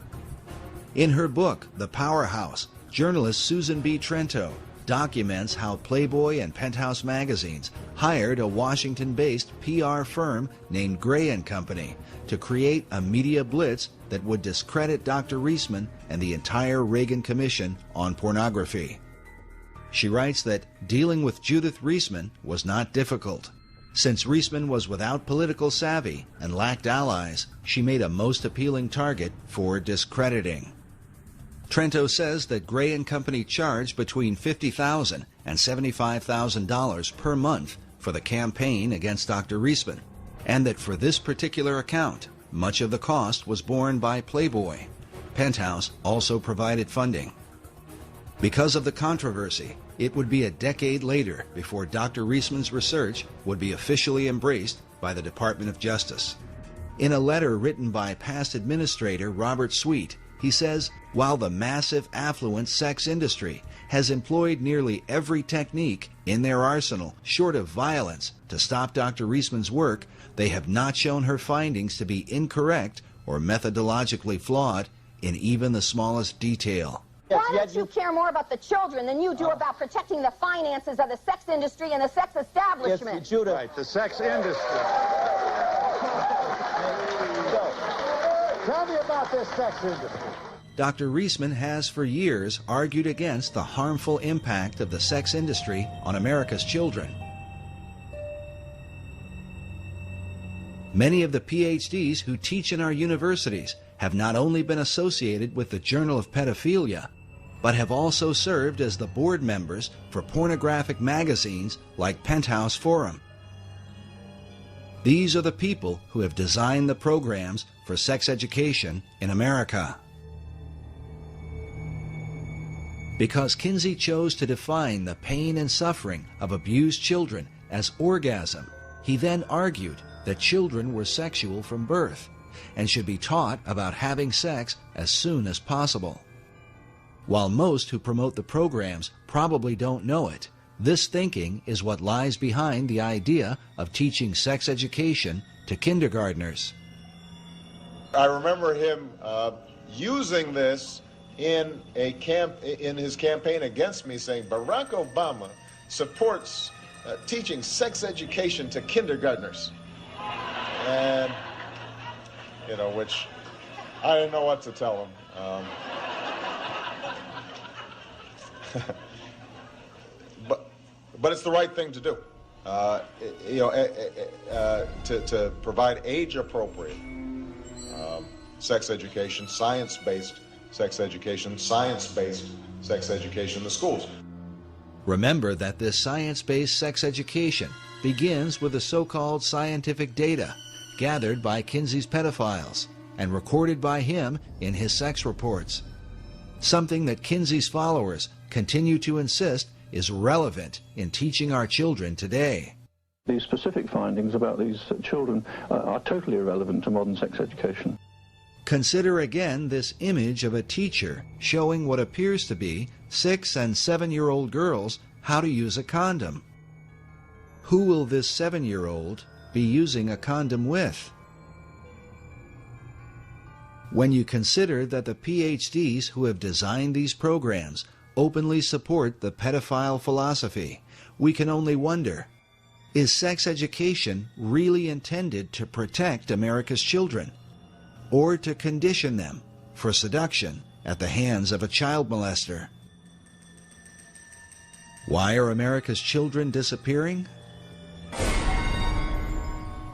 In her book, The Powerhouse, journalist Susan B. Trento documents how Playboy and Penthouse magazines hired a Washington-based PR firm named Gray & Company to create a media blitz that would discredit Dr. Reisman and the entire Reagan Commission on pornography. She writes that dealing with Judith Reisman was not difficult. Since Reisman was without political savvy and lacked allies, she made a most appealing target for discrediting. Trento says that Gray & Company charged between $50,000 and $75,000 per month for the campaign against Dr. Reisman, and that for this particular account, much of the cost was borne by Playboy. Penthouse also provided funding. Because of the controversy, it would be a decade later before Dr. Reisman's research would be officially embraced by the Department of Justice. In a letter written by past administrator Robert Sweet, he says, while the massive affluent sex industry has employed nearly every technique in their arsenal short of violence to stop Dr. Reisman's work, they have not shown her findings to be incorrect or methodologically flawed in even the smallest detail. Why don't you care more about the children than you do about protecting the finances of the sex industry and the sex establishment? Yes, Judah. Right, the sex industry. So, tell me about this sex industry. Dr. Reisman has for years argued against the harmful impact of the sex industry on America's children. Many of the PhDs who teach in our universities have not only been associated with the Journal of Pedophilia, but have also served as the board members for pornographic magazines like Penthouse Forum. These are the people who have designed the programs for sex education in America. Because Kinsey chose to define the pain and suffering of abused children as orgasm, he then argued that children were sexual from birth and should be taught about having sex as soon as possible. While most who promote the programs probably don't know it, this thinking is what lies behind the idea of teaching sex education to kindergartners. I remember him using this in his campaign against me, saying Barack Obama supports teaching sex education to kindergartners. And, you know, which I didn't know what to tell him. But it's the right thing to do. To provide age-appropriate sex education, science-based sex education, science-based sex education in the schools. Remember that this science-based sex education begins with the so-called scientific data gathered by Kinsey's pedophiles and recorded by him in his sex reports, something that Kinsey's followers continue to insist is relevant in teaching our children today. These specific findings about these children are totally irrelevant to modern sex education. Consider again this image of a teacher showing what appears to be 6- and 7-year-old girls how to use a condom. Who will this 7-year-old be using a condom with? When you consider that the PhDs who have designed these programs openly support the pedophile philosophy, we can only wonder, is sex education really intended to protect America's children, or to condition them for seduction at the hands of a child molester? Why are America's children disappearing?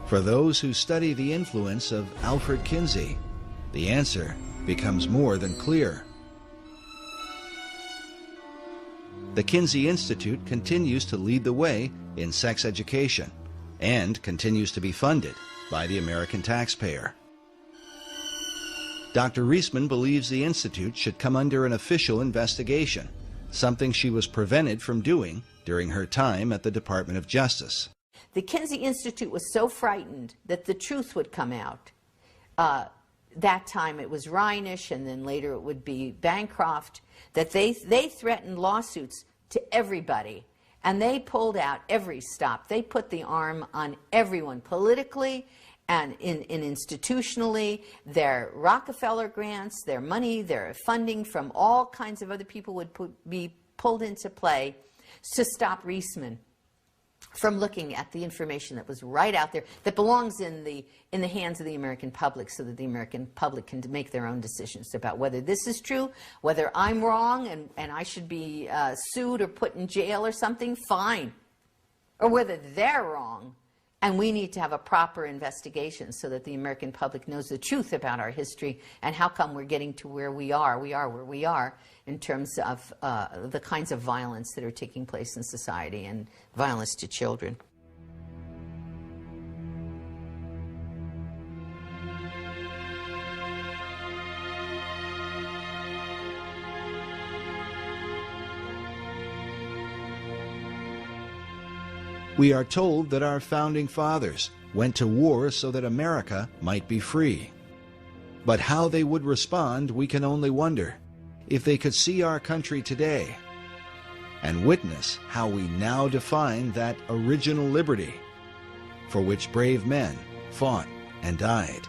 For those who study the influence of Alfred Kinsey, the answer becomes more than clear. The Kinsey Institute continues to lead the way in sex education and continues to be funded by the American taxpayer. Dr. Reisman believes the Institute should come under an official investigation, something she was prevented from doing during her time at the Department of Justice. The Kinsey Institute was so frightened that the truth would come out. That time it was Reinisch, and then later it would be Bancroft, that they threatened lawsuits to everybody. And they pulled out every stop. They put the arm on everyone politically and institutionally. Their Rockefeller grants, their money, their funding from all kinds of other people would be pulled into play to stop Reisman from looking at the information that was right out there, that belongs in the hands of the American public, so that the American public can make their own decisions about whether this is true, whether I'm wrong and I should be sued or put in jail or something, fine. Or whether they're wrong and we need to have a proper investigation so that the American public knows the truth about our history and how come we're getting to where we are where we are in terms of the kinds of violence that are taking place in society and violence to children. We are told that our founding fathers went to war so that America might be free. But how they would respond, we can only wonder, if they could see our country today and witness how we now define that original liberty for which brave men fought and died.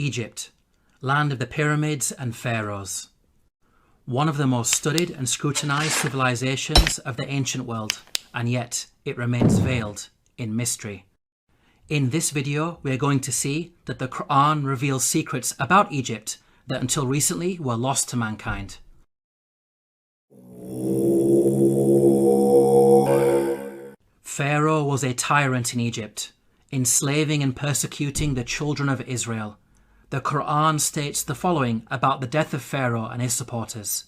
Egypt, land of the pyramids and pharaohs. One of the most studied and scrutinized civilizations of the ancient world, and yet it remains veiled in mystery. In this video, we are going to see that the Quran reveals secrets about Egypt that until recently were lost to mankind. Pharaoh was a tyrant in Egypt, enslaving and persecuting the children of Israel. The Quran states the following about the death of Pharaoh and his supporters.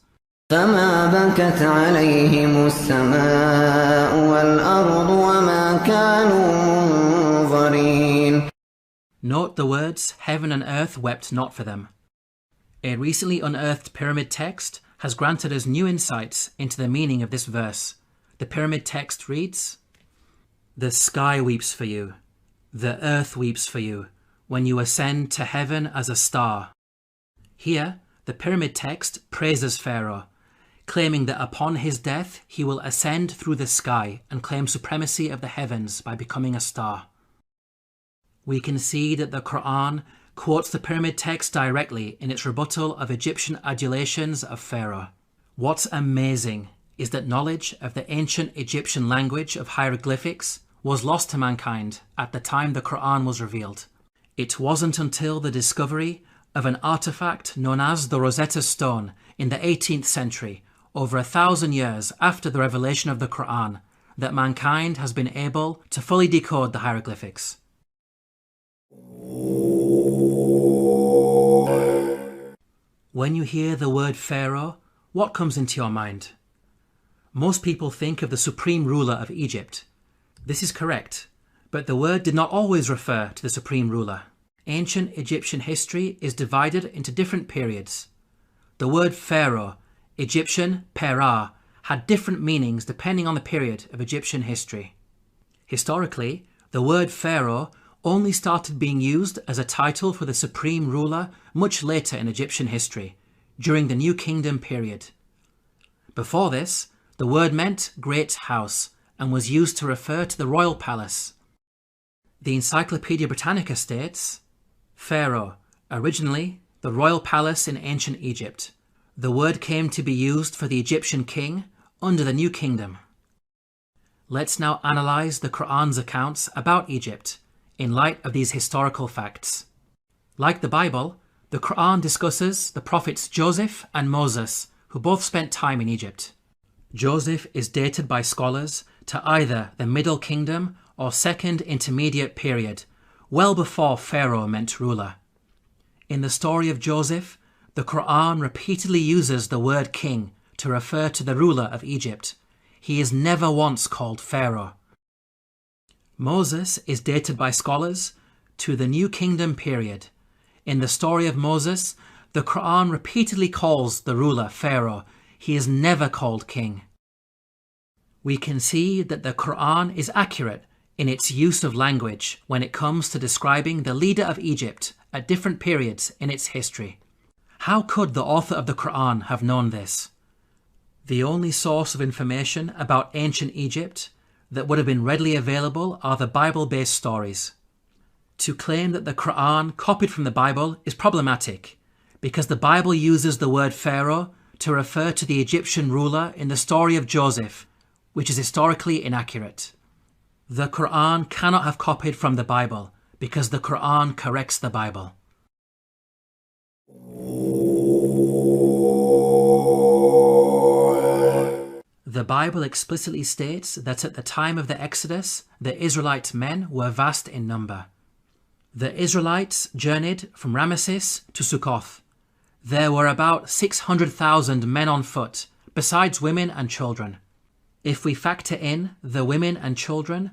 فما بكت عليهم السماء والأرض وما كانوا منظرين. Note the words, heaven and earth wept not for them. A recently unearthed pyramid text has granted us new insights into the meaning of this verse. The pyramid text reads, "The sky weeps for you, the earth weeps for you, when you ascend to heaven as a star." Here, the pyramid text praises Pharaoh, claiming that upon his death he will ascend through the sky and claim supremacy of the heavens by becoming a star. We can see that the Quran quotes the pyramid text directly in its rebuttal of Egyptian adulations of Pharaoh. What's amazing is that knowledge of the ancient Egyptian language of hieroglyphics was lost to mankind at the time the Quran was revealed. It wasn't until the discovery of an artifact known as the Rosetta Stone in the 18th century, over 1,000 years after the revelation of the Quran, that mankind has been able to fully decode the hieroglyphics. When you hear the word Pharaoh, what comes into your mind? Most people think of the supreme ruler of Egypt. This is correct, but the word did not always refer to the supreme ruler. Ancient Egyptian history is divided into different periods. The word Pharaoh, Egyptian Perah, had different meanings depending on the period of Egyptian history. Historically, the word Pharaoh only started being used as a title for the supreme ruler much later in Egyptian history, during the New Kingdom period. Before this, the word meant great house and was used to refer to the royal palace. The Encyclopedia Britannica states, Pharaoh, originally the royal palace in ancient Egypt. The word came to be used for the Egyptian king under the New Kingdom. Let's now analyze the Quran's accounts about Egypt in light of these historical facts. Like the Bible, the Quran discusses the prophets Joseph and Moses, who both spent time in Egypt. Joseph is dated by scholars to either the Middle Kingdom or Second Intermediate period, well before Pharaoh meant ruler. In the story of Joseph, the Quran repeatedly uses the word king to refer to the ruler of Egypt. He is never once called Pharaoh. Moses is dated by scholars to the New Kingdom period. In the story of Moses, the Quran repeatedly calls the ruler Pharaoh. He is never called king. We can see that the Quran is accurate in its use of language when it comes to describing the leader of Egypt at different periods in its history. How could the author of the Quran have known this? The only source of information about ancient Egypt that would have been readily available are the Bible-based stories. To claim that the Quran copied from the Bible is problematic because the Bible uses the word Pharaoh to refer to the Egyptian ruler in the story of Joseph, which is historically inaccurate. The Quran cannot have copied from the Bible because the Quran corrects the Bible. The Bible explicitly states that at the time of the Exodus, the Israelite men were vast in number. The Israelites journeyed from Ramesses to Sukkoth. There were about 600,000 men on foot, besides women and children. If we factor in the women and children,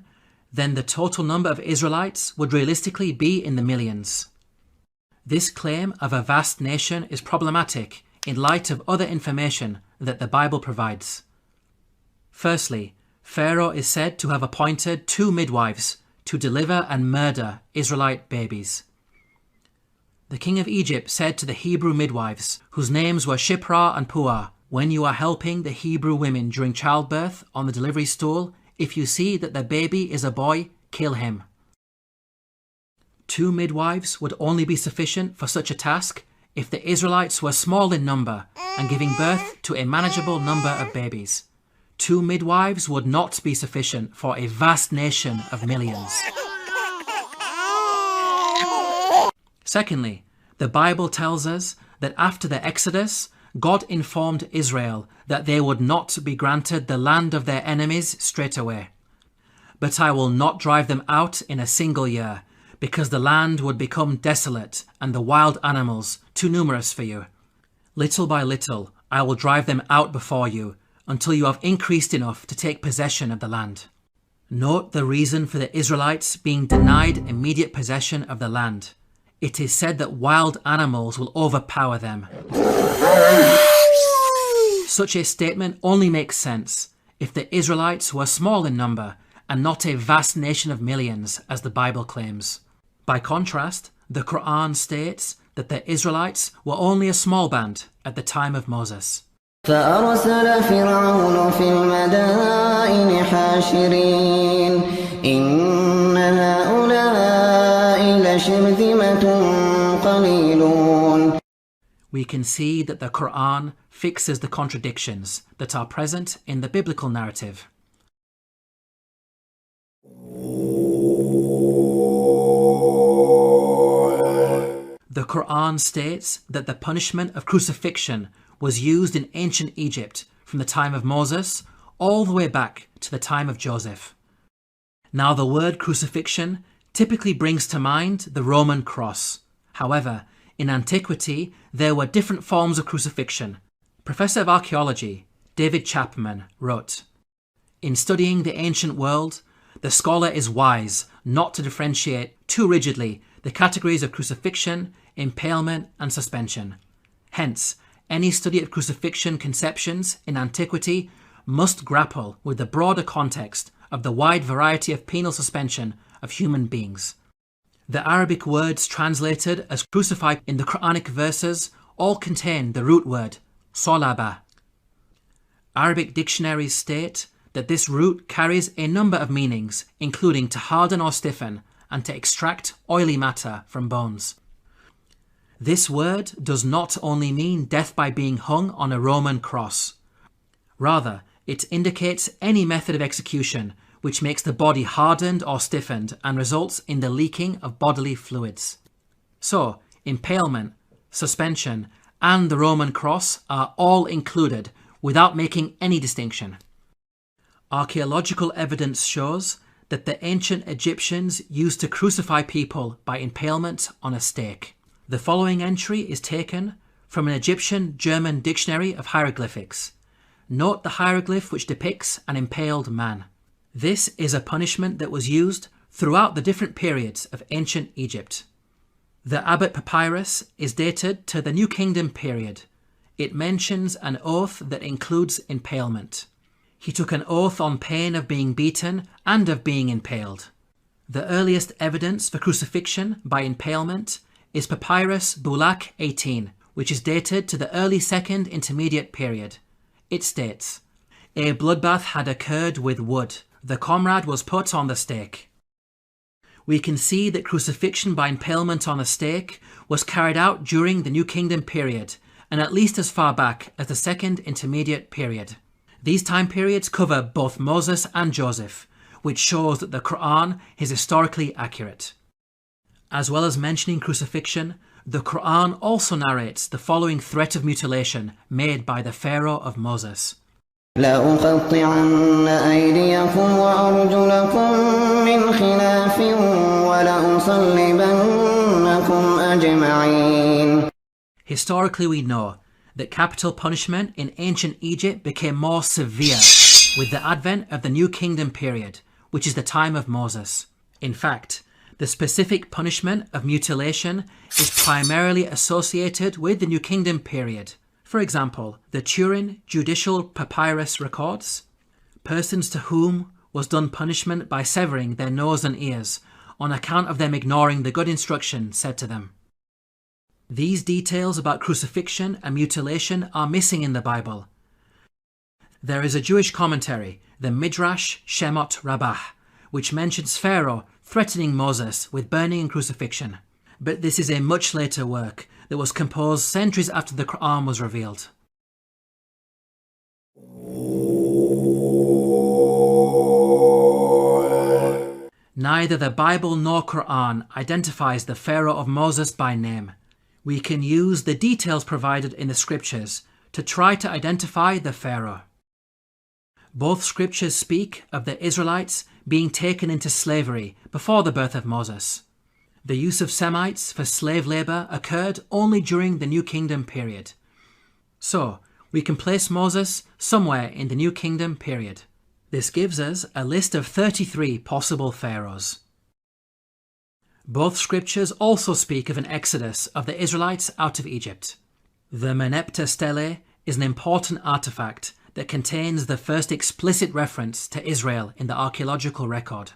then the total number of Israelites would realistically be in the millions. This claim of a vast nation is problematic in light of other information that the Bible provides. Firstly, Pharaoh is said to have appointed 2 midwives to deliver and murder Israelite babies. The king of Egypt said to the Hebrew midwives, whose names were Shiphrah and Puah, "When you are helping the Hebrew women during childbirth on the delivery stool, if you see that the baby is a boy, kill him." 2 midwives would only be sufficient for such a task if the Israelites were small in number and giving birth to a manageable number of babies. 2 midwives would not be sufficient for a vast nation of millions. Secondly, the Bible tells us that after the Exodus, God informed Israel that they would not be granted the land of their enemies straight away. But I will not drive them out in a single year, because the land would become desolate and the wild animals too numerous for you. Little by little, I will drive them out before you, until you have increased enough to take possession of the land. Note the reason for the Israelites being denied immediate possession of the land. It is said that wild animals will overpower them. Such a statement only makes sense if the Israelites were small in number and not a vast nation of millions, as the Bible claims. By contrast, the Quran states that the Israelites were only a small band at the time of Moses. فأرسل فرعون في المدائن حاشرين إن هؤلاء لشرذمة قليلون. We can see that the Quran fixes the contradictions that are present in the biblical narrative. The Quran states that the punishment of crucifixion was used in ancient Egypt from the time of Moses all the way back to the time of Joseph. Now, the word crucifixion typically brings to mind the Roman cross. However, in antiquity, there were different forms of crucifixion. Professor of Archaeology David Chapman wrote, "In studying the ancient world, the scholar is wise not to differentiate too rigidly the categories of crucifixion, impalement, and suspension. Hence, any study of crucifixion conceptions in antiquity must grapple with the broader context of the wide variety of penal suspension of human beings." The Arabic words translated as crucified in the Quranic verses all contain the root word solaba. Arabic dictionaries state that this root carries a number of meanings, including to harden or stiffen and to extract oily matter from bones. This word does not only mean death by being hung on a Roman cross. Rather, it indicates any method of execution which makes the body hardened or stiffened and results in the leaking of bodily fluids. So, impalement, suspension, and the Roman cross are all included without making any distinction. Archaeological evidence shows that the ancient Egyptians used to crucify people by impalement on a stake. The following entry is taken from an Egyptian German dictionary of hieroglyphics. Note the hieroglyph which depicts an impaled man. This is a punishment that was used throughout the different periods of ancient Egypt. The Abbot Papyrus is dated to the New Kingdom period. It mentions an oath that includes impalement. He took an oath on pain of being beaten and of being impaled. The earliest evidence for crucifixion by impalement is Papyrus Bulaq 18, which is dated to the early Second Intermediate period. It states, "A bloodbath had occurred with wood. The comrade was put on the stake." We can see that crucifixion by impalement on a stake was carried out during the New Kingdom period, and at least as far back as the Second Intermediate period. These time periods cover both Moses and Joseph, which shows that the Quran is historically accurate. As well as mentioning crucifixion, the Quran also narrates the following threat of mutilation made by the Pharaoh of Moses. لأقطعن أيديكم وأرجلكم من خلاف ولأصلبنكم أجمعين. Historically, we know that capital punishment in ancient Egypt became more severe with the advent of the New Kingdom period, which is the time of Moses. In fact, the specific punishment of mutilation is primarily associated with the New Kingdom period. For example, the Turin Judicial Papyrus records, persons to whom was done punishment by severing their nose and ears on account of them ignoring the good instruction said to them. These details about crucifixion and mutilation are missing in the Bible. There is a Jewish commentary, the Midrash Shemot Rabbah, which mentions Pharaoh threatening Moses with burning and crucifixion. But this is a much later work that was composed centuries after the Quran was revealed. Neither the Bible nor Quran identifies the Pharaoh of Moses by name. We can use the details provided in the scriptures to try to identify the Pharaoh. Both scriptures speak of the Israelites being taken into slavery before the birth of Moses. The use of Semites for slave labor occurred only during the New Kingdom period. So, we can place Moses somewhere in the New Kingdom period. This gives us a list of 33 possible pharaohs. Both scriptures also speak of an exodus of the Israelites out of Egypt. The Merneptah Stele is an important artifact that contains the first explicit reference to Israel in the archaeological record.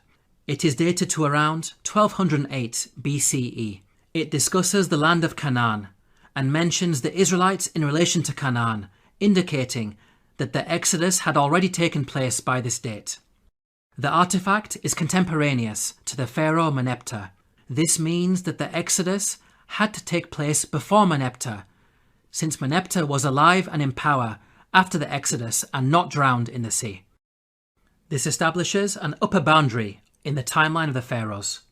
It is dated to around 1208 BCE. It discusses the land of Canaan and mentions the Israelites in relation to Canaan, indicating that the Exodus had already taken place by this date. The artifact is contemporaneous to the pharaoh Merneptah. This means that the Exodus had to take place before Merneptah, since Merneptah was alive and in power after the Exodus and not drowned in the sea. This establishes an upper boundary in the timeline of the pharaohs.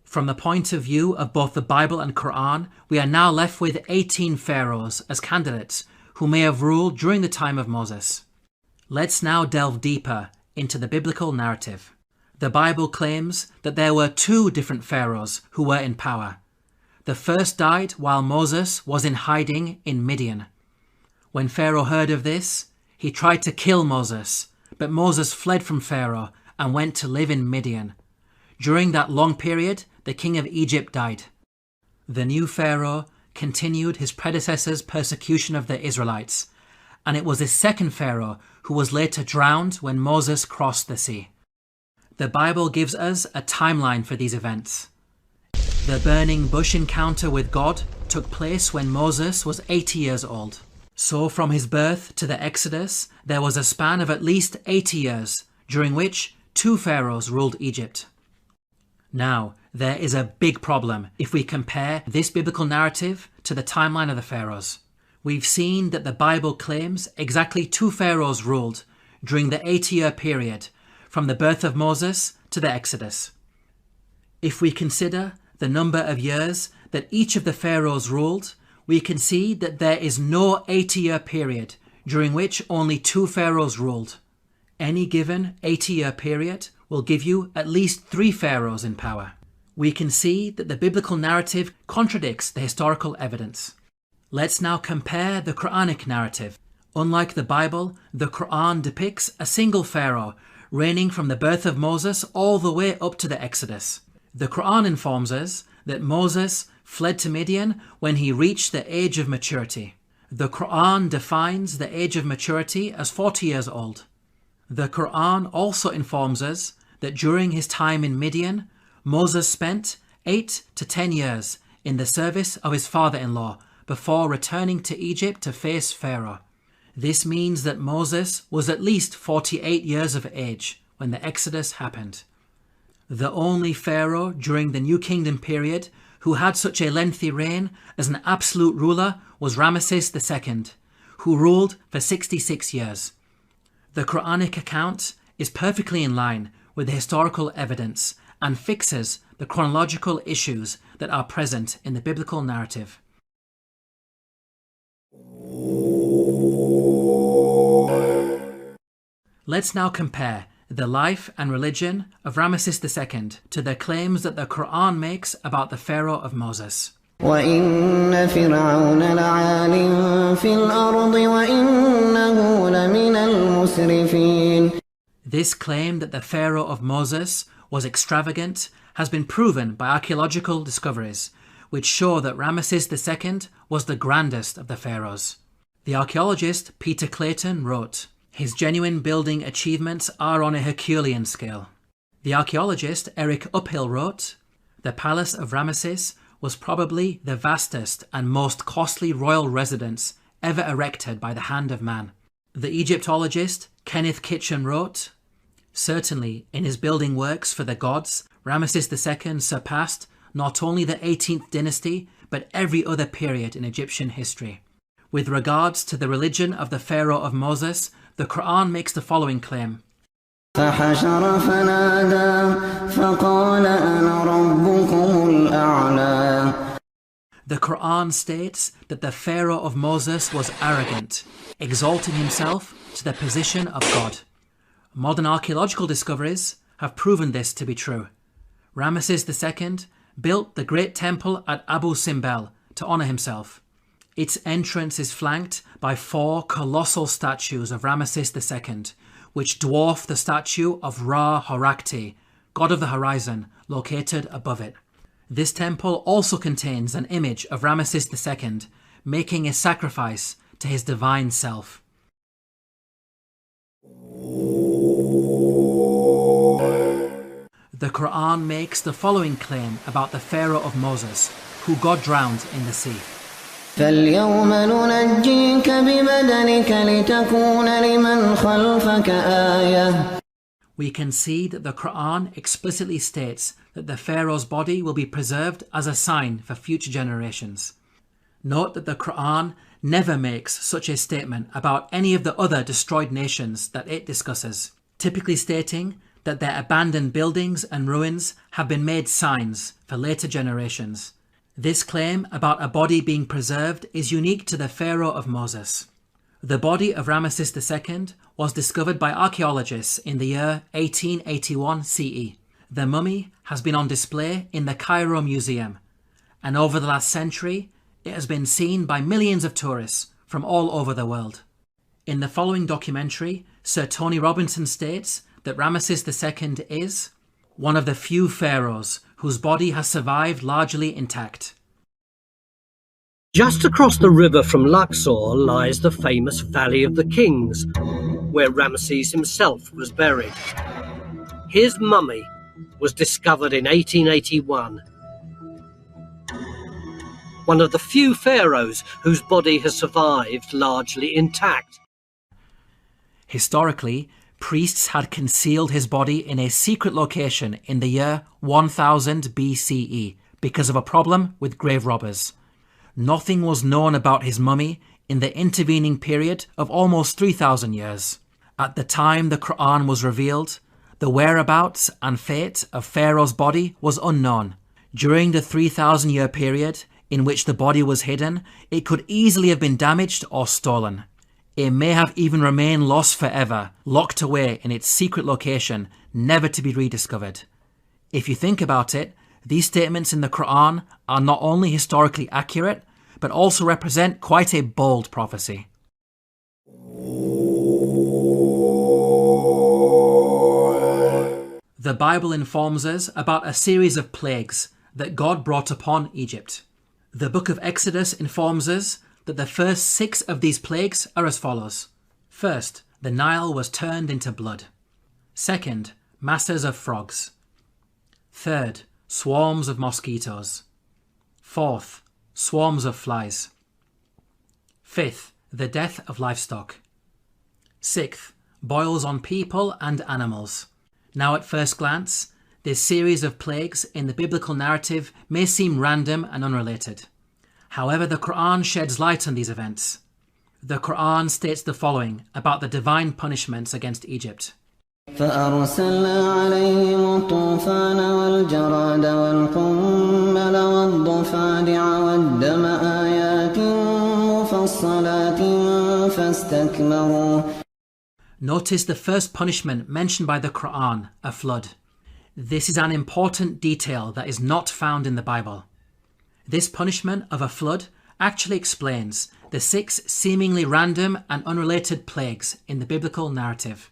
From the point of view of both the Bible and Quran, we are now left with 18 pharaohs as candidates who may have ruled during the time of Moses. Let's now delve deeper into the biblical narrative. The Bible claims that there were 2 different pharaohs who were in power. The first died while Moses was in hiding in Midian. When Pharaoh heard of this, he tried to kill Moses, but Moses fled from Pharaoh and went to live in Midian. During that long period, the king of Egypt died. The new Pharaoh continued his predecessor's persecution of the Israelites, and it was his second Pharaoh who was later drowned when Moses crossed the sea. The Bible gives us a timeline for these events. The burning bush encounter with God took place when Moses was 80 years old. So from his birth to the Exodus, there was a span of at least 80 years, during which 2 pharaohs ruled Egypt. Now, there is a big problem if we compare this biblical narrative to the timeline of the pharaohs. We've seen that the Bible claims exactly 2 pharaohs ruled during the 80-year period from the birth of Moses to the Exodus. If we consider the number of years that each of the pharaohs ruled, we can see that there is no 80-year period during which only 2 pharaohs ruled. Any given 80-year period will give you at least 3 pharaohs in power. We can see that the biblical narrative contradicts the historical evidence. Let's now compare the Quranic narrative. Unlike the Bible, the Quran depicts a single pharaoh reigning from the birth of Moses all the way up to the Exodus. The Quran informs us that Moses fled to Midian when he reached the age of maturity. The Quran defines the age of maturity as 40 years old. The Quran also informs us that during his time in Midian, Moses spent 8 to 10 years in the service of his father-in-law before returning to Egypt to face Pharaoh. This means that Moses was at least 48 years of age when the Exodus happened. The only Pharaoh during the New Kingdom period who had such a lengthy reign as an absolute ruler was Ramesses II, who ruled for 66 years. The Quranic account is perfectly in line with the historical evidence and fixes the chronological issues that are present in the biblical narrative. Let's now compare the life and religion of Ramesses II to the claims that the Quran makes about the Pharaoh of Moses. وَإِنَّ فِرْعَوْنَ لَعَالٍ فِي الْأَرْضِ وَإِنَّهُ لَمِنَ الْمُسْرِفِينَ. This claim that the Pharaoh of Moses was extravagant has been proven by archaeological discoveries, which show that Ramesses II was the grandest of the pharaohs. The archaeologist Peter Clayton wrote, "His genuine building achievements are on a Herculean scale." The archaeologist Eric Uphill wrote, "The palace of Ramesses was probably the vastest and most costly royal residence ever erected by the hand of man." The Egyptologist Kenneth Kitchen wrote, Certainly, in his building works for the gods, Ramesses II surpassed not only the 18th dynasty, but every other period in Egyptian history. With regards to the religion of the Pharaoh of Moses, the Quran makes the following claim. فحشر فنادى فقال أنا ربكم الأعلى. The Quran states that the Pharaoh of Moses was arrogant, exalting himself to the position of God. Modern archaeological discoveries have proven this to be true. Ramesses II built the great temple at Abu Simbel to honour himself. Its entrance is flanked by 4 colossal statues of Ramesses II, which dwarf the statue of Ra Horakhti, god of the horizon, located above it. This temple also contains an image of Ramesses II making a sacrifice to his divine self. The Quran makes the following claim about the Pharaoh of Moses, who God drowned in the sea. فاليوم ننجيك ببدنك لتكون لمن خلفك آية. We can see that the Quran explicitly states that the Pharaoh's body will be preserved as a sign for future generations. Note that the Quran never makes such a statement about any of the other destroyed nations that it discusses, typically stating that their abandoned buildings and ruins have been made signs for later generations. This claim about a body being preserved is unique to the Pharaoh of Moses. The body of Ramesses II was discovered by archaeologists in the year 1881 CE. The mummy has been on display in the Cairo Museum, and over the last century, it has been seen by millions of tourists from all over the world. In the following documentary, Sir Tony Robinson states that Ramesses II is one of the few pharaohs whose body has survived largely intact. Just across the river from Luxor lies the famous Valley of the Kings, where Ramesses himself was buried. His mummy was discovered in 1881. One of the few pharaohs whose body has survived largely intact. Historically, priests had concealed his body in a secret location in the year 1000 BCE because of a problem with grave robbers. Nothing was known about his mummy in the intervening period of almost 3,000 years. At the time the Quran was revealed, the whereabouts and fate of Pharaoh's body was unknown. During the 3,000-year period in which the body was hidden, it could easily have been damaged or stolen. It may have even remained lost forever, locked away in its secret location, never to be rediscovered. If you think about it, these statements in the Quran are not only historically accurate, but also represent quite a bold prophecy. The Bible informs us about a series of plagues that God brought upon Egypt. The book of Exodus informs us that the first 6 of these plagues are as follows. First, the Nile was turned into blood. Second, masses of frogs. Third, swarms of mosquitoes. Fourth, swarms of flies. Fifth, the death of livestock. Sixth, boils on people and animals. Now at first glance, this series of plagues in the biblical narrative may seem random and unrelated. However, the Quran sheds light on these events. The Quran states the following about the divine punishments against Egypt. فأرسلنا عليهم الطوفان والجراد والقمل والضفادع والدم آيات مفصلات فاستكبروا. Notice the first punishment mentioned by the Quran, a flood. This is an important detail that is not found in the Bible. This punishment of a flood actually explains the 6 seemingly random and unrelated plagues in the biblical narrative.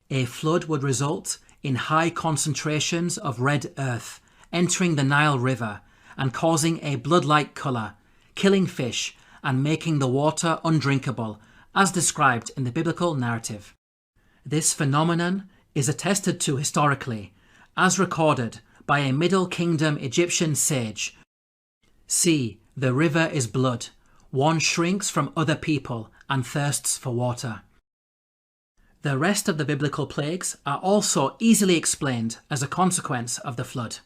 A flood would result in high concentrations of red earth entering the Nile River and causing a blood-like colour, killing fish and making the water undrinkable, as described in the biblical narrative. This phenomenon is attested to historically, as recorded by a Middle Kingdom Egyptian sage. See, the river is blood. One shrinks from other people and thirsts for water. The rest of the biblical plagues are also easily explained as a consequence of the flood.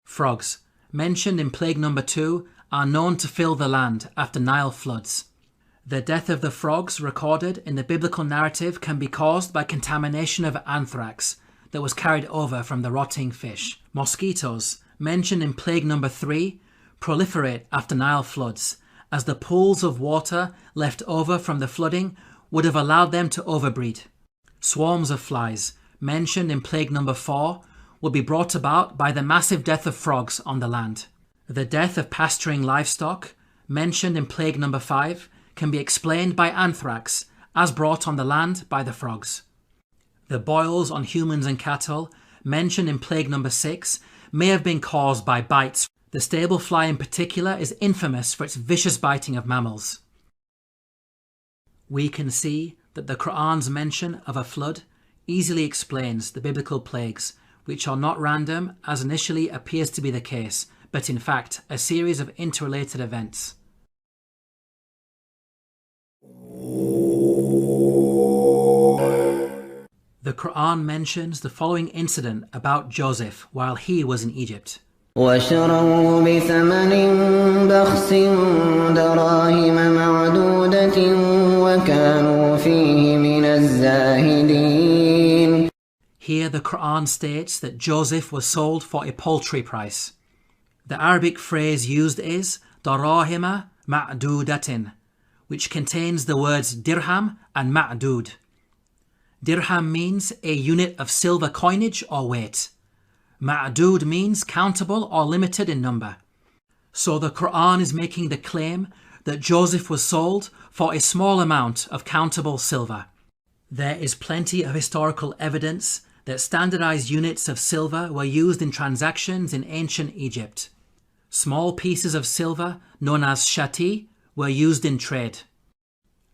Frogs, mentioned in plague number 2, are known to fill the land after Nile floods. The death of the frogs recorded in the biblical narrative can be caused by contamination of anthrax that was carried over from the rotting fish. Mosquitoes, mentioned in plague number 3, proliferate after Nile floods, as the pools of water left over from the flooding would have allowed them to overbreed. Swarms of flies, mentioned in plague number 4, would be brought about by the massive death of frogs on the land. The death of pasturing livestock, mentioned in plague number 5, can be explained by anthrax, as brought on the land by the frogs. The boils on humans and cattle, mentioned in plague number 6, may have been caused by bites. The stable fly in particular is infamous for its vicious biting of mammals. We can see that the Quran's mention of a flood easily explains the biblical plagues, which are not random as initially appears to be the case, but in fact a series of interrelated events. The Quran mentions the following incident about Joseph while he was in Egypt. وشروه بثمن بخس دراهم معدودة وكانوا فيه من الزاهدين. Here the Quran states that Joseph was sold for a paltry price. The Arabic phrase used is darahima ma'dudatin, which contains the words dirham and ma'dud. Dirham means a unit of silver coinage or weight. Ma'dud means countable or limited in number. So the Quran is making the claim that Joseph was sold for a small amount of countable silver. There is plenty of historical evidence that standardized units of silver were used in transactions in ancient Egypt. Small pieces of silver, known as shati, were used in trade.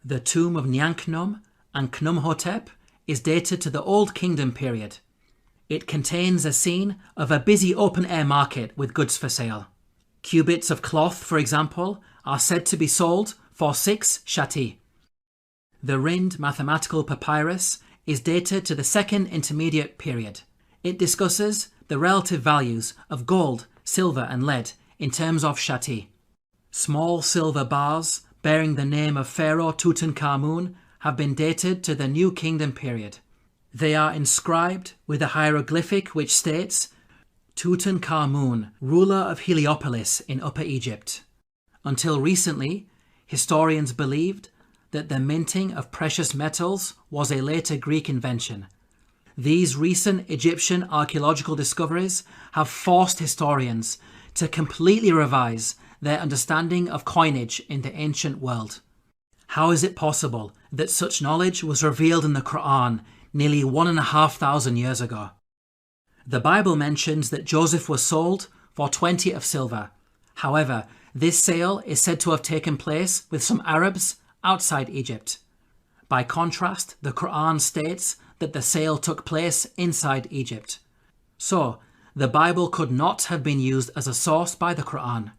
The tomb of Nyanknum and Khnumhotep is dated to the Old Kingdom period. It contains a scene of a busy open-air market with goods for sale. Cubits of cloth, for example, are said to be sold for 6 shati. The Rind mathematical papyrus is dated to the Second Intermediate period. It discusses the relative values of gold, silver and lead in terms of shati. Small silver bars bearing the name of Pharaoh Tutankhamun have been dated to the New Kingdom period. They are inscribed with a hieroglyphic which states, Tutankhamun, ruler of Heliopolis in Upper Egypt. Until recently, historians believed that the minting of precious metals was a later Greek invention. These recent Egyptian archaeological discoveries have forced historians to completely revise their understanding of coinage in the ancient world. How is it possible that such knowledge was revealed in the Quran nearly 1,500 years ago? The Bible mentions that Joseph was sold for 20 of silver. However, this sale is said to have taken place with some Arabs outside Egypt. By contrast, the Quran states that the sale took place inside Egypt. So, the Bible could not have been used as a source by the Quran.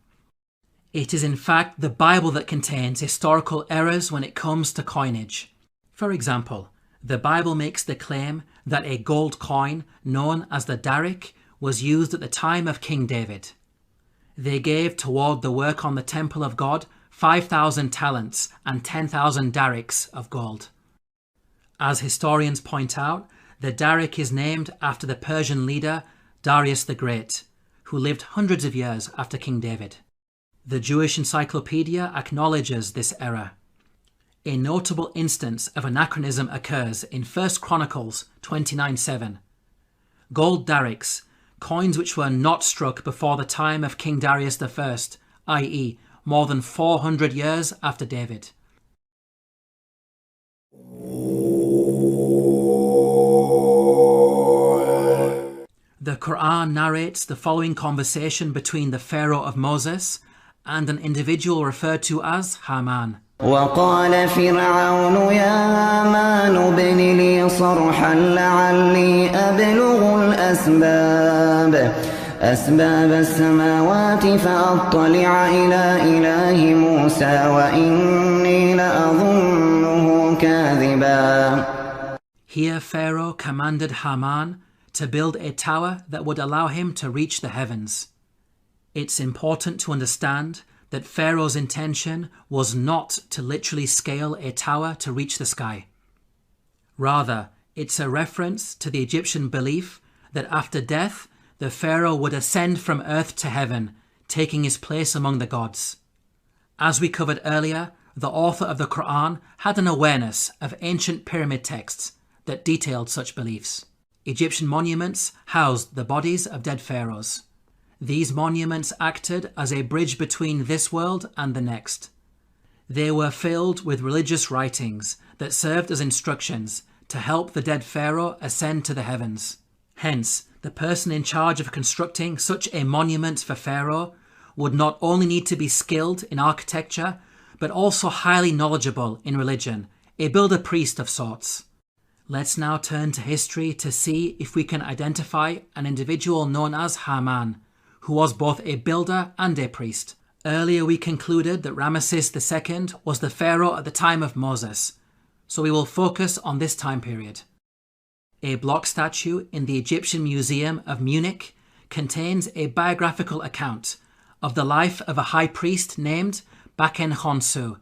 It is in fact the Bible that contains historical errors when it comes to coinage. For example, the Bible makes the claim that a gold coin known as the darik was used at the time of King David. They gave toward the work on the temple of God 5,000 talents and 10,000 darics of gold. As historians point out, the darik is named after the Persian leader Darius the Great, who lived hundreds of years after King David. The Jewish Encyclopedia acknowledges this error. A notable instance of anachronism occurs in 1 Chronicles 29:7. Gold darics, coins which were not struck before the time of King Darius I, i.e. more than 400 years after David. The Quran narrates the following conversation between the Pharaoh of Moses and an individual referred to as Haman. وقال فرعون يا هامان ابن لي صرحا لعلي أبلغ أسباب السماوات فأطلع إلى إله موسى وإني لأظنه كاذبا. Here Pharaoh commanded Haman to build a tower that would allow him to reach the heavens. It's important to understand that Pharaoh's intention was not to literally scale a tower to reach the sky. Rather, it's a reference to the Egyptian belief that after death, the Pharaoh would ascend from earth to heaven, taking his place among the gods. As we covered earlier, the author of the Quran had an awareness of ancient pyramid texts that detailed such beliefs. Egyptian monuments housed the bodies of dead pharaohs. These monuments acted as a bridge between this world and the next. They were filled with religious writings that served as instructions to help the dead pharaoh ascend to the heavens. Hence, the person in charge of constructing such a monument for Pharaoh would not only need to be skilled in architecture, but also highly knowledgeable in religion, a builder-priest of sorts. Let's now turn to history to see if we can identify an individual known as Haman, who was both a builder and a priest. Earlier we concluded that Ramesses II was the pharaoh at the time of Moses, so we will focus on this time period. A block statue in the Egyptian Museum of Munich contains a biographical account of the life of a high priest named Baken Khonsu.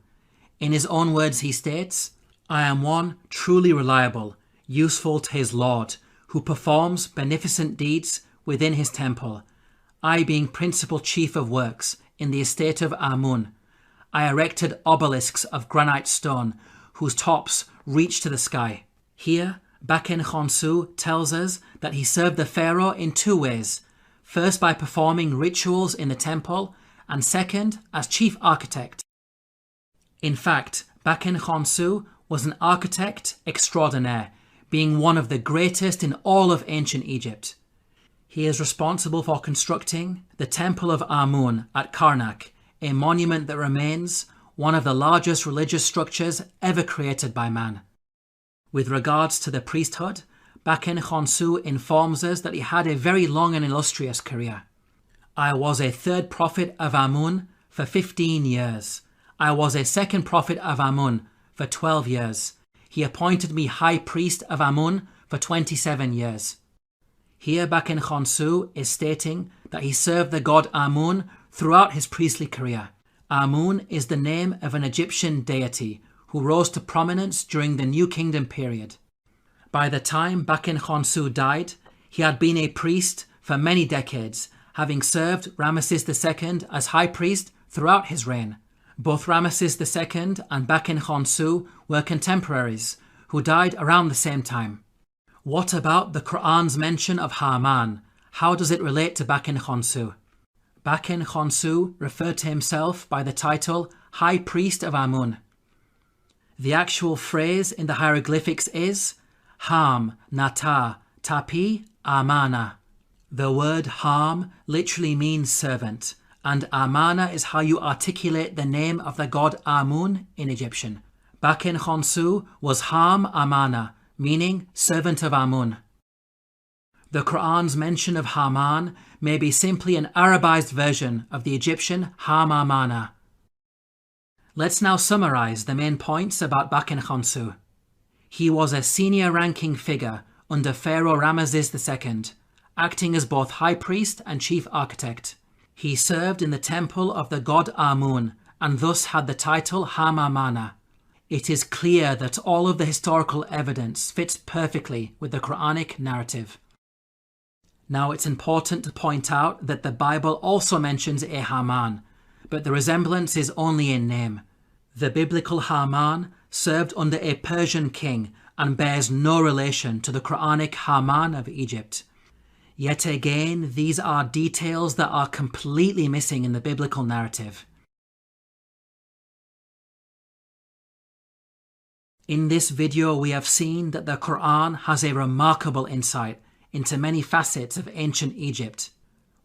In his own words he states, "I am one truly reliable, useful to his Lord, who performs beneficent deeds within his temple. I being principal chief of works in the estate of Amun, I erected obelisks of granite stone whose tops reach to the sky." Here, Baken Khonsu tells us that he served the pharaoh in two ways, first by performing rituals in the temple, and second as chief architect. In fact, Baken Khonsu was an architect extraordinaire, being one of the greatest in all of ancient Egypt. He is responsible for constructing the Temple of Amun at Karnak, a monument that remains one of the largest religious structures ever created by man. With regards to the priesthood, Baken Khonsu informs us that he had a very long and illustrious career. "I was a third prophet of Amun for 15 years. I was a second prophet of Amun for 12 years. He appointed me high priest of Amun for 27 years. Here Baken Khonsu is stating that he served the god Amun throughout his priestly career. Amun is the name of an Egyptian deity who rose to prominence during the New Kingdom period. By the time Baken Khonsu died, he had been a priest for many decades, having served Ramesses II as high priest throughout his reign. Both Ramesses II and Baken Khonsu were contemporaries who died around the same time. What about the Quran's mention of Haman? How does it relate to Baken Khonsu? Baken Khonsu referred to himself by the title High Priest of Amun. The actual phrase in the hieroglyphics is Ham, Nata, Tapi, Amana. The word Ham literally means servant, and Amana is how you articulate the name of the god Amun in Egyptian. Baken Khonsu was Ham Amana, meaning servant of Amun. The Quran's mention of Haman may be simply an Arabized version of the Egyptian Ham Amana. Let's now summarize the main points about Baken Khonsu. He was a senior-ranking figure under Pharaoh Ramesses II, acting as both high priest and chief architect. He served in the temple of the god Amun and thus had the title Ham Amana. It is clear that all of the historical evidence fits perfectly with the Quranic narrative. Now it's important to point out that the Bible also mentions a Haman, but the resemblance is only in name. The biblical Haman served under a Persian king and bears no relation to the Quranic Haman of Egypt. Yet again, these are details that are completely missing in the biblical narrative. In this video, we have seen that the Quran has a remarkable insight into many facets of ancient Egypt,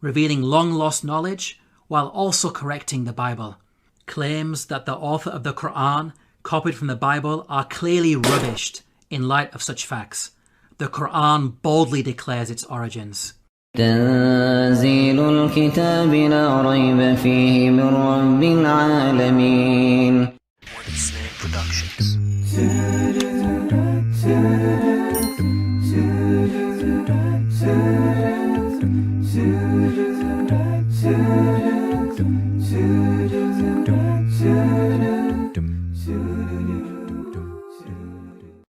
revealing long-lost knowledge while also correcting the Bible. Claims that the author of the Quran copied from the Bible are clearly rubbished in light of such facts. The Quran boldly declares its origins. تنزيل الكتاب لا ريب فيه من رب العالمين. Productions. do.